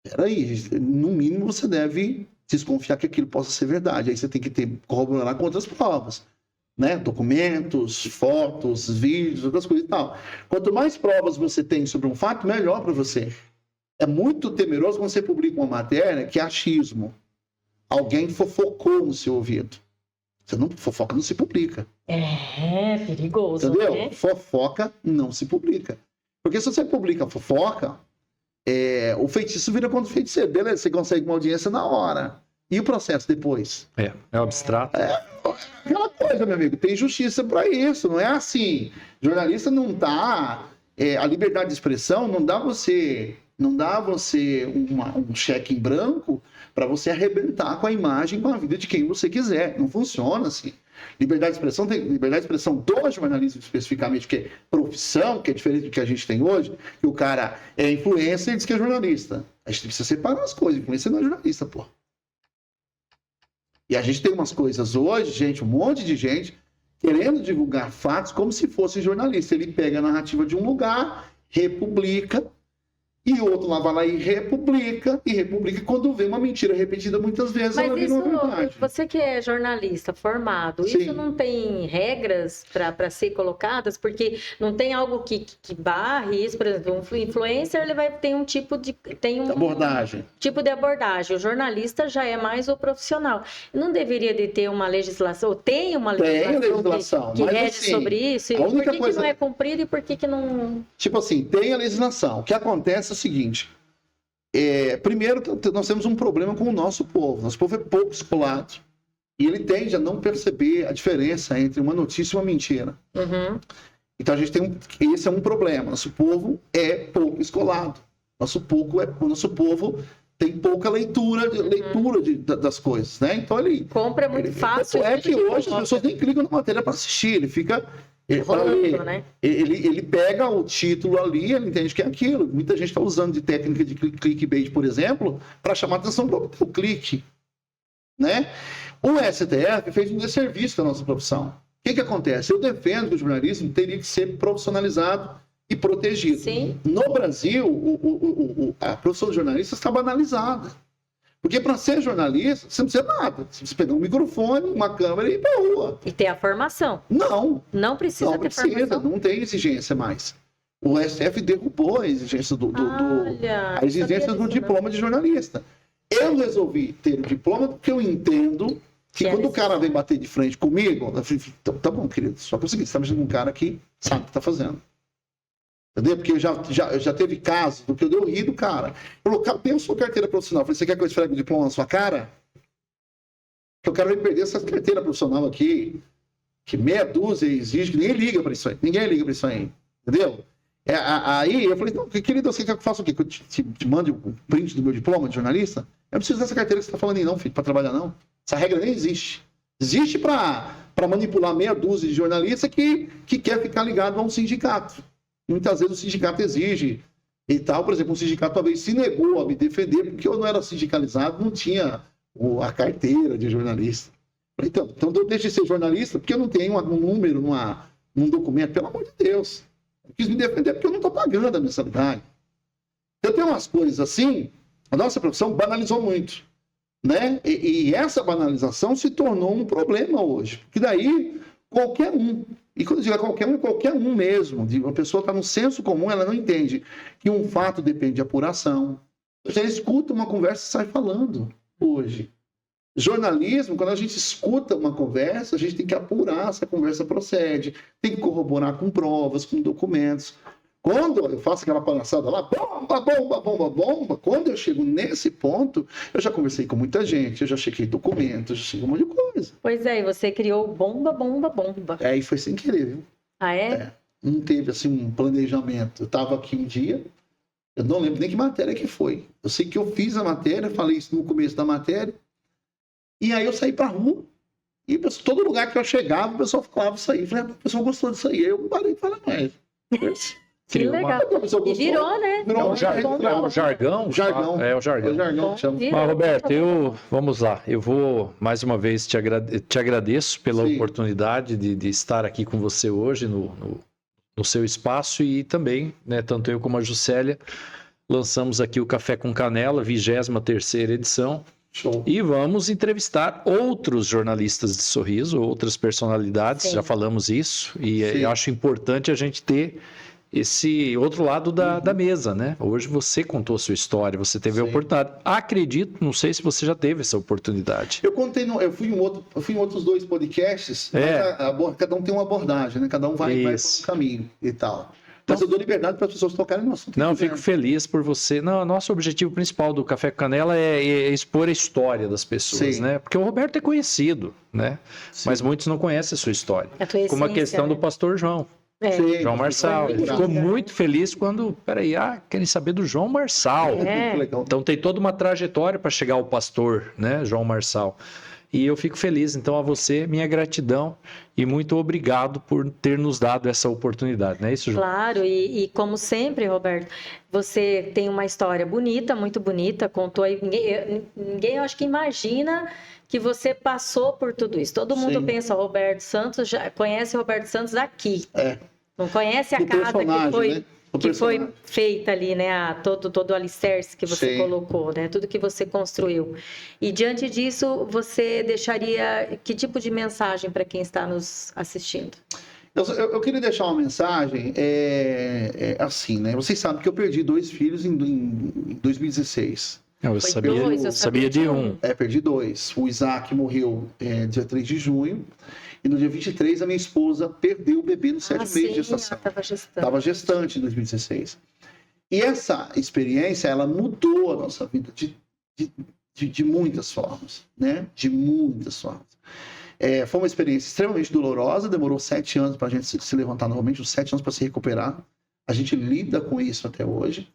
peraí, no mínimo você deve desconfiar que aquilo possa ser verdade. Aí você tem que corroborar com outras provas. Né? Documentos, fotos, vídeos, outras coisas e tal. Quanto mais provas você tem sobre um fato, melhor para você. É muito temeroso quando você publica uma matéria que é achismo. Alguém fofocou no seu ouvido. Você não fofoca, não se publica. É perigoso. Entendeu? Né? Fofoca não se publica. Porque se você publica fofoca, o feitiço vira contra o feiticeiro. Beleza, você consegue uma audiência na hora. E o processo depois? É abstrato. Aquela coisa, meu amigo, tem justiça para isso, não é assim. Jornalista não dá... a liberdade de expressão não dá você um cheque em branco para você arrebentar com a imagem, com a vida de quem você quiser. Não funciona assim. Liberdade de expressão tem liberdade de expressão do jornalismo especificamente, que é profissão, que é diferente do que a gente tem hoje, que o cara é influencer e diz que é jornalista. A gente precisa separar as coisas. Influencer não é jornalista, pô. E a gente tem umas coisas hoje, gente, um monte de gente querendo divulgar fatos como se fosse jornalista. Ele pega a narrativa de um lugar, republica, e o outro lá vai lá e republica, quando vê uma mentira repetida muitas vezes, ela vira uma verdade. Você que é jornalista formado, Sim. Isso não tem regras para ser colocadas? Porque não tem algo que barre isso? Por exemplo, um influencer, ele vai ter um tipo de... abordagem. Tipo de abordagem. O jornalista já é mais o profissional. Não deveria de ter uma legislação, ou tem uma legislação que rege assim, sobre isso? E por que não é cumprido e por que não... Tipo assim, tem a legislação. O que acontece é o seguinte, primeiro nós temos um problema com o nosso povo. Nosso povo é pouco escolado e ele tende a não perceber a diferença entre uma notícia e uma mentira. Então a gente esse é um problema. Nosso povo é pouco escolado. Nosso povo tem pouca leitura das coisas, né? Então ele compra muito fácil. É que hoje as pessoas nem clicam na matéria para assistir. Ele fica né? Ele pega o título ali, ele entende que é aquilo. Muita gente está usando de técnica de clickbait, por exemplo, para chamar a atenção para o clique. Né? O STF fez um desserviço à nossa profissão. O que acontece? Eu defendo que o jornalismo teria que ser profissionalizado e protegido. Sim. No Brasil, a profissão de jornalista está banalizada. Porque para ser jornalista, você não precisa nada. Você precisa pegar um microfone, uma câmera e ir para a rua. E ter a formação. Não precisa ter formação. Não tem exigência mais. O STF derrubou a exigência do diploma de jornalista. Eu resolvi ter o diploma porque eu entendo que quando o cara vem bater de frente comigo, eu falei, tá bom, querido, só que é o seguinte, você está mexendo com um cara que sabe o que está fazendo. Entendeu? Porque já teve casos do que eu dei o rir do cara. Falou, eu sou carteira profissional. Eu falei, você quer que eu esfregue o diploma na sua cara? Porque o cara vai perder essa carteira profissional aqui, que meia dúzia exige, que ninguém liga para isso aí. Ninguém liga para isso aí. Entendeu? Aí eu falei, não, querido, você quer que eu faça o quê? Que eu te mande o print do meu diploma de jornalista? Eu não preciso dessa carteira que você está falando aí não, filho, para trabalhar não. Essa regra nem existe. Existe para manipular meia dúzia de jornalistas que quer ficar ligado a um sindicato. Muitas vezes o sindicato exige e tal. Por exemplo, um sindicato talvez se negou a me defender porque eu não era sindicalizado, não tinha a carteira de jornalista. Falei, então eu deixo de ser jornalista porque eu não tenho um número num documento, pelo amor de Deus. Eu quis me defender porque eu não estou pagando a mensalidade. Então tem umas coisas assim, a nossa profissão banalizou muito, né? E essa banalização se tornou um problema hoje, porque daí qualquer um, e quando eu digo qualquer um, é qualquer um mesmo, uma pessoa está no senso comum, ela não entende que um fato depende de apuração. Você escuta uma conversa e sai falando hoje. Jornalismo, quando a gente escuta uma conversa, a gente tem que apurar se a conversa procede, tem que corroborar com provas, com documentos. Quando eu faço aquela palhaçada lá, bomba, bomba, bomba, bomba, quando eu chego nesse ponto, eu já conversei com muita gente, eu já chequei documentos, eu já chequei um monte de coisa. Pois é, e você criou bomba, bomba, bomba. E foi sem querer, viu? Ah, é? Não teve, assim, um planejamento. Eu estava aqui um dia, eu não lembro nem que matéria que foi. Eu sei que eu fiz a matéria, falei isso no começo da matéria, e aí eu saí pra rua, e todo lugar que eu chegava, o pessoal falava isso aí. Eu falei, o pessoal gostou disso aí. Aí eu parei e falei, mas... Que legal. E virou, né? É o jargão? É o jargão. Mas, Roberto, vamos lá. Eu vou, mais uma vez, te agradeço pela oportunidade de estar aqui com você hoje no seu espaço e também, né, tanto eu como a Juscelia, lançamos aqui o Café com Canela, 23ª edição. Show. E vamos entrevistar outros jornalistas de Sorriso, outras personalidades, já falamos isso, e acho importante a gente ter esse outro lado da mesa, né? Hoje você contou a sua história, você teve a oportunidade. Acredito, não sei se você já teve essa oportunidade. Eu contei, eu fui em outros 2 podcasts, mas cada um tem uma abordagem, né? Cada um vai por um caminho e tal. Mas eu dou liberdade para as pessoas tocarem no assunto. Não, fico feliz por você. Não, nosso objetivo principal do Café com Canela é expor a história das pessoas, né? Porque o Roberto é conhecido, né? Sim. Mas muitos não conhecem a sua história. Como a questão do pastor João. João Marçal. Ele ficou muito feliz quando... Peraí, querem saber do João Marçal. Então tem toda uma trajetória para chegar ao pastor, né? João Marçal. E eu fico feliz, então, a você, minha gratidão e muito obrigado por ter nos dado essa oportunidade, não é isso, João? Claro, e como sempre, Roberto, você tem uma história bonita, muito bonita, contou aí, ninguém acho que imagina que você passou por tudo isso. Todo mundo pensa, Roberto Santos, já conhece Roberto Santos aqui. Não conhece a casa que foi... Né? Que foi feita ali, né? Todo o alicerce que você colocou, né? Tudo que você construiu. E diante disso, você deixaria que tipo de mensagem para quem está nos assistindo? Eu queria deixar uma mensagem assim, né? Vocês sabem que eu perdi 2 filhos em 2016. Eu sabia de um. Perdi 2. O Isaac morreu dia 3 de junho. E no dia 23, a minha esposa perdeu o bebê no 7º mês de gestação. Estava gestante em 2016. E essa experiência, ela mudou a nossa vida de muitas formas, né? De muitas formas. Foi uma experiência extremamente dolorosa, demorou 7 anos para a gente se levantar novamente, uns 7 anos para se recuperar. A gente lida com isso até hoje.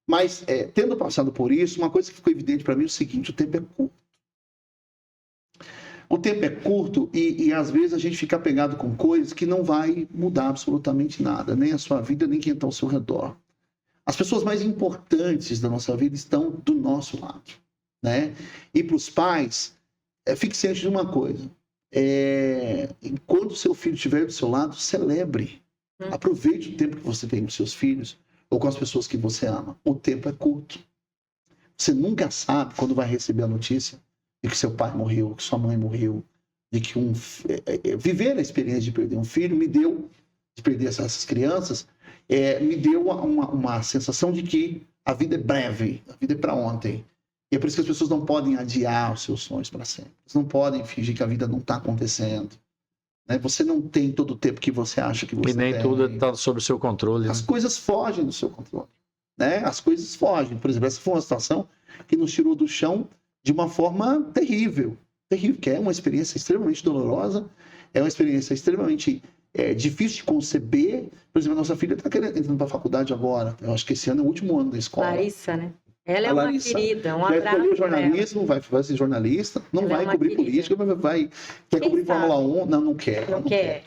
Mas, tendo passado por isso, uma coisa que ficou evidente para mim é o seguinte: o tempo é curto. O tempo é curto e às vezes a gente fica apegado com coisas que não vai mudar absolutamente nada, nem a sua vida, nem quem está ao seu redor. As pessoas mais importantes da nossa vida estão do nosso lado, né? E para os pais, fique ciente de uma coisa: quando o seu filho estiver do seu lado, celebre. Aproveite o tempo que você tem com seus filhos ou com as pessoas que você ama. O tempo é curto. Você nunca sabe quando vai receber a notícia de que seu pai morreu, que sua mãe morreu, de que viver a experiência de perder um filho de perder essas crianças, me deu uma sensação de que a vida é breve, a vida é para ontem. E é por isso que as pessoas não podem adiar os seus sonhos para sempre. Eles não podem fingir que a vida não está acontecendo. Né? Você não tem todo o tempo que você acha que você tem. E nem tudo está sob o seu controle. As coisas fogem do seu controle. Né? As coisas fogem. Por exemplo, essa foi uma situação que nos tirou do chão de uma forma terrível, que é uma experiência extremamente dolorosa, é uma experiência extremamente difícil de conceber. Por exemplo, a nossa filha está entrando para a faculdade agora, eu acho que esse ano é o último ano da escola. Larissa, né? Ela é uma querida, um abraço. Vai escolher jornalismo, vai ser jornalista, não vai cobrir política, mas quer cobrir Fórmula 1, não quer. Não quer.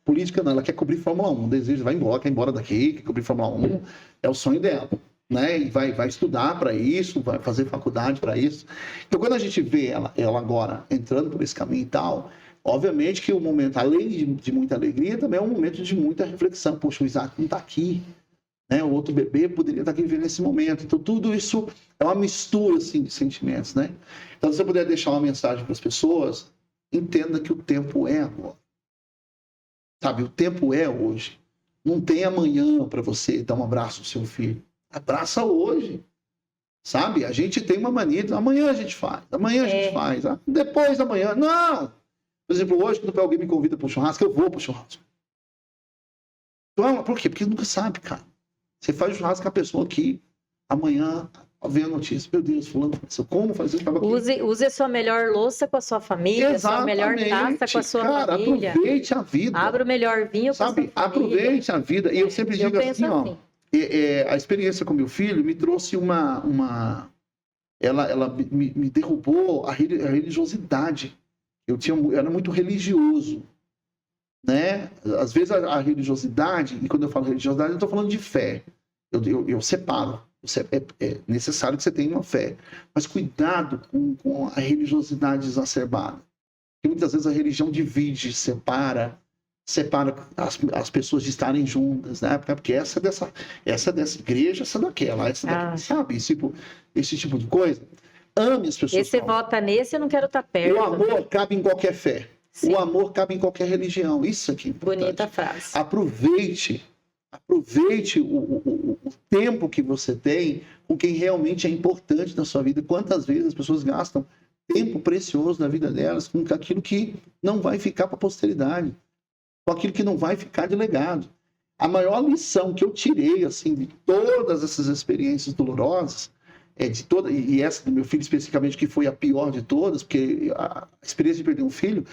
Política não, ela quer cobrir Fórmula 1, deseja, vai embora, quer ir embora daqui, quer cobrir Fórmula 1, é o sonho dela. né? E vai estudar para isso, vai fazer faculdade para isso. Então, quando a gente vê ela agora entrando por esse caminho e tal, obviamente que o momento, além de muita alegria, também é um momento de muita reflexão. Poxa, o Isaac não está aqui, né? O outro bebê poderia estar aqui vivendo nesse momento. Então, tudo isso é uma mistura assim, de sentimentos, né? Então, se você puder deixar uma mensagem para as pessoas, entenda que o tempo é agora. Sabe, o tempo é hoje. Não tem amanhã para você dar um abraço ao seu filho. Abraça hoje. Sabe? A gente tem uma mania de amanhã a gente faz, amanhã a gente faz, depois da manhã. Não! Por exemplo, hoje, quando alguém me convida para um churrasco, eu vou para o churrasco. Então, por quê? Porque nunca sabe, cara. Você faz o churrasco com a pessoa aqui, amanhã vem a notícia. Meu Deus, fulano, como fazer? Use a sua melhor louça com a sua família, sua melhor taça com a sua família. Aproveite a vida. Abra o melhor vinho com a sua família. Aproveite a vida. E eu sempre digo assim, ó. A experiência com meu filho me trouxe ela me derrubou a religiosidade. Eu era muito religioso, né? Às vezes a religiosidade, e quando eu falo religiosidade, eu estou falando de fé. Eu separo. É necessário que você tenha uma fé. Mas cuidado com a religiosidade exacerbada. Porque muitas vezes a religião divide, separa as pessoas de estarem juntas, né? Porque essa é dessa igreja, essa daquela, sabe? Esse tipo de coisa. Ame as pessoas. Esse vota nesse, eu não quero estar perto. O amor cabe em qualquer fé. Sim. O amor cabe em qualquer religião. Isso aqui é importante. Bonita frase. Aproveite o tempo que você tem com quem realmente é importante na sua vida. Quantas vezes as pessoas gastam tempo precioso na vida delas com aquilo que não vai ficar para a posteridade, com aquilo que não vai ficar de legado. A maior lição que eu tirei assim, de todas essas experiências dolorosas, e essa do meu filho especificamente, que foi a pior de todas, porque a experiência de perder um filho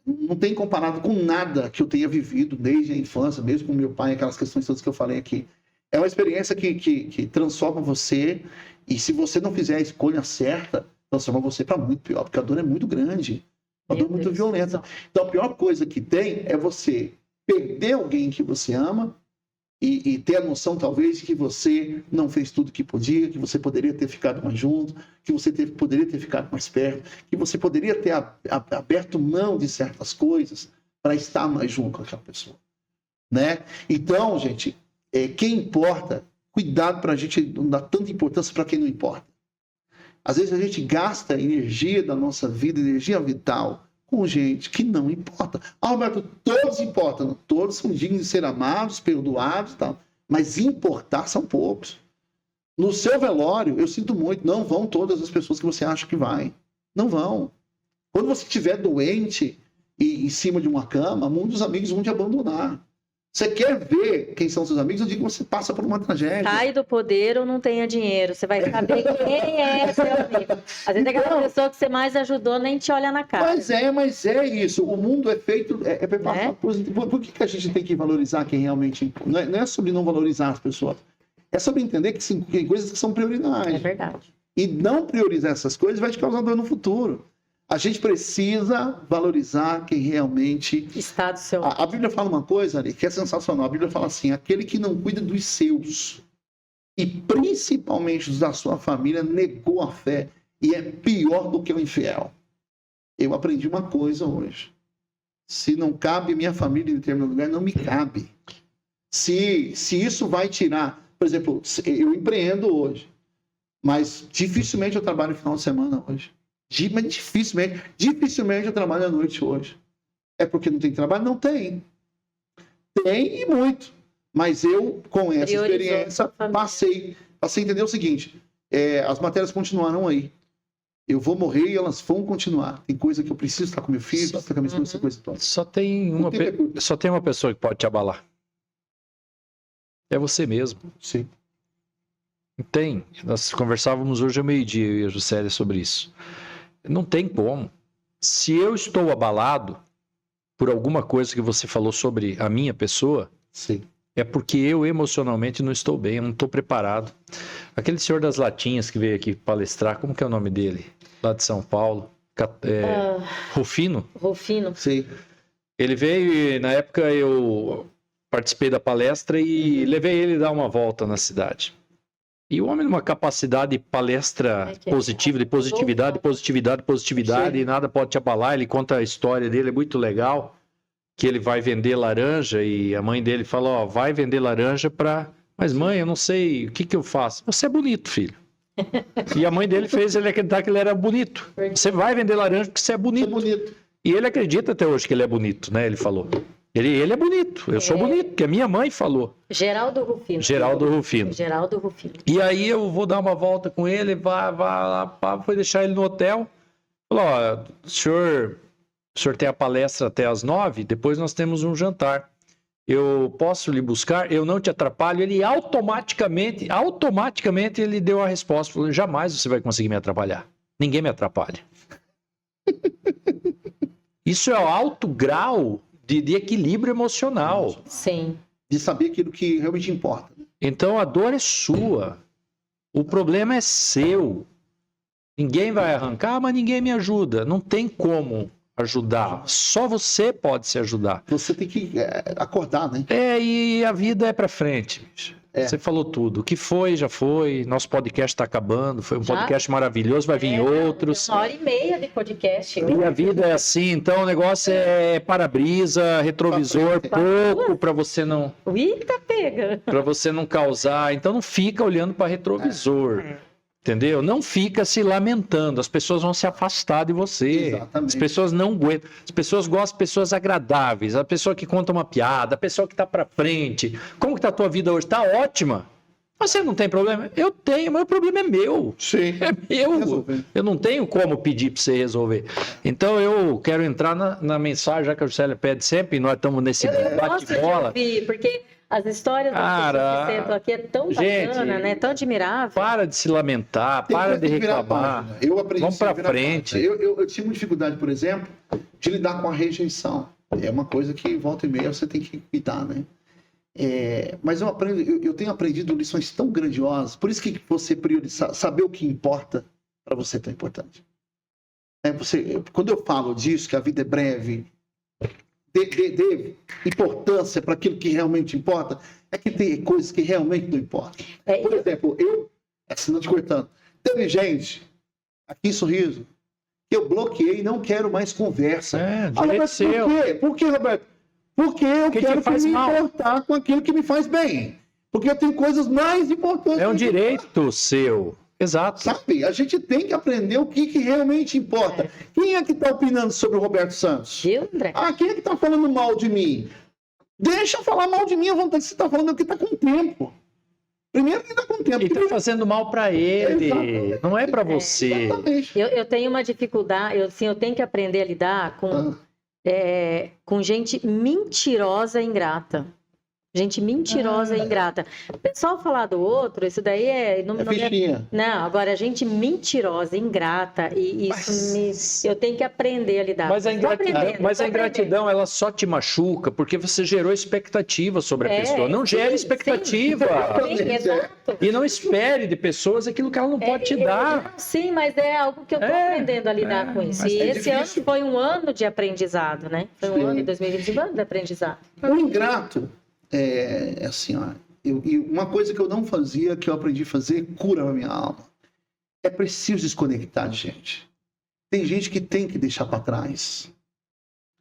não tem comparado com nada que eu tenha vivido desde a infância, mesmo com meu pai, aquelas questões todas que eu falei aqui. É uma experiência que transforma você, e se você não fizer a escolha certa, transforma você para muito pior, porque a dor é muito grande, uma dor muito violenta. Então a pior coisa que tem é você perder alguém que você ama, e ter a noção, talvez, que você não fez tudo que podia, que você poderia ter ficado mais junto, que você poderia ter ficado mais perto, que você poderia ter aberto mão de certas coisas para estar mais junto com aquela pessoa, né? Então, gente, quem importa, cuidado para a gente não dar tanta importância para quem não importa. Às vezes a gente gasta energia da nossa vida, energia vital, com gente que não importa. Roberto, todos importam, todos são dignos de ser amados, perdoados e tal, mas importar são poucos. No seu velório, eu sinto muito, não vão todas as pessoas que você acha que vai. Não vão. Quando você estiver doente e em cima de uma cama, muitos amigos vão te abandonar. Você quer ver quem são seus amigos? Eu digo que você passa por uma tragédia. Sai do poder ou não tenha dinheiro. Você vai saber quem é seu amigo. Às vezes aquela pessoa que você mais ajudou nem te olha na cara. Mas é isso. O mundo é feito... Por que a gente tem que valorizar quem realmente... Não é sobre não valorizar as pessoas. É sobre entender que tem coisas que são prioridades. É verdade. E não priorizar essas coisas vai te causar dor no futuro. A gente precisa valorizar quem realmente... está do seu lado. A Bíblia fala uma coisa ali que é sensacional. A Bíblia fala assim, aquele que não cuida dos seus, e principalmente dos da sua família, negou a fé e é pior do que o infiel. Eu aprendi uma coisa hoje. Se não cabe minha família em determinado lugar, não me cabe. Se isso vai tirar... Por exemplo, eu empreendo hoje, mas dificilmente eu trabalho no final de semana hoje. Mas dificilmente eu trabalho à noite hoje. É porque não tem trabalho? Não tem. Tem e muito. Mas eu, com essa experiência, passei a entender o seguinte, as matérias continuarão aí. Eu vou morrer e elas vão continuar. Tem coisa que eu preciso estar com meu filho, estar com a minha esposa, essa coisa toda. Só tem uma pessoa que pode te abalar. É você mesmo. Sim. Tem. Nós conversávamos hoje ao meio-dia, eu e a Juscelia, sobre isso. Não tem como. Se eu estou abalado por alguma coisa que você falou sobre a minha pessoa, sim, é porque eu emocionalmente não estou bem, eu não estou preparado. Aquele senhor das latinhas que veio aqui palestrar, como que é o nome dele? Lá de São Paulo. Rufino? Rufino. Sim. Ele veio e, na época, eu participei da palestra e levei ele a dar uma volta na cidade. E o homem numa capacidade de palestra positiva, de positividade, e nada pode te abalar. Ele conta a história dele, é muito legal, que ele vai vender laranja e a mãe dele fala, ó, vai vender laranja para... Mas mãe, eu não sei, o que eu faço? Você é bonito, filho. E a mãe dele fez ele acreditar que ele era bonito. Você vai vender laranja porque você é bonito. E ele acredita até hoje que ele é bonito, né? Ele falou. Ele é bonito, eu sou bonito, porque a minha mãe falou. Geraldo Rufino. Geraldo Rufino. E aí eu vou dar uma volta com ele, vai lá, foi deixar ele no hotel. Falou, ó, o senhor tem a palestra até às 9, depois nós temos um jantar. Eu posso lhe buscar? Eu não te atrapalho. Ele automaticamente ele deu a resposta. Falou, jamais você vai conseguir me atrapalhar. Ninguém me atrapalha. Isso é o alto grau de equilíbrio emocional. Sim. De saber aquilo que realmente importa. Então a dor é sua. O problema é seu. Ninguém vai arrancar, mas ninguém me ajuda. Não tem como ajudar. Só você pode se ajudar. Você tem que acordar, né? E a vida é pra frente, bicho. Você falou tudo. O que foi, já foi. Nosso podcast está acabando. Foi um podcast maravilhoso. Vai vir outros. 1h30 de podcast. E a vida é assim. Então o negócio é para-brisa, retrovisor, pouco para você não. Eita, pega! Para você não causar. Então não fica olhando para retrovisor. Entendeu? Não fica se lamentando. As pessoas vão se afastar de você. Exatamente. As pessoas não aguentam. As pessoas gostam de pessoas agradáveis. A pessoa que conta uma piada, a pessoa que está para frente. Como que tá a tua vida hoje? Tá ótima. Você não tem problema? Eu tenho, mas o problema é meu. Sim. É meu. Eu não tenho como pedir para você resolver. Então eu quero entrar na mensagem, já que a Juscelia pede sempre, e nós estamos nesse bate-bola. Porque as histórias das pessoas que sentam aqui é tão bacana, né? Tão admirável. Para de se lamentar, para de reclamar. Vamos para frente. Eu tive uma dificuldade, por exemplo, de lidar com a rejeição. É uma coisa que volta e meia você tem que cuidar, né? Mas eu tenho aprendido lições tão grandiosas. Por isso que você priorizar, saber o que importa para você é tão importante. Quando eu falo disso, que a vida é breve, dê importância para aquilo que realmente importa, é que tem coisas que realmente não importam. Por exemplo, assim, não te cortando, teve gente aqui em Sorriso que eu bloqueei e não quero mais conversa. Mas por quê? Por quê, Roberto? Porque eu quero me importar com aquilo que me faz bem. Porque eu tenho coisas mais importantes. É um direito seu. Exato. Sabe? A gente tem que aprender o que realmente importa. Quem é que está opinando sobre o Roberto Santos? Eu, André. Quem é que está falando mal de mim? Deixa eu falar mal de mim à vontade. Você está falando que está com tempo. Primeiro que está com tempo. Ele está fazendo mal para ele. Exatamente. Não é para você. Exatamente. Eu tenho uma dificuldade. Eu tenho que aprender a lidar com gente mentirosa e ingrata. Gente mentirosa e ingrata. O pessoal falar do outro, isso daí Não, agora, gente mentirosa, ingrata, e isso eu tenho que aprender a lidar. Mas a ingratidão, ela só te machuca porque você gerou expectativa sobre a pessoa. Não gere expectativa. Sim, exato. E não espere de pessoas aquilo que ela não pode te dar. Sim, mas é algo que eu estou aprendendo a lidar com isso. E esse ano foi um ano de aprendizado, né? Foi um ano, em 2020, um ano de aprendizado. O ingrato assim, e uma coisa que eu não fazia, que eu aprendi a fazer, cura a minha alma. É preciso desconectar de gente. Tem gente que tem que deixar para trás.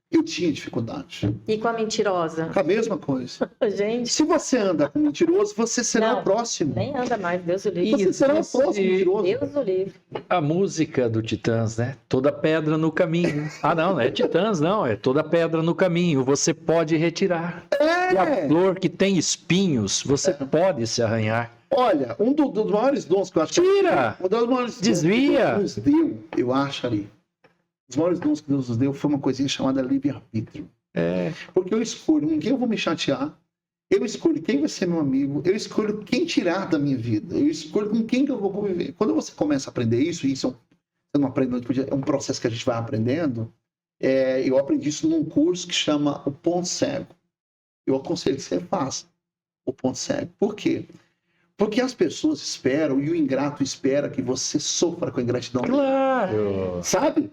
Eu tinha dificuldade. E com a mentirosa? Com a mesma coisa. Gente. Se você anda com mentiroso, você será o próximo. Nem anda mais, Deus o livre. Você será o próximo mentiroso. Deus o livre. A música do Titãs, né? Toda pedra no caminho. Não é Titãs, não. É toda pedra no caminho. Você pode retirar. E a flor que tem espinhos, você pode se arranhar. Olha, um dos maiores dons que eu acho que... Tira! Um dos maiores Desvia! dons que Deus nos deu, eu acho ali. Os maiores dons que Deus nos deu foi uma coisinha chamada livre-arbítrio. Porque eu escolho com quem eu vou me chatear, eu escolho quem vai ser meu amigo, eu escolho quem tirar da minha vida, eu escolho com quem que eu vou conviver. Quando você começa a aprender isso, você não aprende, é um processo que a gente vai aprendendo, eu aprendi isso num curso que chama O Ponto Cego. Eu aconselho que você faça o ponto cego. Por quê? Porque as pessoas esperam, e o ingrato espera que você sofra com a ingratidão. Claro! Sabe?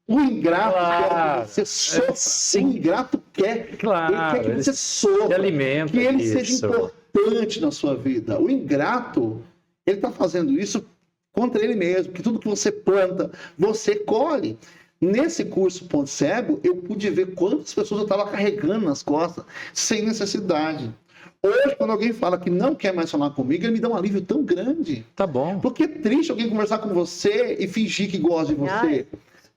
O ingrato quer que você sofra. O ingrato quer, ele quer que você sofra. Que ele seja importante na sua vida. O ingrato, Ele está fazendo isso contra ele mesmo, que tudo que você planta, você colhe. Nesse curso Ponto Cego, eu pude ver quantas pessoas eu estava carregando nas costas, sem necessidade. Hoje, quando alguém fala que não quer mais falar comigo, ele me dá um alívio tão grande. Tá bom. Porque é triste alguém conversar com você e fingir que gosta de você.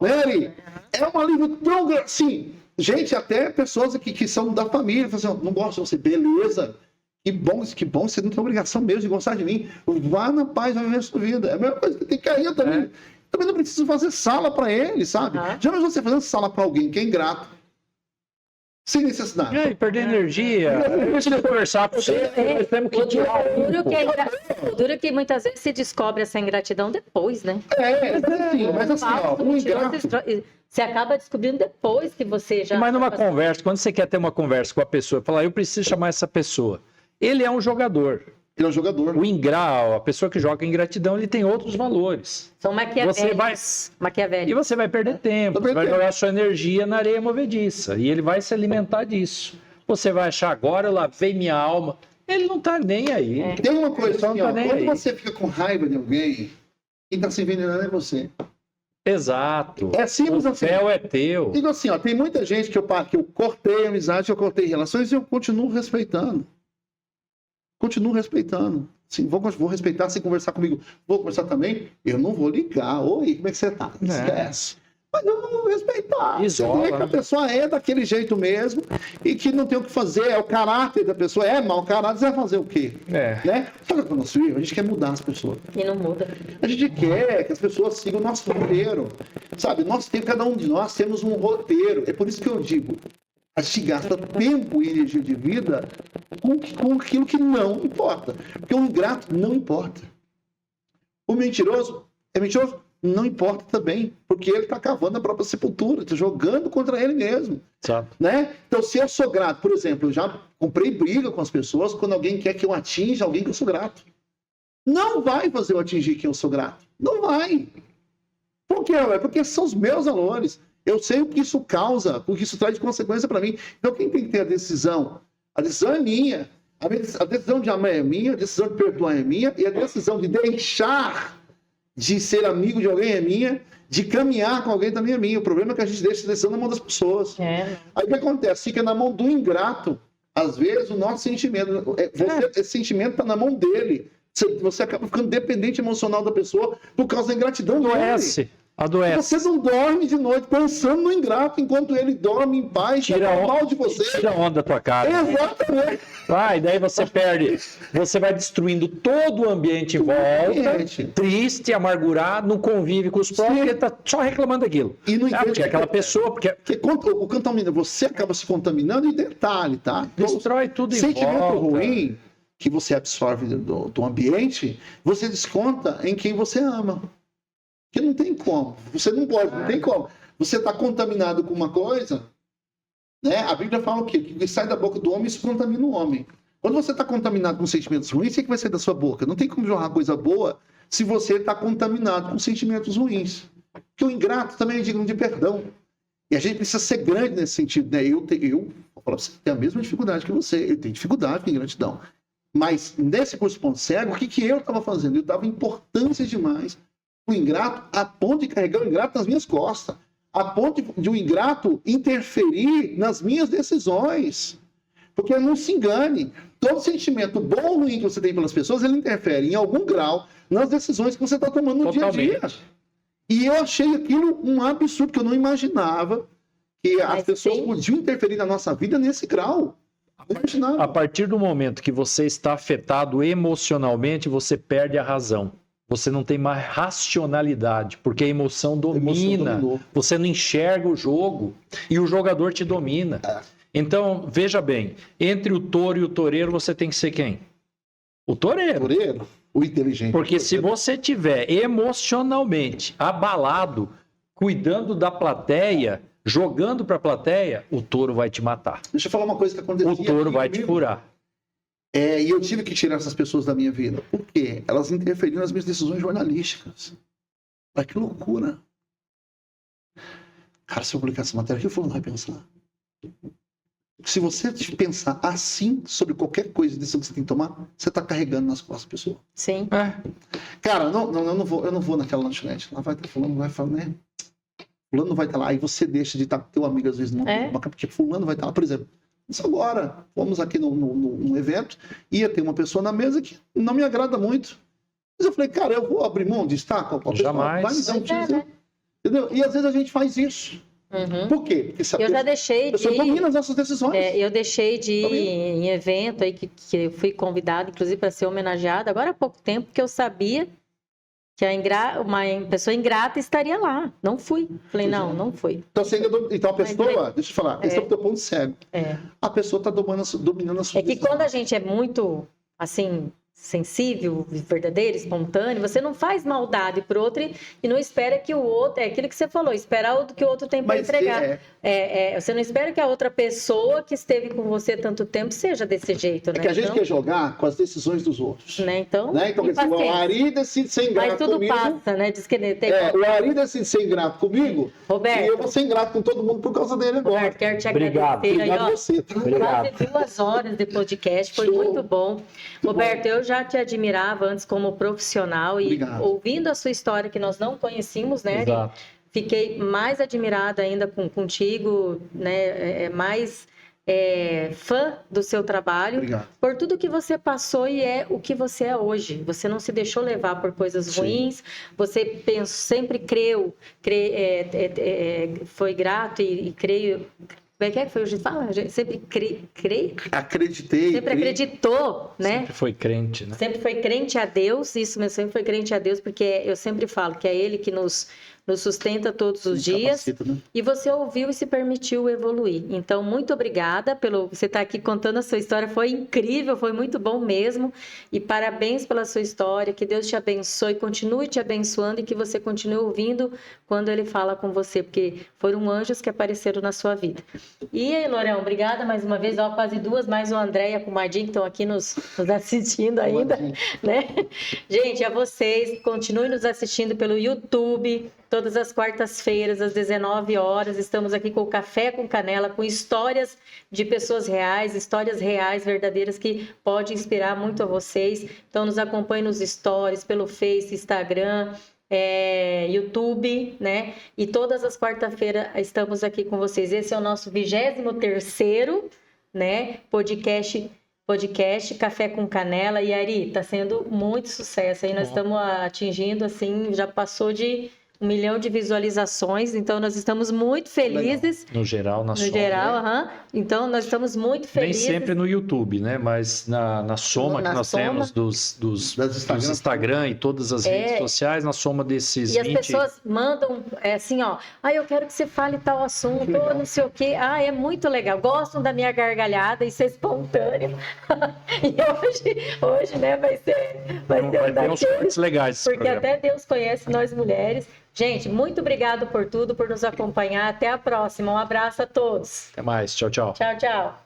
Né, Ari? É um alívio tão grande. Sim, gente, até pessoas que são da família, falam assim, não gosto de você, beleza. Que bom, você não tem obrigação mesmo de gostar de mim. Vá na paz, vai viver a sua vida. É a mesma coisa que tem carinho também. Também não preciso fazer sala para ele, sabe? Já mas você fazendo sala para alguém que é ingrato, sem necessidade. E aí, perder energia. Deixa eu conversar com você. Nós temos que tirar O duro é que muitas vezes se descobre essa ingratidão depois, né? Mas assim, ó, um ingrato... Você acaba descobrindo depois que você já... Mas numa conversa, quando você quer ter uma conversa com a pessoa, falar, eu preciso chamar essa pessoa. Ele é um jogador. Ele é um jogador. O ingrau, a pessoa que joga em ingratidão, ele tem outros valores. São maquiavélicos. E você vai perder tempo, você vai jogar sua energia na areia movediça. E ele vai se alimentar disso. Você vai achar, agora eu lavei minha alma. Ele não tá nem aí. Tem uma coisa assim, ó, quando aí. você fica com raiva de alguém, quem tá se envenenando é você. Exato. É simples assim. O céu é teu. Digo assim, ó, tem muita gente que eu cortei amizade, eu cortei relações e eu continuo respeitando. Continuo respeitando. Sim, vou respeitar sem conversar comigo. Vou conversar também? Eu não vou ligar. Oi, como é que você tá? Esquece. Mas eu não vou respeitar. Isola, que a pessoa é daquele jeito mesmo e que não tem o que fazer. É o caráter da pessoa. É mau caráter, você vai fazer o quê? Né? Sabe com o nosso filho? A gente quer mudar as pessoas. E não muda. A gente quer que as pessoas sigam o nosso roteiro. Sabe? Cada um de nós temos um roteiro. É por isso que eu digo, a gente gasta tempo e energia de vida com aquilo que não importa. Porque o ingrato não importa. O mentiroso é mentiroso? Não importa também. Porque ele está cavando a própria sepultura, está jogando contra ele mesmo. Né? Então, se eu sou grato, por exemplo, eu já comprei briga com as pessoas quando alguém quer que eu atinja alguém que eu sou grato. Não vai fazer eu atingir quem eu sou grato. Não vai. Por quê? Porque são os meus valores. Eu sei o que isso causa, o que isso traz de consequência para mim. Então, quem tem que ter a decisão? A decisão é minha. A decisão de amar é minha, a decisão de perdoar é minha, e a decisão de deixar de ser amigo de alguém é minha, de caminhar com alguém também é minha. O problema é que a gente deixa essa decisão na mão das pessoas. Aí o que acontece? Fica na mão do ingrato. Às vezes, o nosso sentimento, esse sentimento está na mão dele. Você acaba ficando dependente emocional da pessoa por causa da ingratidão dele. Adoece. Você não dorme de noite pensando no ingrato, enquanto ele dorme em paz, tira mal de você. Tira a onda da tua cara. Exatamente. Daí você perde. Você vai destruindo todo o ambiente em volta, triste, amargurado, não convive com os próprios, porque ele tá só reclamando daquilo. E não porque aquela pessoa... Porque o contamina, você acaba se contaminando, e detalhe, tá? Destrói tudo em volta. Sentimento ruim que você absorve do ambiente, você desconta em quem você ama. Porque não tem como. Você não pode, não tem como. Você está contaminado com uma coisa, né? A Bíblia fala o quê? Que sai da boca do homem, isso contamina o homem. Quando você está contaminado com sentimentos ruins, o que vai sair da sua boca? Não tem como jorrar coisa boa se você está contaminado com sentimentos ruins. Porque o ingrato também é digno de perdão. E a gente precisa ser grande nesse sentido, né? Eu vou falar pra você, tenho a mesma dificuldade que você. Eu tenho dificuldade com ingratidão. Mas nesse curso Ponto Cego, o que eu estava fazendo? Eu dava importância demais o ingrato, a ponto de carregar o ingrato nas minhas costas, a ponto de o ingrato interferir nas minhas decisões. Porque não se engane, todo sentimento bom ou ruim que você tem pelas pessoas, ele interfere em algum grau nas decisões que você está tomando no dia a dia. E eu achei aquilo um absurdo, que eu não imaginava que as pessoas podiam interferir na nossa vida nesse grau. Não imaginava. A partir do momento que você está afetado emocionalmente, você perde a razão. Você não tem mais racionalidade, porque a emoção domina. Você não enxerga o jogo e o jogador te domina. Então, veja bem, entre o touro e o toureiro, você tem que ser quem? O toureiro. O toureiro, o inteligente. Porque se você tiver emocionalmente abalado, cuidando da plateia, jogando para a plateia, o touro vai te matar. Deixa eu falar uma coisa que aconteceu. O touro vai te furar. E eu tive que tirar essas pessoas da minha vida. Por quê? Elas interferiram nas minhas decisões jornalísticas. Mas que loucura. Cara, se eu publicar essa matéria, o que o fulano vai pensar? Se você pensar assim sobre qualquer coisa, decisão que você tem que tomar, você está carregando nas costas da pessoa. Sim. Cara, eu não vou naquela lanchonete. Lá vai estar fulano, vai falar, né? Fulano vai estar lá. Aí você deixa de estar com teu amigo, às vezes, porque fulano vai estar lá. Por exemplo, isso agora, fomos aqui num evento, ia ter uma pessoa na mesa que não me agrada muito. Mas eu falei, cara, eu vou abrir mão de estar com a pessoa? Jamais. Vai me dar um tiro. Entendeu? E às vezes a gente faz isso. Por quê? Porque eu já deixei de ir, domina as nossas decisões. Eu deixei de ir em evento aí que eu fui convidada, inclusive, para ser homenageada, agora há pouco tempo, porque eu sabia que uma pessoa ingrata estaria lá. Não fui. Falei, não fui. Então a pessoa, deixa eu falar, esse é o teu ponto cego. A pessoa está dominando a sua decisão. Que quando a gente é muito, assim, sensível, verdadeiro, espontâneo, você não faz maldade pro outro e não espera que o outro, é aquilo que você falou, esperar o que o outro tem para entregar. Você não espera que a outra pessoa que esteve com você tanto tempo seja desse jeito, né? É que a gente quer jogar com as decisões dos outros. Né? Então, o Ari decide ser ingrato comigo. Mas tudo passa, né? Diz que tem o Ari decide ser ingrato comigo, Roberto, e eu vou ser ingrato com todo mundo por causa dele agora. Roberto, quero te agradecer. Obrigado você. Quase 2 horas de podcast, foi muito bom. Roberto, eu já te admirava antes como profissional e ouvindo a sua história que nós não conhecíamos, né? Exato. Fiquei mais admirada ainda contigo, né? Mais fã do seu trabalho. Obrigado. Por tudo que você passou e é o que você é hoje. Você não se deixou levar por coisas ruins. Você sempre foi grato e creio. Como é que foi? Hoje fala? Sempre acreditei. Sempre acreditou, né? Sempre foi crente, né? Sempre foi crente a Deus, isso mesmo, sempre foi crente a Deus, porque eu sempre falo que é Ele que nos sustenta todos os dias. Capacita, né? E você ouviu e se permitiu evoluir. Então, muito obrigada pelo você estar aqui contando a sua história. Foi incrível, foi muito bom mesmo. E parabéns pela sua história. Que Deus te abençoe, continue te abençoando e que você continue ouvindo quando Ele fala com você, porque foram anjos que apareceram na sua vida. E aí, Lorão, obrigada mais uma vez. Quase 2, mais o André e a Comadinha que estão aqui nos assistindo ainda, né? Gente, a vocês, continuem nos assistindo pelo YouTube. Todas as quartas-feiras, às 19 horas, estamos aqui com o Café com Canela, com histórias de pessoas reais, histórias reais, verdadeiras, que pode inspirar muito a vocês. Então, nos acompanhem nos stories, pelo Face, Instagram, YouTube, né? E todas as quartas-feiras estamos aqui com vocês. Esse é o nosso 23º, né? Podcast Café com Canela. E Ari, tá sendo muito sucesso aí. Nós estamos atingindo, assim, já passou de 1 milhão de visualizações, então nós estamos muito felizes. No geral, no geral, né? Então nós estamos muito felizes. Nem sempre no YouTube, né? Mas na soma que nós temos dos Instagram e todas as redes sociais, na soma desses 20... E as pessoas mandam assim, ó, eu quero que você fale tal assunto, não sei o quê. É muito legal. Gostam da minha gargalhada e ser espontâneo. E hoje, né, vai ter uns cortes legais. Porque até Deus conhece nós mulheres. Gente, muito obrigado por tudo, por nos acompanhar. Até a próxima. Um abraço a todos. Até mais. Tchau, tchau. Tchau, tchau.